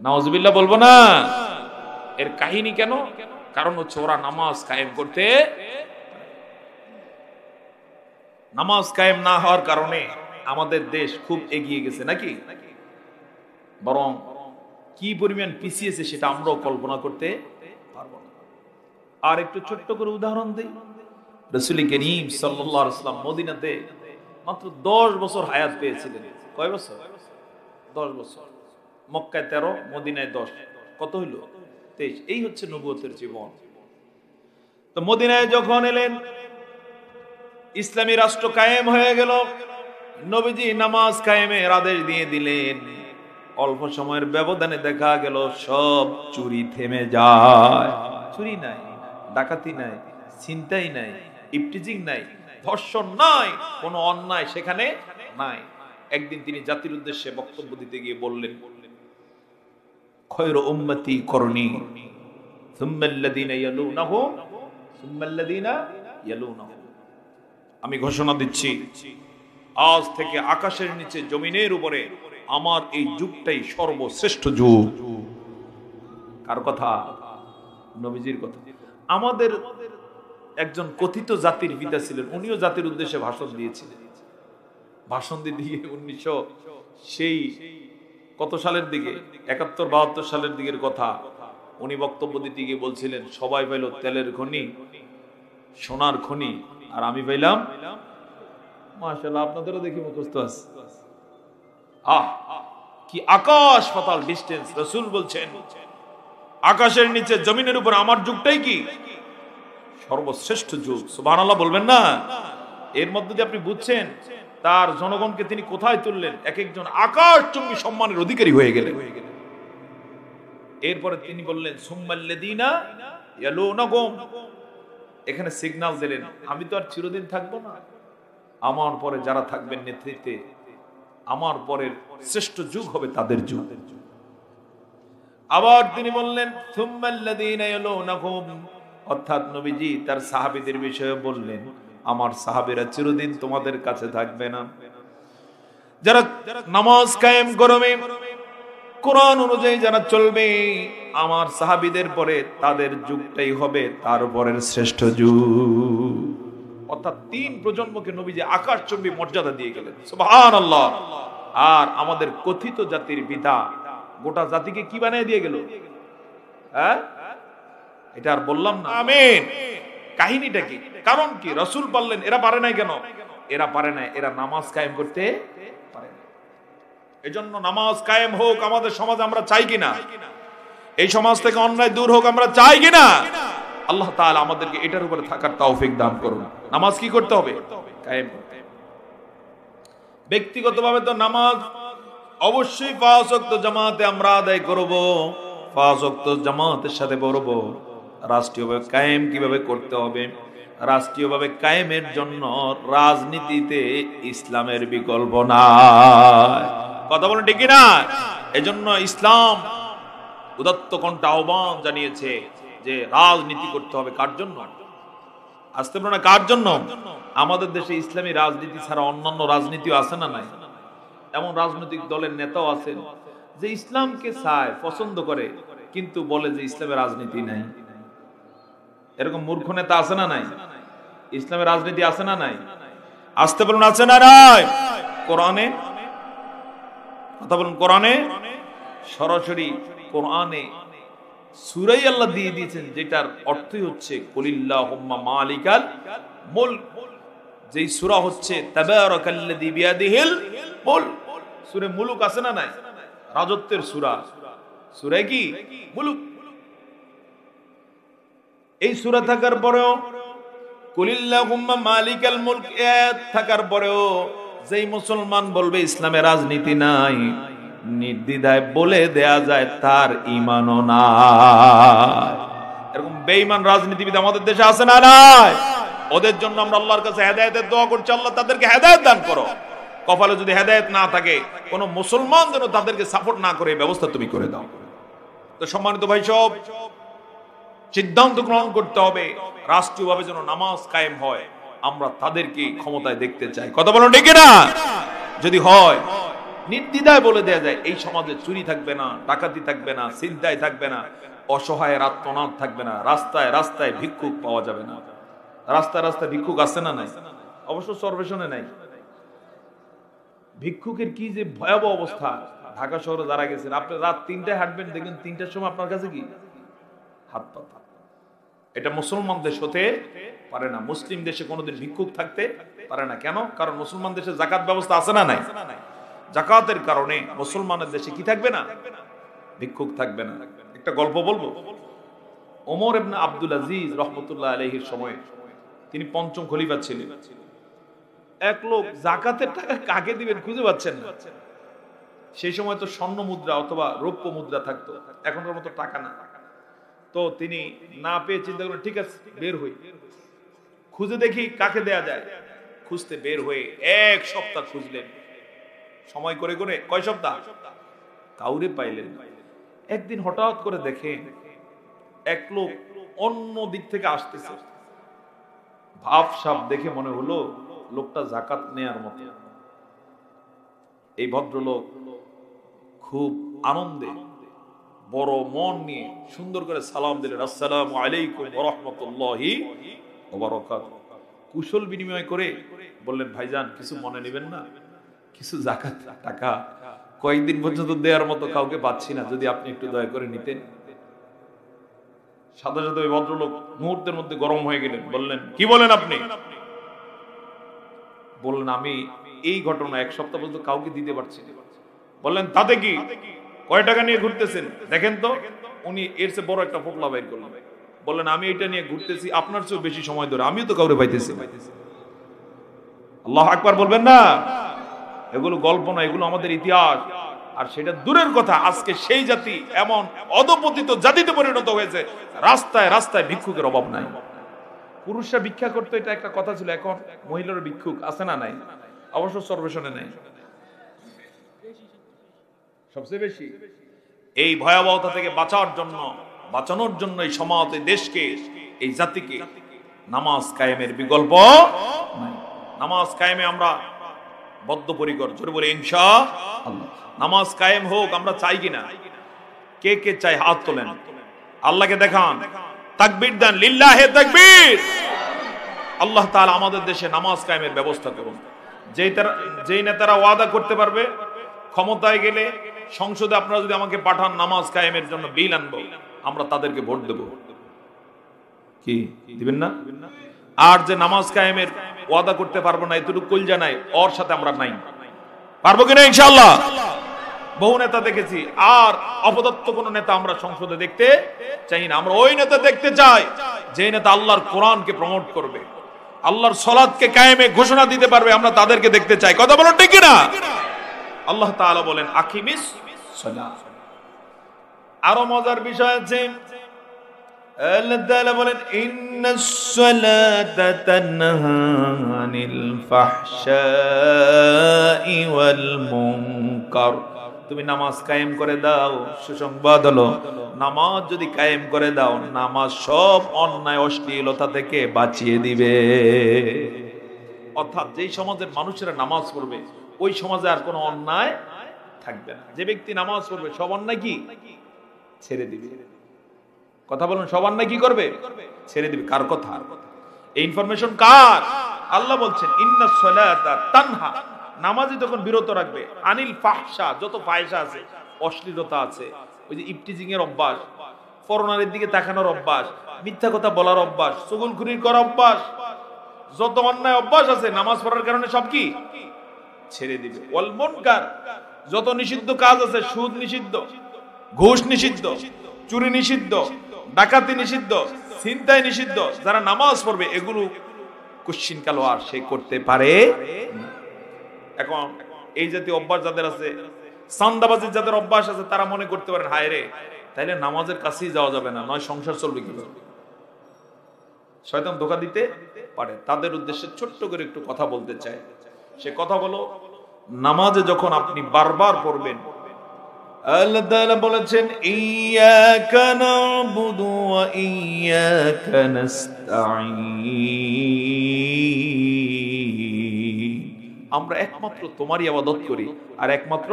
S1: নাউজুবিল্লাহ বলবো না? এর কাহিনী কেন? কারণ হচ্ছে ওরা নামাজ কায়েম করতে, নামাজ কায়েম না হওয়ার কারণে আমাদের দেশ খুব এগিয়ে গেছে নাকি? বরং কি পরিমাণ পিছিয়েছে সেটা আমরাও কল্পনা করতে পারবো না। আর একটু ছোট্ট করে উদাহরণ দিই। রাসূল করিম সাল্লাল্লাহু আলাইহি ওয়াসাল্লাম মদিনাতে মাত্র 10 বছর হায়াত পেয়েছিলেন। কয় বছর? 10 বছর। মক্কায় 13, মদিনায় 10, কত হইল? 23। এই হচ্ছে নবুয়তের জীবন। তো মদিনায় যখন এলেন, ইসলামী রাষ্ট্র কায়েম হয়ে গেল, নবীজি নামাজ কায়েমের আদেশ দিয়ে দিলেন। অল্প সময়ের ব্যবধানে দেখা গেল সব চুরি থেমে যায়। চুরি নাই, ডাকাতি নাই, ছিনতাই নাই, ইফটিজিং নাই, ধর্ষণ নাই, কোনো অন্যায় সেখানে নাই। একদিন তিনি জাতির উদ্দেশ্যে বক্তব্য দিতে গিয়ে বললেন, খয়রু উম্মতি করনি সুম্মাল্লাযীনা ইয়ালুনাহুম সুম্মাল্লাযীনা ইয়ালুনাহুম। আমি ঘোষণা দিচ্ছি, আজ থেকে আকাশের নিচে জমিনের উপরে আমার এই যুগটাই সর্বশ্রেষ্ঠ যুগ। কার কথা? নবীজির কথা। আমাদের একজন কথিত জাতির পিতা ছিলেন, উনিও জাতির উদ্দেশ্যে ভাষণ দিয়েছিলেন। ভাষণ দিয়ে 1900 সেই কত সালের দিকে, 71-72 সালের দিকের কথা, উনি বক্তব্য দিতে গিয়ে বলছিলেন, সবাই পাইল তেলের খনি, সোনার খনি, আর আমি পাইলাম মাশাআল্লাহ, আপনাদেরও দেখি মুখস্থ আছে। কি আকাশ পাতাল ডিস্টেন্স! রাসূল বলছেন, আকাশের নিচে জমিনের উপর আমার যুগটাই কি সর্বশ্রেষ্ঠ যুগ। সুবহানাল্লাহ বলবেন না? এর মধ্যে দিয়ে আপনি বুঝছেন তার জনগণকে তিনি কোথায় তুললেন, এক একজন আকাশচুম্বী সম্মানের অধিকারী হয়ে গেলেন। এরপরে তিনি বললেন, সুম্মাল্লাযীনা ইয়ালুনাহুম। এখানে সিগন্যাল দিলেন, আমি তো আর চিরদিন থাকবো না, আমার পরে যারা থাকবেন নেতৃত্বে, আমার পরের শ্রেষ্ঠ যুগ হবে তাদের যুগ। আবার তিনি বললেন, সুম্মাল্লাযীনা ইয়ালুনাহুম, অর্থাৎ নবীজি তার সাহাবীদের বিষয়ে বললেন, আমার সাহাবীরা চিরদিন তোমাদের কাছে থাকবে না, যারা নামাজ কায়েম করবে, কোরআন অনুযায়ী যারা চলবে, আমার সাহাবীদের পরে তাদের যুগটাই হবে তারপরের শ্রেষ্ঠ যুগ। অর্থাৎ 3 প্রজন্মকে নবীজি আকাশচুম্বী মর্যাদা দিয়ে গেলেন। সুবহানাল্লাহ। আর আমাদের কথিত জাতির পিতা গোটা জাতিকে কি বানিয়ে দিয়ে গেল? হ্যাঁ, এটা আর বললাম না। আমিন। কাহিনীটা কি? কারণ কি? রাসূল বললেন, এরা পারে নাই কেন? এরা পারে নাই, এরা নামাজ কায়েম করতে পারে না। এজন্য নামাজ কায়েম হোক আমাদের সমাজে, আমরা চাই কিনা? এই সমাজ থেকে অন্যায় দূর হোক আমরা চাই কিনা? আল্লাহ তাআলা আমাদেরকে এটার উপরে থাকার তৌফিক দান করুন। নামাজ কি করতে হবে? কায়েম করতে হবে। ব্যক্তিগতভাবে তো নামাজ অবশ্যই 5 ওয়াক্ত জামাতে আমরা আদায় করব, 5 ওয়াক্ত জামাতের সাথে পড়ব। রাষ্ট্রীয়ভাবে কায়েম কিভাবে করতে হবে? রাষ্ট্রীয়ভাবে কায়েমের জন্য রাজনীতিতে ইসলামের বিকল্প নাই। কথা বলেন ঠিক না? এজন্য ইসলাম উদাত্ত কণ্ঠে আহ্বান জানিয়েছে যে রাজনীতি করতে হবে। কার জন্য? আসতে পারে না, কার জন্য? আমাদের দেশে ইসলামী রাজনীতি ছাড়া অন্যান্য রাজনীতিও আছে না নাই? এমন রাজনৈতিক দলের নেতাও আছেন যে ইসলামকে চায়, পছন্দ করে, কিন্তু বলে যে ইসলামের রাজনীতি নাই। এরকম মূর্খ নেতা আছে না নাই? ইসলামের রাজনীতি আছে না নাই? আসতে বলুন, আছে না নাই? কোরআনে কথা বলুন, কোরআনে সরাসরি কোরআনে সূরাই আল্লাহ দিয়ে দিয়েছেন, যেটার অর্থই হচ্ছে কুলিল্লাহুম্মা মালিকাল মুলক। যেই সূরা হচ্ছে তাবারাকাল্লাযী বিয়াদিহিল মুলক। সূরা মুলক আছে না নাই? রাজত্বের সূরা। সূরা কি? মুলক। এই সূরা থাকার পরেও কুলিল্লাহুম্মা মালিকাল মুলক থাকার পরেও যেই মুসলমান বলবে ইসলামে রাজনীতি নাই, নির্দ্বিধায় বলে দেয়া যায় তার ঈমানও নাই। এরকম বেঈমান রাজনীতিবিদ আমাদের দেশে আছে না নাই? ওদের জন্য আমরা আল্লাহর কাছে হেদায়েতের দোয়া করছি, আল্লাহ তাদেরকে হেদায়েত দান করো। কপালে যদি হেদায়েত না থাকে, কোন মুসলমান যেন তাদেরকে সাপোর্ট না করে ব্যবস্থা তুমি করে দাও। তো সম্মানিত ভাই সব, সিদ্ধান্ত গ্রহণ করতে হবে রাষ্ট্রীয়ভাবে যেন নামাজ কায়েম হয়। আমরা তাদেরকে ক্ষমতায় দেখতে চাই। কথা বলো ঠিক না? যদি হয়, নির্দ্বিধায় বলে দেয়া যায় এই সমাজে চুরি থাকবে না, ডাকাতি থাকবে না, ছিনতাই থাকবে না, অসহায়ের আত্মনাদ থাকবে না, রাস্তায় রাস্তায় ভিক্ষুক পাওয়া যাবে না। রাস্তায় রাস্তায় ভিক্ষুক আছে না নাই? অবশ্য সর্বেশনে নাই। ভিক্ষুকের কি যে ভয়াবহ অবস্থা! ঢাকা শহরে যারা গেছেন, আপনি রাত 3টায় হাঁটবেন, দেখবেন 3টার সময় আপনার কাছে কি হাত পাতা। এটা মুসলমান দেশ হতে পারে না। মুসলিম দেশে কোনোদিন ভিক্ষুক থাকতে পারে না। কেন? কারণ মুসলমান দেশে যাকাত ব্যবস্থা আছে না নাই? যাকাতের কারণে মুসলমানের দেশে কি থাকবে না? ভিক্ষুক থাকবে না। একটা গল্প বলবো। ওমর ইবনে আব্দুল আজিজ রাহমাতুল্লাহ আলাইহির সময়, তিনি ৫ম খলিফা ছিলেন। এক লোক যাকাতের টাকা কাকে দিবেন খুঁজে পাচ্ছেন না। সেই সময় তো স্বর্ণ মুদ্রা অথবা রৌপ্য মুদ্রা থাকতো, এখনকার মতো টাকা না। তো তিনি না পেয়ে চিন্তা করলেন, ঠিক আছে বের হই, খুঁজে দেখি কাকে দেয়া যায়। খুঁজতে বের হয়ে 1 সপ্তাহ খুঁজলেন, সময় করে করে কয় সপ্তাহ, কাউরে পাইলেন। একদিন হঠাৎ করে দেখেন এক লোক অন্য দিক থেকে আসতেছে, ভাব সাপ দেখে মনে হলো লোকটা যাকাত নেয়ার মতো। এই ভদ্রলোক খুব আনন্দে বড় মন নিয়ে সুন্দর করে সালাম দিলেন, আসসালামু আলাইকুম ওয়া রাহমাতুল্লাহি ওয়া বারাকাতুহু। কুশল বিনিময় করে বললেন, ভাইজান কিছু মনে নেবেন না, কিছু যাকাত টাকা কয়েকদিন পর্যন্ত দেওয়ার মতো কাউকে পাচ্ছি না, যদি আপনি একটু দয়া করে নিতেন। সাথে সাথে ওই ভদ্রলোক মুহূর্তের মধ্যে গরম হয়ে গেলেন, বললেন, কি বলেন আপনি? বললেন, আমি এই ঘটনা এক সপ্তাহ পর্যন্ত কাউকে দিতে পারছি না। বললেন, তাতে কি, কয় টাকা নিয়ে ঘুরতেছেন দেখেন তো। উনি এর চেয়ে বড় একটা ফোকলা বাইর করলেন, বললেন, আমি এটা নিয়ে ঘুরতেছি আপনার চেয়ে বেশি সময় ধরে, আমিও তো কাউরে পাইতেছি। আল্লাহু আকবার বলবেন না? এগুলো গল্প না, এগুলো আমাদের ইতিহাস। আর সেটা দূরের কথা, আজকে সেই জাতি এমন অধপতিত জাতিতে পরিণত হয়েছে, রাস্তায় রাস্তায় ভিক্ষুকের অভাব নাই। পুরুষরা ভিক্ষা করতো, এটা একটা কথা ছিল, এখন মহিলার ভিক্ষুক আছে না নাই? অবশ্য সর্বেশনে নাই, সবচেয়ে বেশি। এই ভয়াবহতা থেকে বাঁচানোর জন্য এই সমাজ, এই দেশকে, এই জাতিকে নামাজ কায়েমের বিকল্প নাই। নামাজ কায়েমে আমরা বদ্ধপরিকর, জোরে বলে ইনশাআল্লাহ। নামাজ কায়েম হোক আমরা চাই কিনা? কে কে চাই হাত তোলেন, আল্লাহকে দেখান, তাকবীর দেন, লিল্লাহে তাকবীর। আল্লাহ তাআলা আমাদের দেশে নামাজ কায়েমের ব্যবস্থা করুন। যেই নেতারা ওয়াদা করতে পারবে ক্ষমতায় গেলে সংসদে আপনারা যদি আমাকে পাঠান নামাজ কায়েমের জন্য বিল আনবো, আমরা তাদেরকে ভোট দেব। কি দিবেন না? আর যে নামাজ কায়েমের ওয়াদা করতে পারবো না, এতটুকু কলজা নাই, ওর সাথে আমরা নাই। পারবো কিনা ইনশাআল্লাহ? বহু নেতা দেখেছি, আর অপদত্ত কোন নেতা আমরা সংসদে দেখতে চাই না। আমরা ওই নেতা দেখতে চাই যে নেতা আল্লাহর কোরআনকে প্রমোট করবে, আল্লাহর সালাতকে কায়েমে ঘোষণা দিতে পারবে, আমরা তাদেরকে দেখতে চাই। কথা বলেন ঠিক কিনা? আল্লাহ তাআলা বলেন, আকিমিস সালাত। আরো মজার বিষয় আছে, আল্লাহ তাআলা বলেন, ইন্নাস সালাতা তানহা আনিল ফাহশাই ওয়াল মুনকার। তুমি নামাজ কায়েম করে দাও, সুসংবাদ হলো নামাজ যদি কায়েম করে দাও, নামাজ সব অন্যায় অশ্লীলতা থেকে বাঁচিয়ে দিবে। অর্থাৎ যেই সমাজের মানুষেরা নামাজ পড়বে ওই সমাজে আর কোনো অন্যায় থাকবে না। যে ব্যক্তি নামাজ পড়বে সব অন্যায় কি ছেড়ে দিবে। কথা বলুন, সব অন্যায় কি করবে? ছেড়ে দিবে। কার কথা? এই ইনফরমেশন কার? আল্লাহ বলছেন, ইন্নাস সালাতা তানহা, নামাজই তখন বিরত রাখবে, আনিল ফাহশা, যত ফাহিশা আছে, অশ্লীলতা আছে, ওই যে ইফটিজিং এর অভ্যাস, ফরনারের দিকে তাকানোর অভ্যাস, মিথ্যা কথা বলার অভ্যাস, চুগলখুরি করার অভ্যাস, যত অন্যায় অভ্যাস আছে নামাজ পড়ার কারণে সব কি ছেড়ে দিবে। ওয়াল মুনকার, যত নিষিদ্ধ কাজ আছে, সুদ নিষিদ্ধ, ঘুষ নিষিদ্ধ, চুরি নিষিদ্ধ, ডাকাতি নিষিদ্ধ, ছিনতাই নিষিদ্ধ, যারা নামাজ পড়বে এগুলো কুশ্চিন কালো আর সে করতে পারে না। এখন এই জাতীয় অভ্যাস যাদের আছে, চাঁদাবাজির যাদের অভ্যাস আছে, তারা মনে করতে পারেন, হায় রে, তাইলে নামাজের কাছেই যাওয়া যাবে না, নয় সংসার চলবে কিভাবে? শয়তান ধোঁকা দিতে পারে। তাদের উদ্দেশ্যে ছোট্ট করে একটু কথা বলতে চাই। সে কথা হলো, নামাজে যখন আপনি বারবার পড়বেন, আল্লাহ তাআলা বলেছেন, ইয়্যাকা না'বুদু ওয়া ইয়্যাকা নাস্তাঈন। আমরা একমাত্র তোমারই ইবাদত করি আর একমাত্র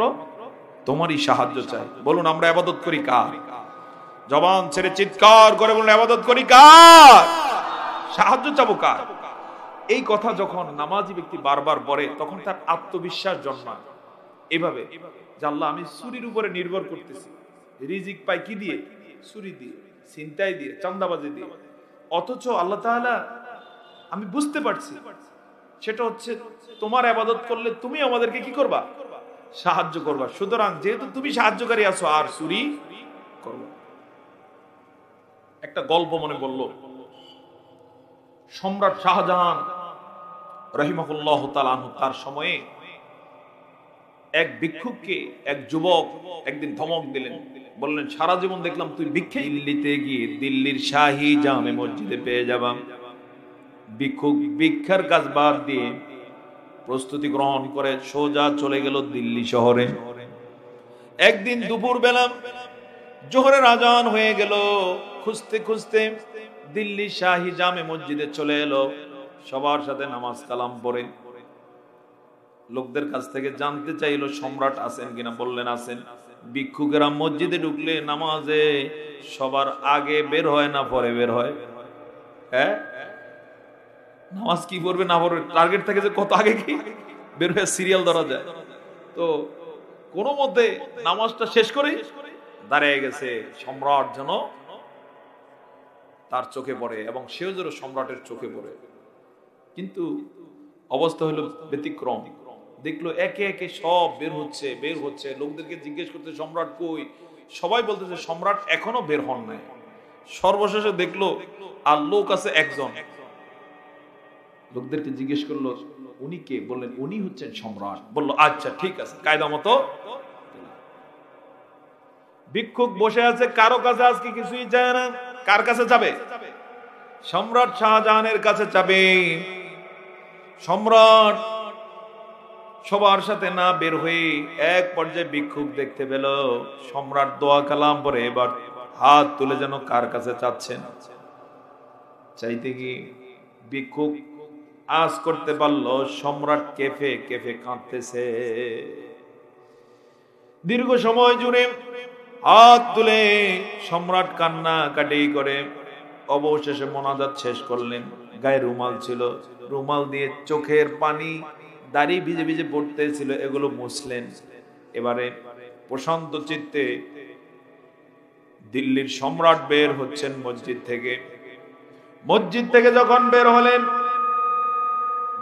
S1: তোমারই সাহায্য চাই। বলুন, আমরা ইবাদত করি কার? জবান ছেড়ে চিৎকার করে বলুন, ইবাদত করি কার? সাহায্য চাবো কার? এই কথা যখন নামাজি ব্যক্তি বারবার পড়ে, তখন তার আত্মবিশ্বাস জন্মায় এভাবে যে, আল্লাহ, আমি চুরির উপরে নির্ভর করতেছি, রিজিক পাই কি দিয়ে? চুরি দিয়ে, ছিনতাই দিয়ে, চাঁদাবাজি দিয়ে। অথচ আল্লাহ তাআলা, আমি বুঝতে পারছি সেটা হচ্ছে তোমার ইবাদত করলে তুমি আমাদেরকে কি করবা? সাহায্য করবা। সুতরাং যেহেতু তুমি সাহায্যকারী আছো, আর চুরি করবা। একটা গল্প মনে পড়ল। সম্রাট শাহজাহান রাহিমাহুল্লাহ তাআলা আনহু, তার সময়ে এক ভিক্ষুককে এক যুবক একদিন ধমক দিলেন, বললেন, সারা জীবন দেখলাম তুই ভিক্ষা, দিল্লিতে গিয়ে দিল্লির শাহী জামে মসজিদে পেয়ে যাবা। ভিক্ষুক ভিক্ষার কাজ বাদ দিয়ে প্রস্তুতি গ্রহণ করে সোজা চলে গেল দিল্লি শহরে। একদিন দুপুর বেলা জোহরের আজান হয়ে গেল, খুঁজতে খুঁজতে দিল্লি শাহী জামে মসজিদে চলে এলো, সবার সাথে নামাজ কালাম পড়ে লোকদের কাছ থেকে জানতে চাইলো সম্রাট আছেন কিনা, বললেন আছেন। ভিক্ষুকেরা মসজিদে ঢুকলে নামাজে সবার আগে বের হয় না পরে বের হয়? হ্যাঁ, নামাজ কি পড়বে না পড়বে টার্গেট থাকে যে কত আগে কি বের হয়ে সিরিয়াল ধরা যায়। তো কোনো মতে নামাজটা শেষ করে দাঁড়িয়ে গেছে, সম্রাট যেন তার চোখে পড়ে এবং সেও যেন সম্রাটের চোখে পড়ে। কিন্তু অবস্থা হলো ব্যতিক্রম। দেখলো একে একে সব বের হচ্ছে। লোকদেরকে জিজ্ঞেস করতে সম্রাট কই, সবাই বলতেছে সম্রাট এখনো বের হন নাই। সর্বশেষে দেখলো আর লোক আছে একজন, লোকদেরকে জিজ্ঞেস করলো উনি কে, বললেন উনি হচ্ছেন সম্রাট। বললো আচ্ছা ঠিক আছে, কায়দা মতো। ভিক্ষুক বসে আছে, কারো কাছে আজকে কিছুই যায় না। কার কাছে যাবে? সম্রাট শাহজাহানের কাছে যাবে। সম্রাট সবার সাথে না বের হয়ে এক পর্যায়ে ভিক্ষুক দেখতে পেল সম্রাট দোয়া কালাম পরে এবার হাত তুলে যেন কার কাছে চাচ্ছেন। চাইতে গিয়ে ভিক্ষুক আজ করতে পারলো সম্রাট কেঁপে কেঁপে কাঁদতেছে। দীর্ঘ সময় জুড়ে হাত তুলে সম্রাট কান্না কাটি করে অবশেষে মোনাজাত শেষ করলেন। গায়ে রুমাল ছিল, রুমাল দিয়ে চোখের পানি দাড়ি ভিজে ভিজে পড়তেছিল, এগুলো মুছলেন। এবারে প্রশান্ত চিত্তে দিল্লির সম্রাট বের হচ্ছেন মসজিদ থেকে। মসজিদ থেকে যখন বের হলেন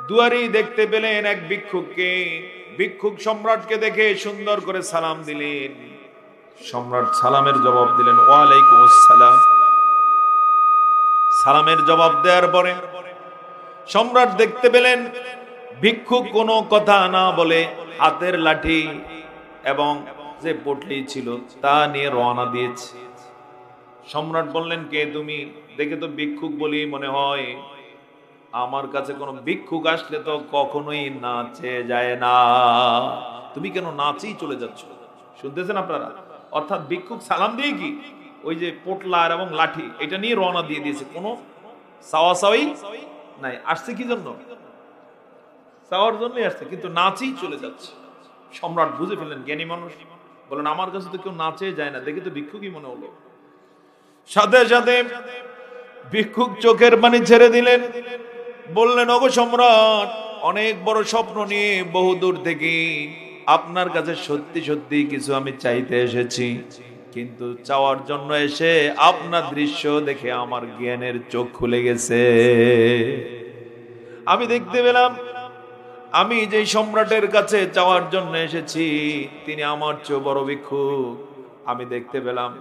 S1: দুয়ারি দেখতে পেলেন এক ভিক্ষুককে। ভিক্ষুক সম্রাটকে দেখে সুন্দর করে সালাম দিলেন। সম্রাট সালামের জবাব দিলেন ওয়ালাইকুম আসসালাম। সালামের জবাব দেওয়ার পরে সম্রাট দেখতে পেলেন ভিক্ষুক কোনো কথা না বলে হাতের লাঠি এবং যে পটলি ছিল তা নিয়ে রওনা দিয়েছে। সম্রাট বললেন কে তুমি? দেখে তো ভিক্ষুক বলি মনে হয়। আমার কাছে কোনো ভিক্ষুক আসলে তো কখনোই নাচে যায় না, তুমি কেন নাচেই চলে যাচ্ছ? শুনতেছেন আপনারা? অর্থাৎ ভিক্ষুক সালাম দিয়ে কি ওই যে পোটলার এবং লাঠি এটা নিয়ে রওনা দিয়ে দিয়েছে, কোনো সাওয়াসাওয়ি নাই। আসছে কি জন্য? চাওয়ার জন্যই আসছে, কিন্তু নাচেই চলে যাচ্ছে। সম্রাট বুঝে ফেললেন জ্ঞানী মানুষ, বলেন আমার কাছে তো কেউ নাচে যায় না, দেখে তো ভিক্ষুকই মনে হলো। সাথে সাথে ভিক্ষুক চোখের পানি ছেড়ে দিলেন, বললেন ওগো সম্রাট, অনেক বড় স্বপ্ন নিয়ে বহু দূর থেকে আপনার কাছে সত্যি সত্যি কিছু আমি চাইতে এসেছি, কিন্তু চাওয়ার জন্য এসে আপনার দৃশ্য দেখে আমার জ্ঞানের চোখ খুলে গেছে। আমি দেখতে পেলাম আমি যে সম্রাটের কাছে চাওয়ার জন্য এসেছি তিনি আমার চেয়ে বড় ভিক্ষুক। আমি দেখতে পেলাম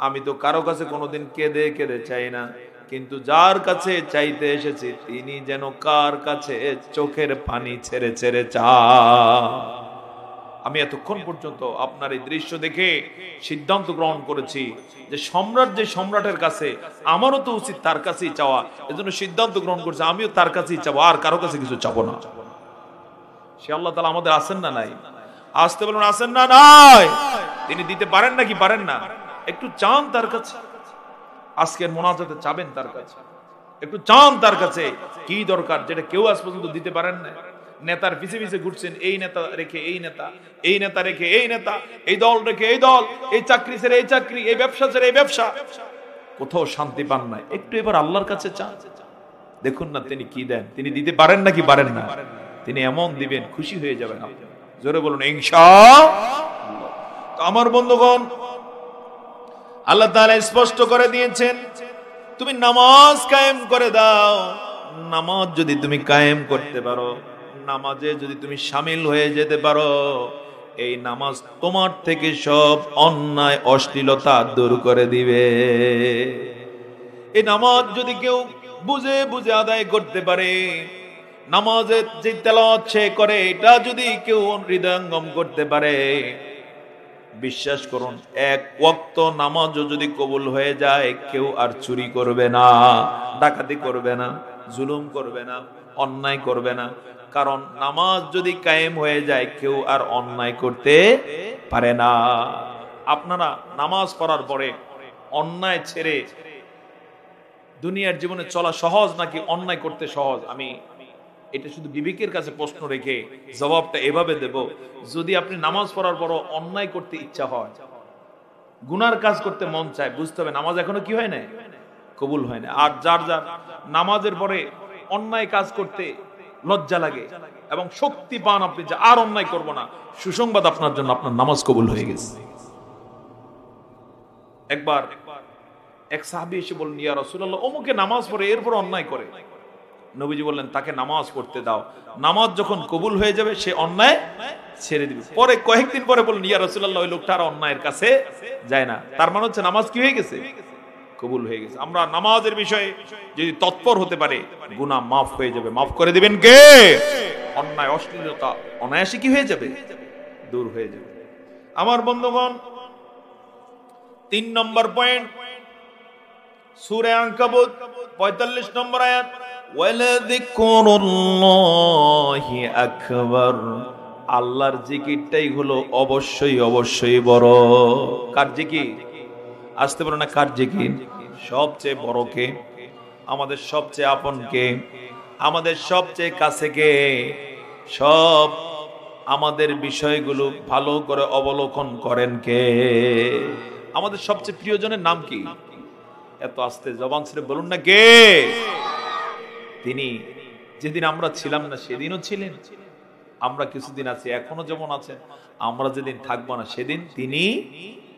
S1: আমি তো কারো কাছে কোনোদিন কেঁদে কেঁদে চাই না, কিন্তু যার কাছে চাইতে এসেছি তিনি যেন কার কাছে চোখের পানি ছেড়ে ছেড়ে চায়। আমি এতক্ষণ পর্যন্ত আপনার এই দৃশ্য দেখে সিদ্ধান্ত গ্রহণ করেছি যে সম্রাট যে সম্রাটের কাছে, আমারও তো উচিত তার কাছেই চাওয়া। এজন্য সিদ্ধান্ত গ্রহণ করছি আমিও তার কাছেই চাবো, আর কারো কাছে কিছু চাবো না। সে আল্লাহ তাআলা আমাদের আছেন না নাই? আসতে বলুন আছেন না নাই? তিনি দিতে পারেন নাকি পারেন না? একটু চান তার কাছে, আজকের মোনাজাতে চাবেন তার কাছে, একটু চান তার কাছে কি দরকার যেটা কেউ আজ পর্যন্ত দিতে পারেন না। নেতার পিছে পিছে ঘুরছেন, এই নেতা রেখে এই নেতা, এই নেতা রেখে এই নেতা, এই দল রেখে এই দল, এই চাকরি ছেড়ে এই চাকরি, এই ব্যবসা ছেড়ে এই ব্যবসা, কোথাও শান্তি পান না। একটু এবার আল্লাহর কাছে চান, দেখুন না তিনি কি দেন। তিনি দিতে পারেন নাকি পারেন না? তিনি এমন দিবেন খুশি হয়ে যাবেন আপনি। জোরে বলুন ইনশাআল্লাহ। আমার বন্ধুগণ, আল্লাহ তাআলা স্পষ্ট করে দিয়েছেন তুমি নামাজ কায়েম করে দাও। নামাজ যদি তুমি কায়েম করতে পারো, নামাজে যদি তুমি শামিল হয়ে যেতে পারো, এই নামাজ তোমার থেকে সব অন্যায় অশ্লীলতা দূর করে দিবে। এই নামাজ যদি কেউ বুঝে বুঝে আদায় করতে পারে, নামাজের যে তেলাওয়াত সে করে এটা যদি কেউ হৃদয়ঙ্গম করতে পারে, বিশ্বাস করুন এক ওয়াক্ত নামাজও যদি কবুল হয়ে যায়, কেউ আর চুরি করবে না, ডাকাতি করবে না, জুলুম করবে না, অন্যায় করবে না, কারণ নামাজ যদি কায়েম হয়ে যায় কেউ আর অন্যায় করতে পারে না। আপনারা নামাজ পড়ার পরে অন্যায় ছেড়ে দুনিয়ার জীবনে চলা সহজ নাকি অন্যায় করতে সহজ? আমি এটা শুধু বিবেকের কাছে প্রশ্ন রেখে জবাবটা এভাবে দেব, যদি আপনি নামাজ পড়ার পর অন্যায় করতে ইচ্ছা হয়, গুনার কাজ করতে মন চায়, বুঝতে হবে নামাজ এখনো কি হয় না, কবুল হয় না। আর যার যার নামাজের পরে অন্যায় কাজ করতে লজ্জা লাগে এবং শক্তি পান আপনি যে আর অন্যায় করব না, সুসংবাদ আপনার জন্য, আপনার নামাজ কবুল হয়ে গেছে। একবার এক সাহাবী এসে বললেন, ইয়া রাসূলুল্লাহ, অমুকে নামাজ পড়ে এরপর অন্যায় করে। নবীজি বললেন, তাকে নামাজ পড়তে দাও, নামাজ যখন কবুল হয়ে যাবে সে অন্যায় ছেড়ে দিবে। পরে কয়েকদিন পরে বললেন, ইয়া রাসূলুল্লাহ, ওই লোকটা আর অন্যায়ের কাছে যায় না। তার মানে হচ্ছে নামাজ কি হয়ে গেছে, কবুল হয়ে গেছে। আমরা নামাজের বিষয়ে যদি তৎপর হতে পারে, গুনাহ মাফ হয়ে যাবে। মাফ করে দিবেন কে? অন্যায় অশ্লীলতা অনায়াসে কি হয়ে যাবে, দূর হয়ে যাবে। আমার বন্ধুগণ, 3 নম্বর পয়েন্ট, সূরা আনকাবুত 45 নম্বর আয়াত, ওয়ালাযিকরুল্লাহি আকবার। আল্লাহর জিকিরটাই হলো অবশ্যই অবশ্যই বড়। কার জিকির? আসতে পারো না, কার জিকির? সবচেয়ে বড় কে? আমাদের সবচেয়ে আপন কে? আমাদের সবচেয়ে কাছে কে? সব আমাদের বিষয়গুলো ভালো করে অবলোকন করেন কে? আমাদের সবচেয়ে প্রিয়জনের নাম কি? এত আস্তে জবান ছেড়ে বলুন না, কে? তিনি যেদিন আমরা ছিলাম না সেদিনও ছিলেন, আমরা কিছুদিন আছি এখনো যেমন আছেন, আমরা যেদিন থাকবো না সেদিন তিনি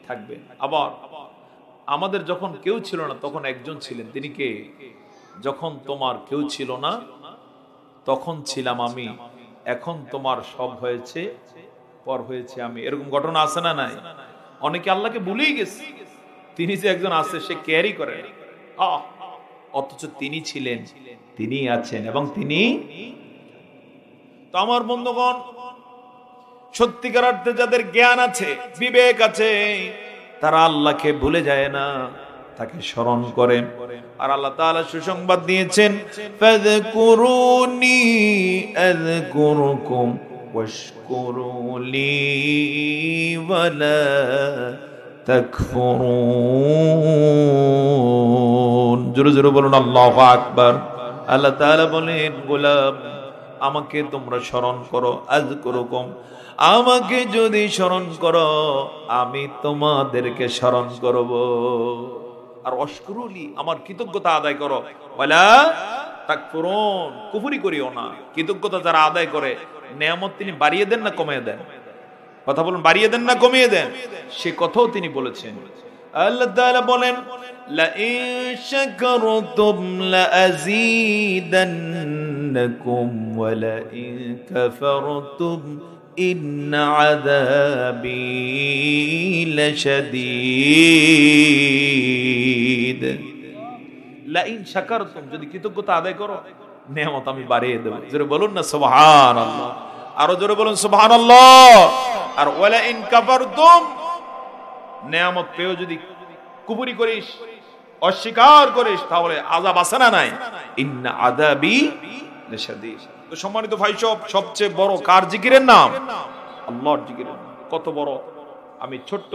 S1: থাকবেন। আবার আমাদের যখন কেউ ছিল না তখন একজন ছিলেন, তিনি কে? যখন তোমার কেউ ছিল না তখন ছিলাম আমি, এখন তোমার সব হয়েছে, পর হয়েছে আমি। এরকম ঘটনা আছে না নাই? অনেকে আল্লাহকে ভুলেই গেছে, তিনি যে একজন আছে সে কেয়ারই করে না, অথচ তিনি ছিলেন, তিনি আছেন এবং তিনি। তো আমার বন্ধুগণ, সত্যিকার অর্থে যাদের জ্ঞান আছে, বিবেক আছে, তারা আল্লাহকে ভুলে যায় না, তাকে স্মরণ করে। আর আল্লাহ তাআলা সুসংবাদ দিয়েছেন, ফাযকুরুনি আযকুরুকুম ওয়াশকুরুলি ওয়ালা তাকফুরুন। জোরে জোরে বলুন আল্লাহু আকবার। আল্লাহ তাআলা বলেন, গোলাম আমাকে তোমরা স্মরণ করো, আযকুরুকুম, আমাকে যদি স্মরণ করো আমি তোমাদেরকে স্মরণ করব। আর ওয়াশকুরুলি, আমার কৃতজ্ঞতা আদায় করো, ওয়ালা তাকফুরুন, কুফরি করিও না। কৃতজ্ঞতা যারা আদায় করে, নেয়ামত তিনি বাড়িয়ে দেন না কমিয়ে দেন? কথা বলুন, বাড়িয়ে দেন না কমিয়ে দেন? সে কথাও তিনি বলেছেন। আল্লাহ তাআলা বলেন, লা ইন শাকারতুম লা আযীদান্নাকুম ওয়া লা ইন কাফারতুম ইন্না আযাবি লাশাদীদ। লা ইন শাকারতুম, যদি কৃতজ্ঞতা আদায় করো নেয়ামত আমি বাড়িয়ে দেব। জোরে বলুন না সুবহানাল্লাহ। আরো জোরে বলুন সুবহানাল্লাহ। আর ওয়ালা ইন কাফারতুম, নেয়ামত পেয়েও যদি কুফরি করিস, অস্বীকার করিস, তাহলে আযাব আছে না নাই? ইন্না আযাবি লাশাদীদ। তো সম্মানিত ভাই, সবচেয়ে বড় কার জিকিরের নাম? আল্লাহর জিকিরের নাম। কত বড়! আমি ছোট্ট